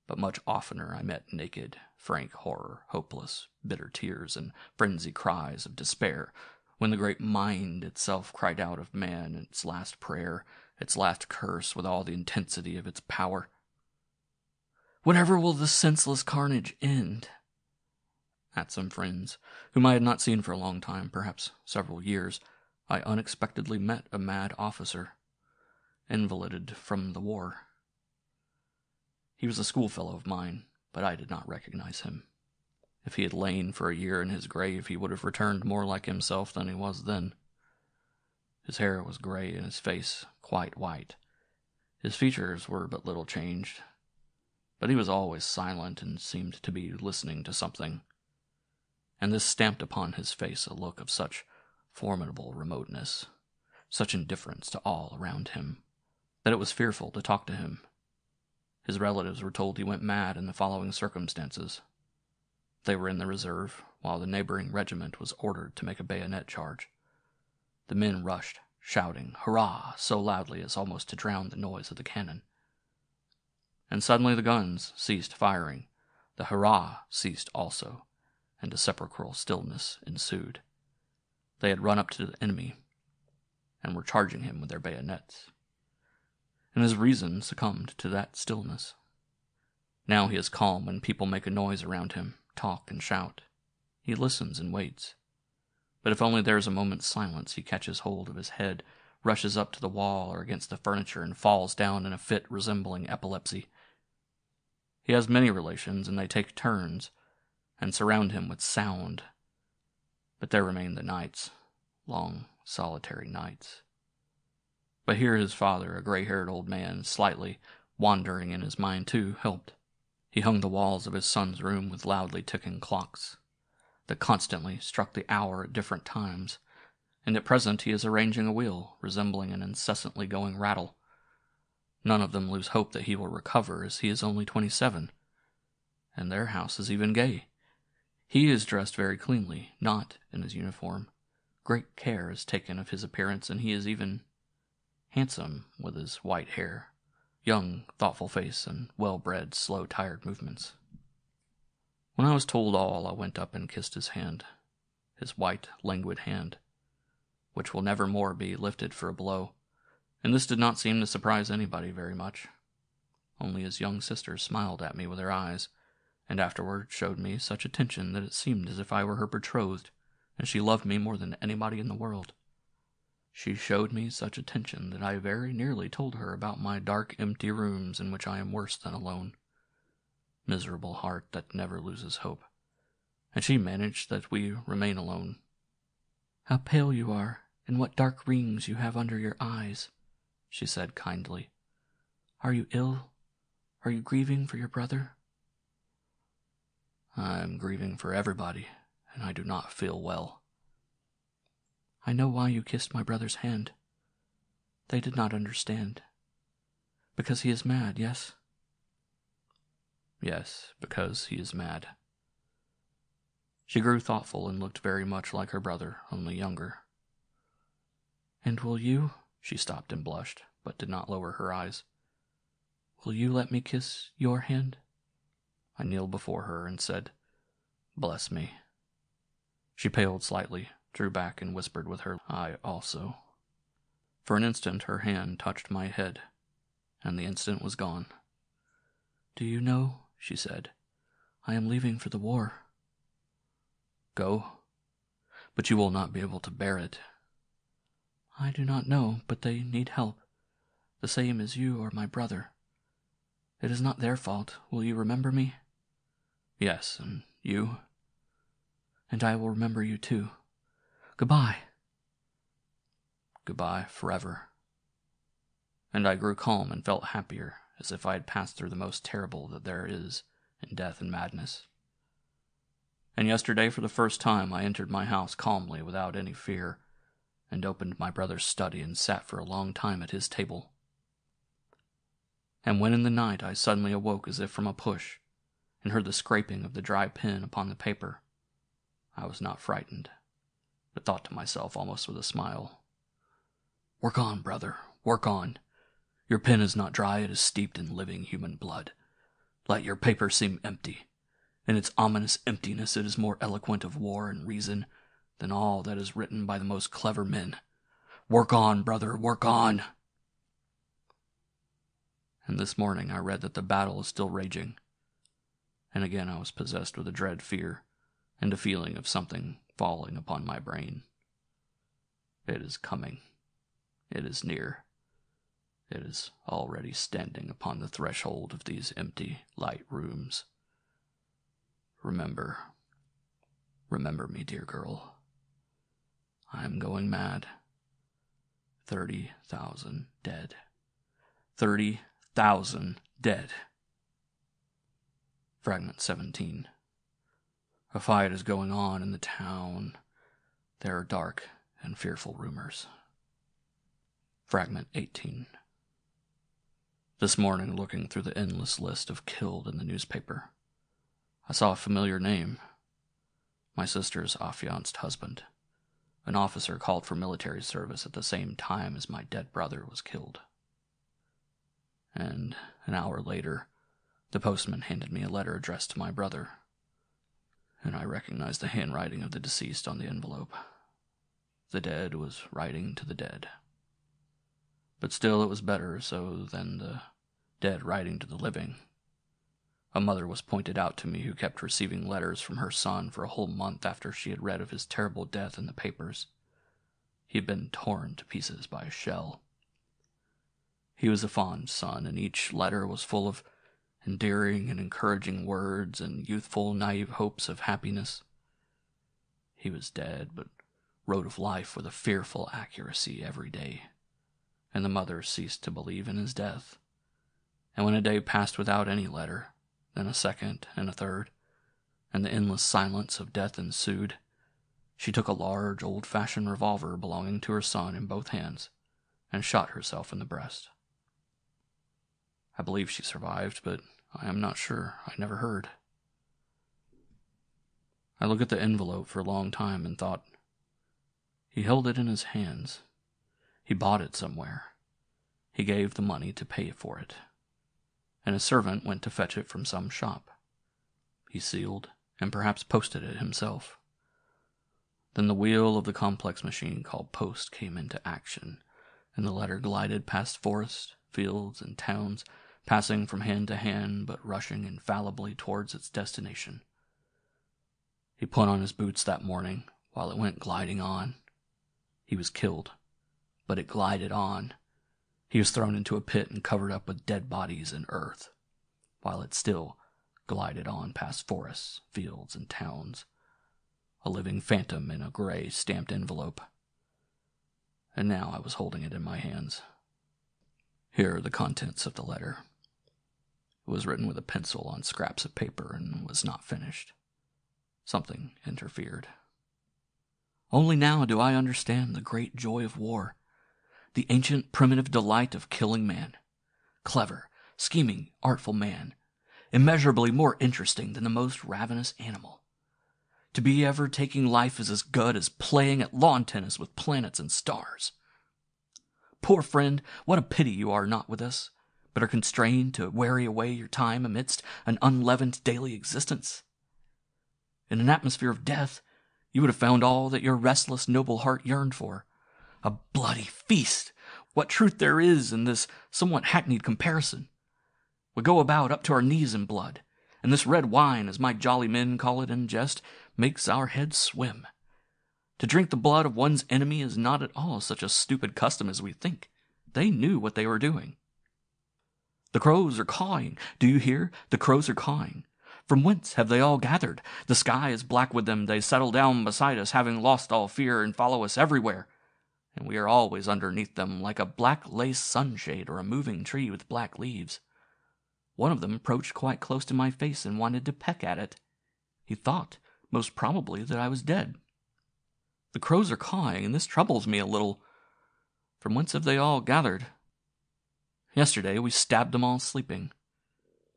But much oftener I met naked, frank horror, hopeless, bitter tears, and frenzied cries of despair, when the great mind itself cried out of man its last prayer, its last curse with all the intensity of its power. "Whenever will this senseless carnage end?" At some friends, whom I had not seen for a long time, perhaps several years, I unexpectedly met a mad officer, invalided from the war. He was a schoolfellow of mine, but I did not recognize him. If he had lain for a year in his grave, he would have returned more like himself than he was then. His hair was gray and his face quite white. His features were but little changed, but he was always silent and seemed to be listening to something. And this stamped upon his face a look of such formidable remoteness, such indifference to all around him, that it was fearful to talk to him. His relatives were told he went mad in the following circumstances. They were in the reserve, while the neighboring regiment was ordered to make a bayonet charge. The men rushed, shouting, "Hurrah!" so loudly as almost to drown the noise of the cannon. And suddenly the guns ceased firing, the hurrah ceased also, and a sepulchral stillness ensued. They had run up to the enemy, and were charging him with their bayonets. And his reason succumbed to that stillness. Now he is calm when people make a noise around him, talk and shout. He listens and waits. But if only there is a moment's silence, he catches hold of his head, rushes up to the wall or against the furniture, and falls down in a fit resembling epilepsy. He has many relations, and they take turns, and surround him with sound. But there remain the nights, long, solitary nights. But here his father, a gray-haired old man, slightly wandering in his mind too, helped. He hung the walls of his son's room with loudly ticking clocks that constantly struck the hour at different times, and at present he is arranging a wheel resembling an incessantly going rattle. None of them lose hope that he will recover, as he is only 27, and their house is even gay. He is dressed very cleanly, not in his uniform. Great care is taken of his appearance, and he is even handsome with his white hair, young, thoughtful face, and well-bred, slow, tired movements. When I was told all, I went up and kissed his hand, his white, languid hand, which will never more be lifted for a blow, and this did not seem to surprise anybody very much. Only his young sister smiled at me with her eyes, and afterward showed me such attention that it seemed as if I were her betrothed, and she loved me more than anybody in the world. She showed me such attention that I very nearly told her about my dark, empty rooms in which I am worse than alone. Miserable heart that never loses hope. And she managed that we remain alone. "How pale you are, and what dark rings you have under your eyes," she said kindly. "Are you ill? Are you grieving for your brother?" "I am grieving for everybody, and I do not feel well." "I know why you kissed my brother's hand. They did not understand. Because he is mad, yes?" "Yes, because he is mad." She grew thoughtful and looked very much like her brother, only younger. "And will you—" She stopped and blushed, but did not lower her eyes. "Will you let me kiss your hand?" I kneeled before her and said, "Bless me." She paled slightly, drew back, and whispered with her, "I also." For an instant her hand touched my head, and the instant was gone. "Do you know," she said, "I am leaving for the war." "Go? But you will not be able to bear it." "I do not know, but they need help, the same as you or my brother. It is not their fault. Will you remember me?" "Yes, and you?" "And I will remember you too. Goodbye." "Goodbye forever." and I grew calm and felt happier, as if I had passed through the most terrible that there is in death and madness. And yesterday, for the first time, I entered my house calmly without any fear, and opened my brother's study and sat for a long time at his table. And when in the night I suddenly awoke as if from a push, and heard the scraping of the dry pen upon the paper, I was not frightened, but thought to myself almost with a smile, "Work on, brother, work on. Your pen is not dry, it is steeped in living human blood. Let your paper seem empty. In its ominous emptiness it is more eloquent of war and reason than all that is written by the most clever men. Work on, brother, work on." And this morning I read that the battle is still raging, and again I was possessed with a dread fear and a feeling of something falling upon my brain. It is coming. It is near. It is already standing upon the threshold of these empty, light rooms. Remember me, dear girl. I am going mad. 30,000 dead. 30,000 dead. Fragment 17. A fight is going on in the town. There are dark and fearful rumors. Fragment 18. This morning, looking through the endless list of killed in the newspaper, I saw a familiar name. My sister's affianced husband, an officer called for military service at the same time as my dead brother was killed. And an hour later, the postman handed me a letter addressed to my brother, and I recognized the handwriting of the deceased on the envelope. The dead was writing to the dead. But still it was better so than the dead writing to the living. A mother was pointed out to me who kept receiving letters from her son for a whole month after she had read of his terrible death in the papers. He had been torn to pieces by a shell. He was a fond son, and each letter was full of endearing and encouraging words and youthful, naive hopes of happiness. He was dead, but wrote of life with a fearful accuracy every day, and the mother ceased to believe in his death. And when a day passed without any letter, then a second and a third, and the endless silence of death ensued, she took a large, old-fashioned revolver belonging to her son in both hands and shot herself in the breast. I believe she survived, but I am not sure. I never heard. I looked at the envelope for a long time and thought, he held it in his hands. He bought it somewhere. He gave the money to pay for it, and a servant went to fetch it from some shop. He sealed and perhaps posted it himself. Then the wheel of the complex machine called post came into action, and the letter glided past forests, fields, and towns, passing from hand to hand, but rushing infallibly towards its destination. He put on his boots that morning while it went gliding on. He was killed, but it glided on. He was thrown into a pit and covered up with dead bodies and earth, while it still glided on past forests, fields, and towns, a living phantom in a gray stamped envelope. And now I was holding it in my hands. Here are the contents of the letter. It was written with a pencil on scraps of paper and was not finished. Something interfered. Only now do I understand the great joy of war, the ancient primitive delight of killing man. Clever, scheming, artful man, immeasurably more interesting than the most ravenous animal. To be ever taking life is as good as playing at lawn tennis with planets and stars. Poor friend, what a pity you are not with us, but are constrained to weary away your time amidst an unleavened daily existence. In an atmosphere of death, you would have found all that your restless, noble heart yearned for. A bloody feast! What truth there is in this somewhat hackneyed comparison. We go about up to our knees in blood, and this red wine, as my jolly men call it in jest, makes our heads swim. To drink the blood of one's enemy is not at all such a stupid custom as we think. They knew what they were doing. The crows are cawing. Do you hear? The crows are cawing. From whence have they all gathered? The sky is black with them. They settle down beside us, having lost all fear, and follow us everywhere. and we are always underneath them like a black lace sunshade or a moving tree with black leaves. One of them approached quite close to my face and wanted to peck at it. He thought, most probably, that I was dead. The crows are cawing, and this troubles me a little. From whence have they all gathered? Yesterday we stabbed them all sleeping.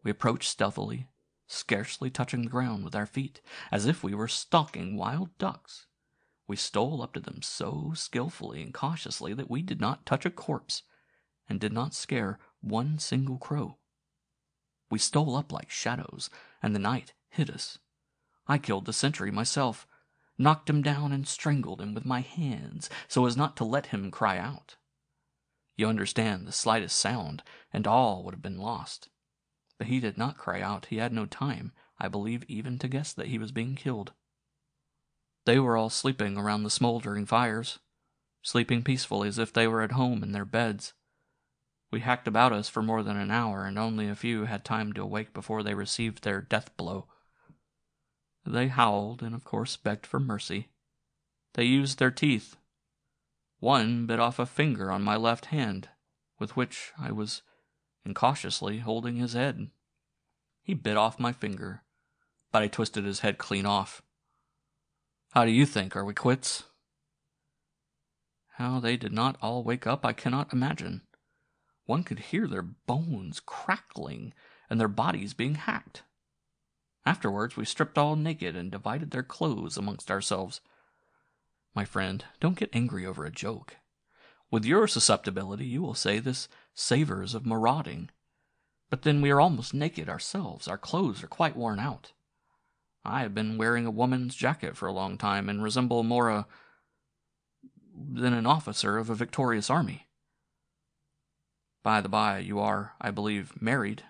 We approached stealthily, scarcely touching the ground with our feet, as if we were stalking wild ducks. We stole up to them so skillfully and cautiously that we did not touch a corpse, and did not scare one single crow. We stole up like shadows, and the night hid us. I killed the sentry myself, knocked him down and strangled him with my hands so as not to let him cry out. You understand, the slightest sound, and all would have been lost. But he did not cry out. He had no time, I believe, even to guess that he was being killed. They were all sleeping around the smoldering fires, sleeping peacefully as if they were at home in their beds. We hacked about us for more than an hour, and only a few had time to awake before they received their death blow. They howled and, of course, begged for mercy. They used their teeth. One bit off a finger on my left hand, with which I was incautiously holding his head. He bit off my finger, but I twisted his head clean off. How do you think? Are we quits? How they did not all wake up, I cannot imagine. One could hear their bones crackling and their bodies being hacked. Afterwards, we stripped all naked and divided their clothes amongst ourselves. My friend, don't get angry over a joke. With your susceptibility, you will say this savors of marauding. But then we are almost naked ourselves. Our clothes are quite worn out. I have been wearing a woman's jacket for a long time and resemble more than an officer of a victorious army. By the by, you are, I believe, married,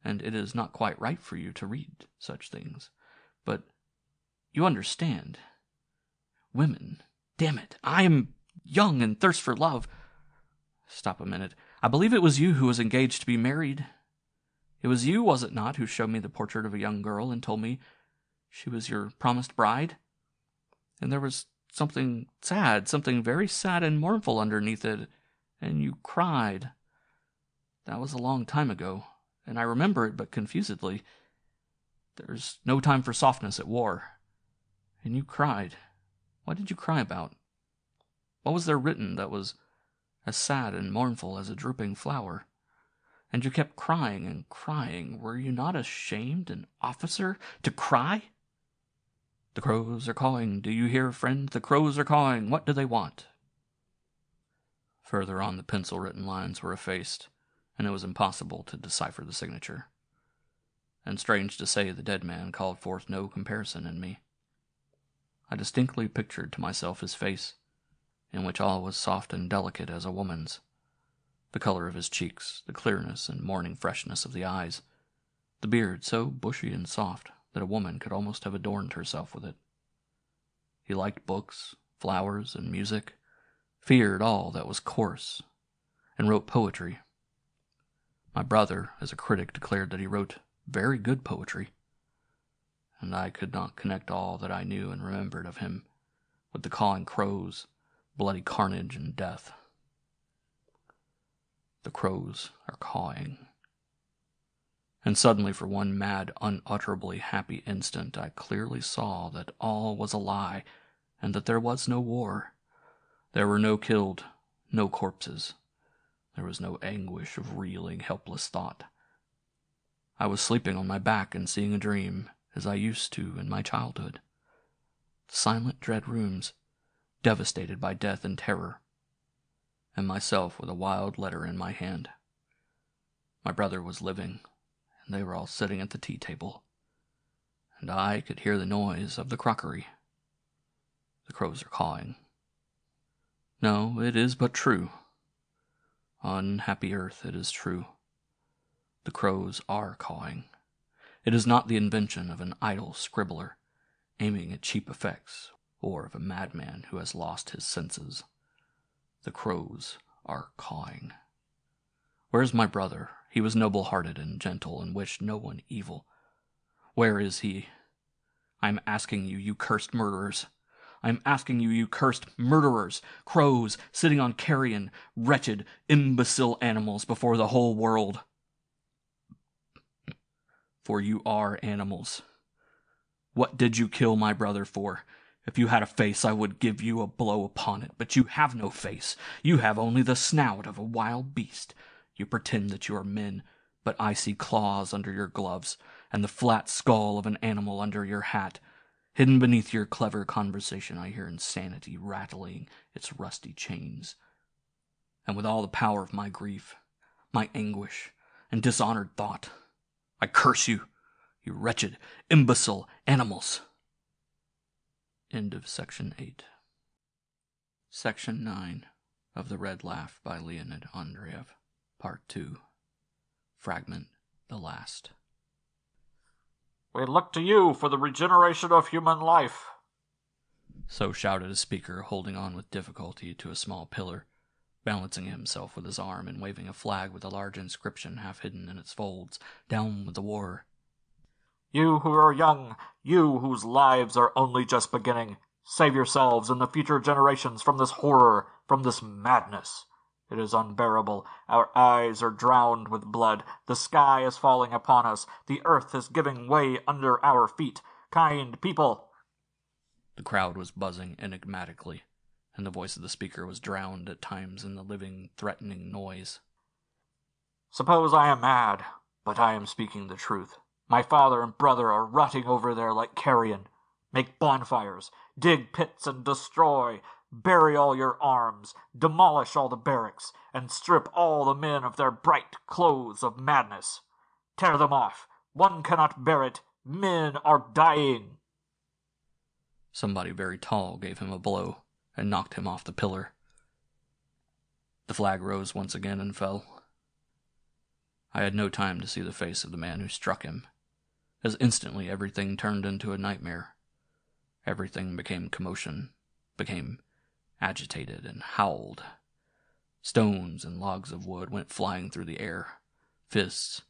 and it is not quite right for you to read such things. But you understand. Women, damn it, I am young and thirst for love. Stop a minute. I believe it was you who was engaged to be married. It was you, was it not, who showed me the portrait of a young girl and told me she was your promised bride? And there was something sad, something very sad and mournful underneath it, and you cried. That was a long time ago, and I remember it but confusedly. There's no time for softness at war. And you cried. What did you cry about? What was there written that was as sad and mournful as a drooping flower? And you kept crying and crying. Were you not ashamed, an officer, to cry? The crows are cawing. Do you hear, friend? The crows are cawing. What do they want? Further on, the pencil-written lines were effaced, and it was impossible to decipher the signature. And strange to say, the dead man called forth no comparison in me. I distinctly pictured to myself his face, in which all was soft and delicate as a woman's, the color of his cheeks, the clearness and morning freshness of the eyes, the beard so bushy and soft that a woman could almost have adorned herself with it. He liked books, flowers, and music, feared all that was coarse, and wrote poetry. My brother, as a critic, declared that he wrote very good poetry, and I could not connect all that I knew and remembered of him with the cawing crows, bloody carnage, and death. The crows are cawing. And suddenly, for one mad, unutterably happy instant, I clearly saw that all was a lie, and that there was no war. There were no killed, no corpses. There was no anguish of reeling, helpless thought. I was sleeping on my back and seeing a dream, as I used to in my childhood. The silent, dread rooms, devastated by death and terror, and myself with a wild letter in my hand. My brother was living, and they were all sitting at the tea table, and I could hear the noise of the crockery. The crows are cawing. No, it is but true. Unhappy earth, it is true. The crows are cawing. It is not the invention of an idle scribbler, aiming at cheap effects, or of a madman who has lost his senses. The crows are cawing. Where is my brother? He was noble-hearted and gentle, and wished no one evil. Where is he? I am asking you, you cursed murderers. I am asking you, you cursed murderers, crows, sitting on carrion, wretched, imbecile animals before the whole world. For you are animals. What did you kill my brother for? If you had a face, I would give you a blow upon it, but you have no face. You have only the snout of a wild beast. You pretend that you are men, but I see claws under your gloves, and the flat skull of an animal under your hat. Hidden beneath your clever conversation, I hear insanity rattling its rusty chains. And with all the power of my grief, my anguish, and dishonored thought, I curse you, you wretched, imbecile animals. End of Section 8. Section 9 of The Red Laugh by Leonid Andreev, Part 2. Fragment the last. We look to you for the regeneration of human life. So shouted a speaker, holding on with difficulty to a small pillar, balancing himself with his arm and waving a flag with a large inscription half hidden in its folds. Down with the war. You who are young, you whose lives are only just beginning, save yourselves and the future generations from this horror, from this madness. It is unbearable. Our eyes are drowned with blood. The sky is falling upon us. The earth is giving way under our feet. Kind people. The crowd was buzzing enigmatically, and the voice of the speaker was drowned at times in the living, threatening noise. Suppose I am mad, but I am speaking the truth. My father and brother are rotting over there like carrion. Make bonfires, dig pits and destroy. Bury all your arms, demolish all the barracks, and strip all the men of their bright clothes of madness. Tear them off. One cannot bear it. Men are dying. Somebody very tall gave him a blow and knocked him off the pillar. The flag rose once again and fell. I had no time to see the face of the man who struck him, as instantly everything turned into a nightmare. Everything became commotion, became agitated and howled. Stones and logs of wood went flying through the air. Fists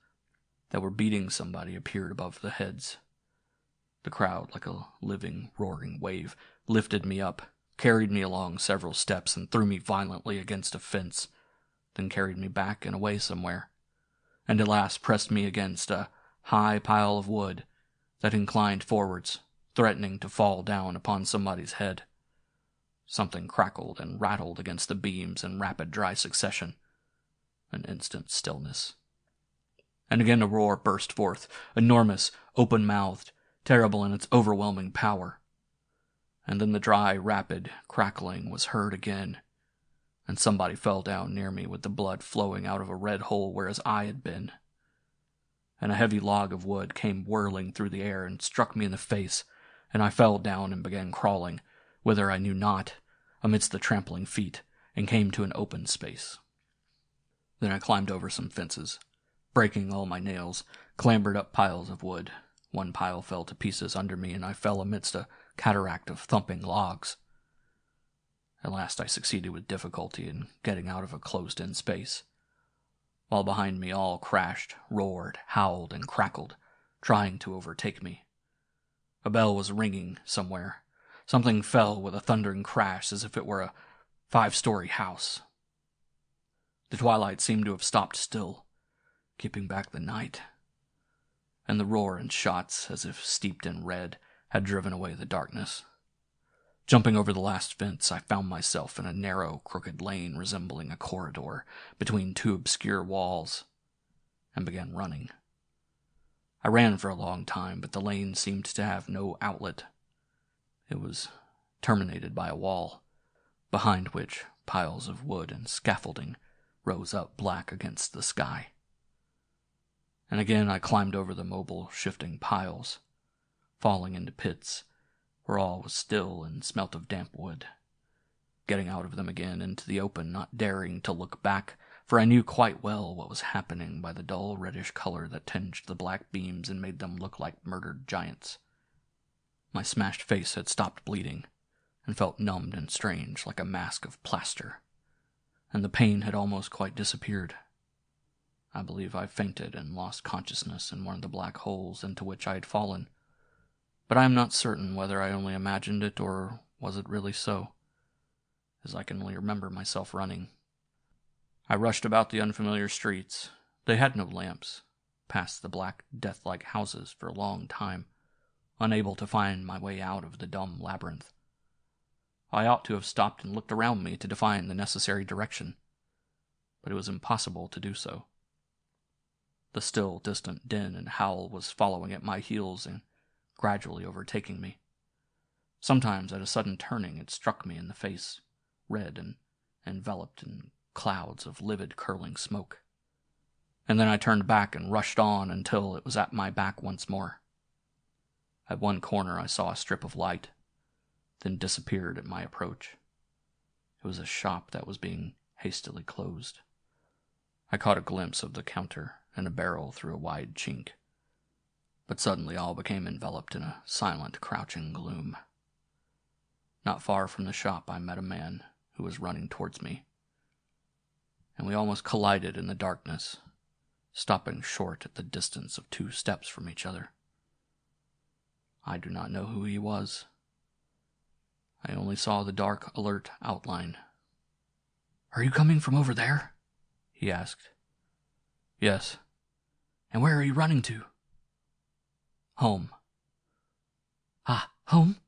that were beating somebody appeared above the heads. The crowd, like a living, roaring wave, lifted me up, carried me along several steps, and threw me violently against a fence, then carried me back and away somewhere, and at last pressed me against a high pile of wood that inclined forwards, threatening to fall down upon somebody's head. Something crackled and rattled against the beams in rapid, dry succession. An instant stillness. And again a roar burst forth, enormous, open-mouthed, terrible in its overwhelming power. And then the dry, rapid crackling was heard again, and somebody fell down near me with the blood flowing out of a red hole where his eye had been. And a heavy log of wood came whirling through the air and struck me in the face, and I fell down and began crawling, whither I knew not, amidst the trampling feet, and came to an open space. Then I climbed over some fences, breaking all my nails, clambered up piles of wood. One pile fell to pieces under me, and I fell amidst a cataract of thumping logs. At last I succeeded with difficulty in getting out of a closed-in space, while behind me all crashed, roared, howled, and crackled, trying to overtake me. A bell was ringing somewhere. Something fell with a thundering crash as if it were a 5-story house. The twilight seemed to have stopped still, keeping back the night, and the roar and shots, as if steeped in red, had driven away the darkness. Jumping over the last fence, I found myself in a narrow, crooked lane resembling a corridor between two obscure walls, and began running. I ran for a long time, but the lane seemed to have no outlet. It was terminated by a wall, behind which piles of wood and scaffolding rose up black against the sky. And again I climbed over the mobile, shifting piles, falling into pits where all was still and smelt of damp wood, getting out of them again into the open, not daring to look back, for I knew quite well what was happening by the dull reddish color that tinged the black beams and made them look like murdered giants. My smashed face had stopped bleeding, and felt numbed and strange like a mask of plaster, and the pain had almost quite disappeared. I believe I fainted and lost consciousness in one of the black holes into which I had fallen, but I am not certain whether I only imagined it or was it really so? As I can only remember myself running. I rushed about the unfamiliar streets. They had no lamps. Past the black, death-like houses for a long time, unable to find my way out of the dumb labyrinth. I ought to have stopped and looked around me to define the necessary direction, but it was impossible to do so. The still, distant din and howl was following at my heels and gradually overtaking me. Sometimes, at a sudden turning, it struck me in the face, red and enveloped in clouds of livid, curling smoke. And then I turned back and rushed on until it was at my back once more. At one corner I saw a strip of light, then disappeared at my approach. It was a shop that was being hastily closed. I caught a glimpse of the counter and a barrel through a wide chink, but suddenly all became enveloped in a silent, crouching gloom. Not far from the shop I met a man who was running towards me, and we almost collided in the darkness, stopping short at the distance of 2 steps from each other. I do not know who he was. I only saw the dark, alert outline. "Are you coming from over there?" he asked. "Yes." "And where are you running to?" "Home." "Ah, home?"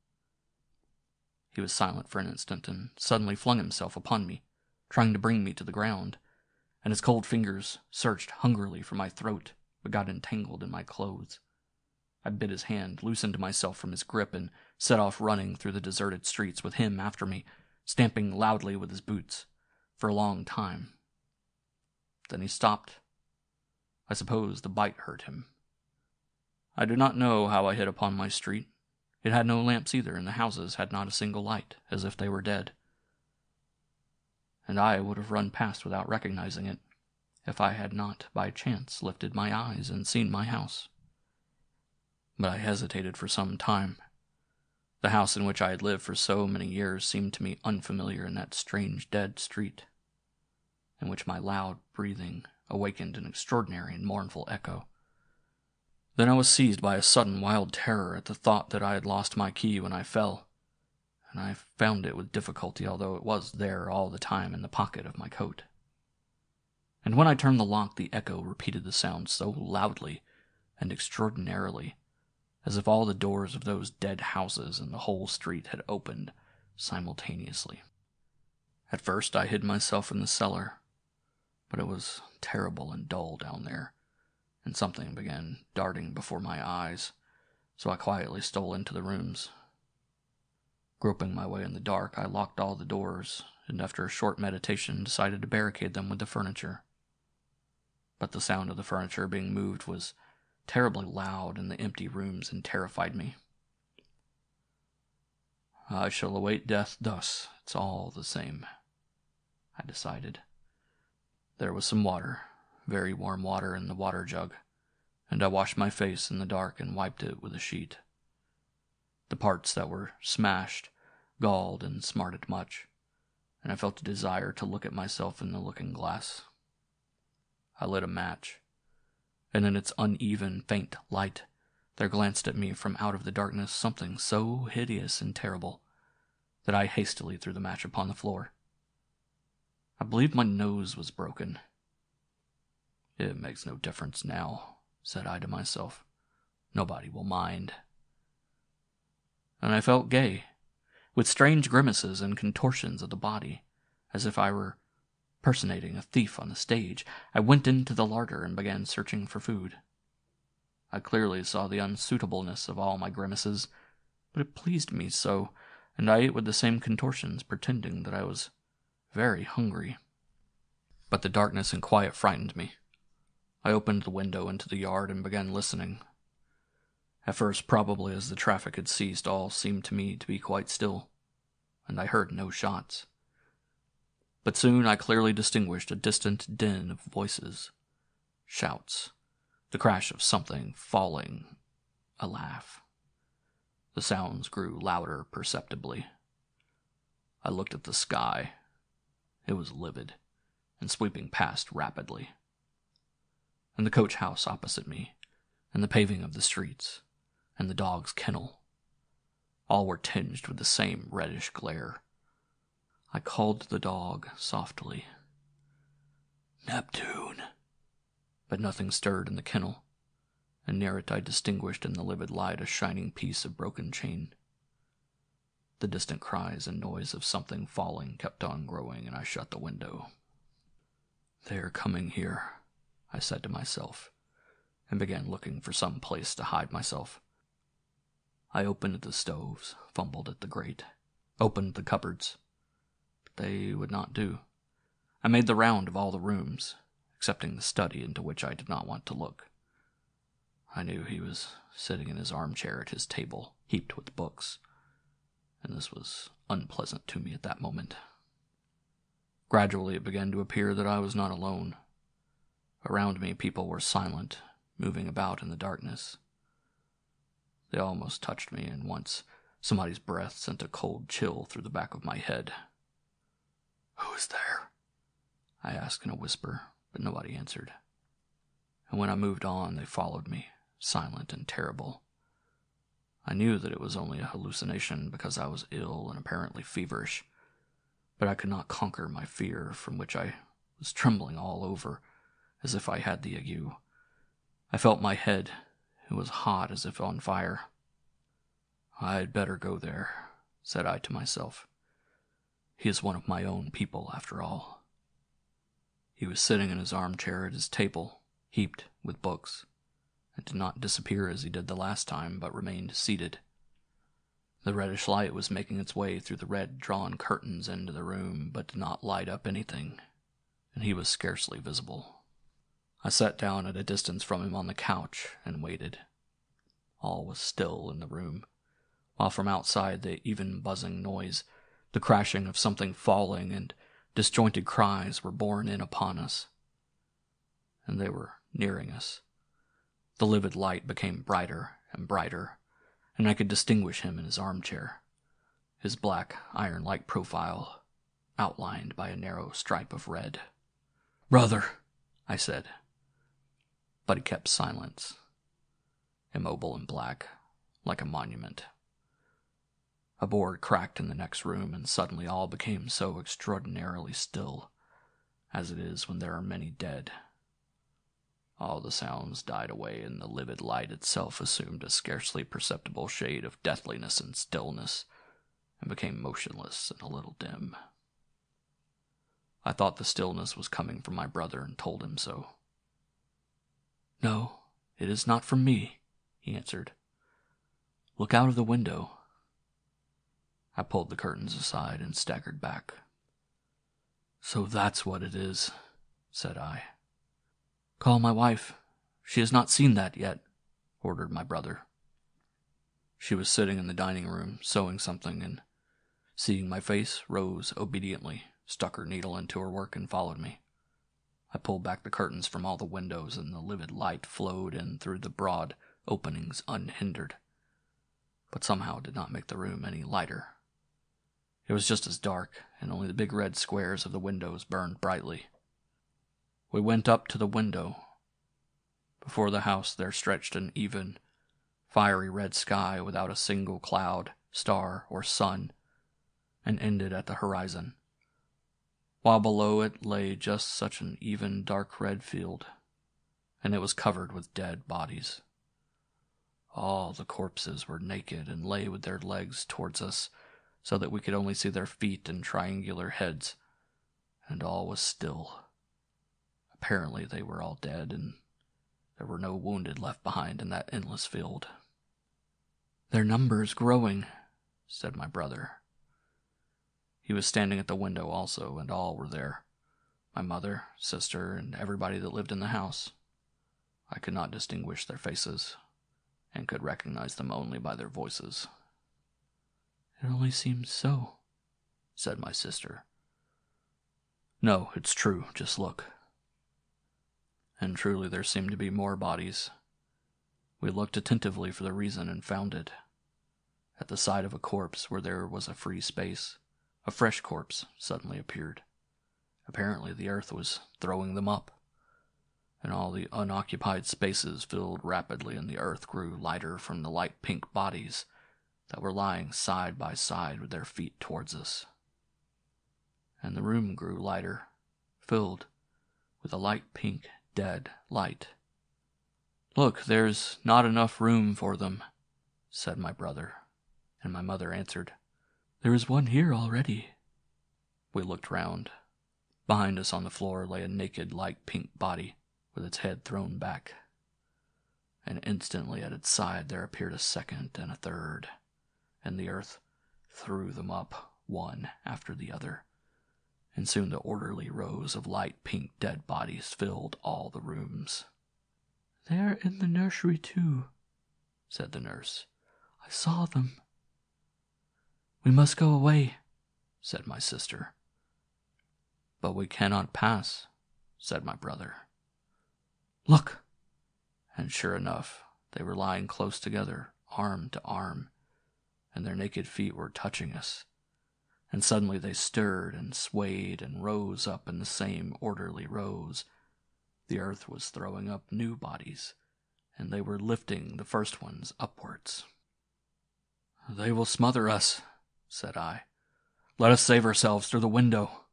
He was silent for an instant and suddenly flung himself upon me, trying to bring me to the ground, and his cold fingers searched hungrily for my throat, but got entangled in my clothes. I bit his hand, loosened myself from his grip, and set off running through the deserted streets with him after me, stamping loudly with his boots, for a long time. Then he stopped. I suppose the bite hurt him. I do not know how I hit upon my street. It had no lamps either, and the houses had not a single light, as if they were dead. And I would have run past without recognizing it, if I had not, by chance, lifted my eyes and seen my house. But I hesitated for some time. The house in which I had lived for so many years seemed to me unfamiliar in that strange dead street, in which my loud breathing awakened an extraordinary and mournful echo. Then I was seized by a sudden wild terror at the thought that I had lost my key when I fell, and I found it with difficulty, although it was there all the time in the pocket of my coat. And when I turned the lock, the echo repeated the sound so loudly and extraordinarily, as if all the doors of those dead houses in the whole street had opened simultaneously. At first I hid myself in the cellar, but it was terrible and dull down there, and something began darting before my eyes, so I quietly stole into the rooms. Groping my way in the dark, I locked all the doors, and after a short meditation decided to barricade them with the furniture. But the sound of the furniture being moved was terribly loud in the empty rooms and terrified me. "I shall await death thus, it's all the same," I decided. There was some water, very warm water, in the water jug, and I washed my face in the dark and wiped it with a sheet. The parts that were smashed galled and smarted much, and I felt a desire to look at myself in the looking-glass. I lit a match, and in its uneven, faint light, there glanced at me from out of the darkness something so hideous and terrible that I hastily threw the match upon the floor. I believe my nose was broken. "It makes no difference now," said I to myself. "Nobody will mind." And I felt gay, with strange grimaces and contortions of the body, as if I were personating a thief on the stage. I went into the larder and began searching for food. I clearly saw the unsuitableness of all my grimaces, but it pleased me so, and I ate with the same contortions, pretending that I was very hungry. But the darkness and quiet frightened me. I opened the window into the yard and began listening. At first, probably as the traffic had ceased, all seemed to me to be quite still, and I heard no shots. But soon I clearly distinguished a distant din of voices, shouts, the crash of something falling, a laugh. The sounds grew louder perceptibly. I looked at the sky. It was livid, and sweeping past rapidly. And the coach house opposite me, and the paving of the streets, and the dog's kennel. All were tinged with the same reddish glare. I called to the dog softly, "Neptune," but nothing stirred in the kennel, and near it I distinguished in the livid light a shining piece of broken chain. The distant cries and noise of something falling kept on growing, and I shut the window. "They are coming here," I said to myself, and began looking for some place to hide myself. I opened the stoves, fumbled at the grate, opened the cupboards, but they would not do. I made the round of all the rooms, excepting the study into which I did not want to look. I knew he was sitting in his armchair at his table, heaped with books, and this was unpleasant to me at that moment. Gradually it began to appear that I was not alone. Around me people were silent, moving about in the darkness. They almost touched me, and once somebody's breath sent a cold chill through the back of my head. "Who is there?" I asked in a whisper, but nobody answered. And when I moved on, they followed me, silent and terrible. I knew that it was only a hallucination because I was ill and apparently feverish, but I could not conquer my fear, from which I was trembling all over, as if I had the ague. I felt my head. It was hot as if on fire. "I had better go there," said I to myself. "He is one of my own people, after all." He was sitting in his armchair at his table, heaped with books, and did not disappear as he did the last time, but remained seated. The reddish light was making its way through the red drawn curtains into the room, but did not light up anything, and he was scarcely visible. I sat down at a distance from him on the couch and waited. All was still in the room, while from outside the even buzzing noise, the crashing of something falling, and disjointed cries were borne in upon us. And they were nearing us. The livid light became brighter and brighter, and I could distinguish him in his armchair, his black, iron-like profile outlined by a narrow stripe of red. "Brother," I said. But he kept silence, immobile and black, like a monument. A board cracked in the next room, and suddenly all became so extraordinarily still, as it is when there are many dead. All the sounds died away, and the livid light itself assumed a scarcely perceptible shade of deathliness and stillness, and became motionless and a little dim. I thought the stillness was coming from my brother, and told him so. "No, it is not from me," he answered. "Look out of the window." I pulled the curtains aside and staggered back. "So that's what it is," said I. "Call my wife. She has not seen that yet," ordered my brother. She was sitting in the dining room, sewing something, and, seeing my face, rose obediently, stuck her needle into her work, and followed me. I pulled back the curtains from all the windows, and the livid light flowed in through the broad openings unhindered, but somehow did not make the room any lighter. It was just as dark, and only the big red squares of the windows burned brightly. We went up to the window. Before the house there stretched an even, fiery red sky without a single cloud, star, or sun, and ended at the horizon, while below it lay just such an even dark red field, and it was covered with dead bodies. All the corpses were naked and lay with their legs towards us, so that we could only see their feet and triangular heads, and all was still. Apparently they were all dead, and there were no wounded left behind in that endless field. "Their number is growing," said my brother. He was standing at the window also, and all were there. My mother, sister, and everybody that lived in the house. I could not distinguish their faces, and could recognize them only by their voices. "It only seems so," said my sister. "No, it's true, just look." And truly there seemed to be more bodies. We looked attentively for the reason and found it. At the side of a corpse where there was a free space, a fresh corpse suddenly appeared. Apparently the earth was throwing them up, and all the unoccupied spaces filled rapidly, and the earth grew lighter from the light pink bodies, that were lying side by side with their feet towards us. And the room grew lighter, filled with a light pink, dead light. "Look, there's not enough room for them," said my brother, and my mother answered, "There is one here already." We looked round. Behind us on the floor lay a naked, light pink body with its head thrown back. And instantly at its side there appeared a second and a third, and the earth threw them up one after the other, and soon the orderly rows of light pink dead bodies filled all the rooms. "They are in the nursery too," said the nurse. "I saw them." "We must go away," said my sister. "But we cannot pass," said my brother. "Look!" And sure enough, they were lying close together, arm to arm, and their naked feet were touching us. And suddenly they stirred and swayed and rose up in the same orderly rows. The earth was throwing up new bodies, and they were lifting the first ones upwards. "They will smother us," said I. "Let us save ourselves through the window."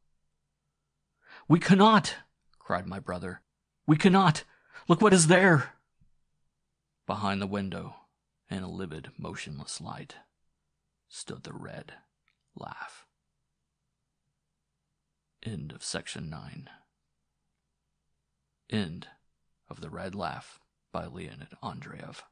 "We cannot," cried my brother. "We cannot. Look what is there." Behind the window, in a livid, motionless light, stood the red laugh. End of section 9. End of The Red Laugh by Leonid Andreev.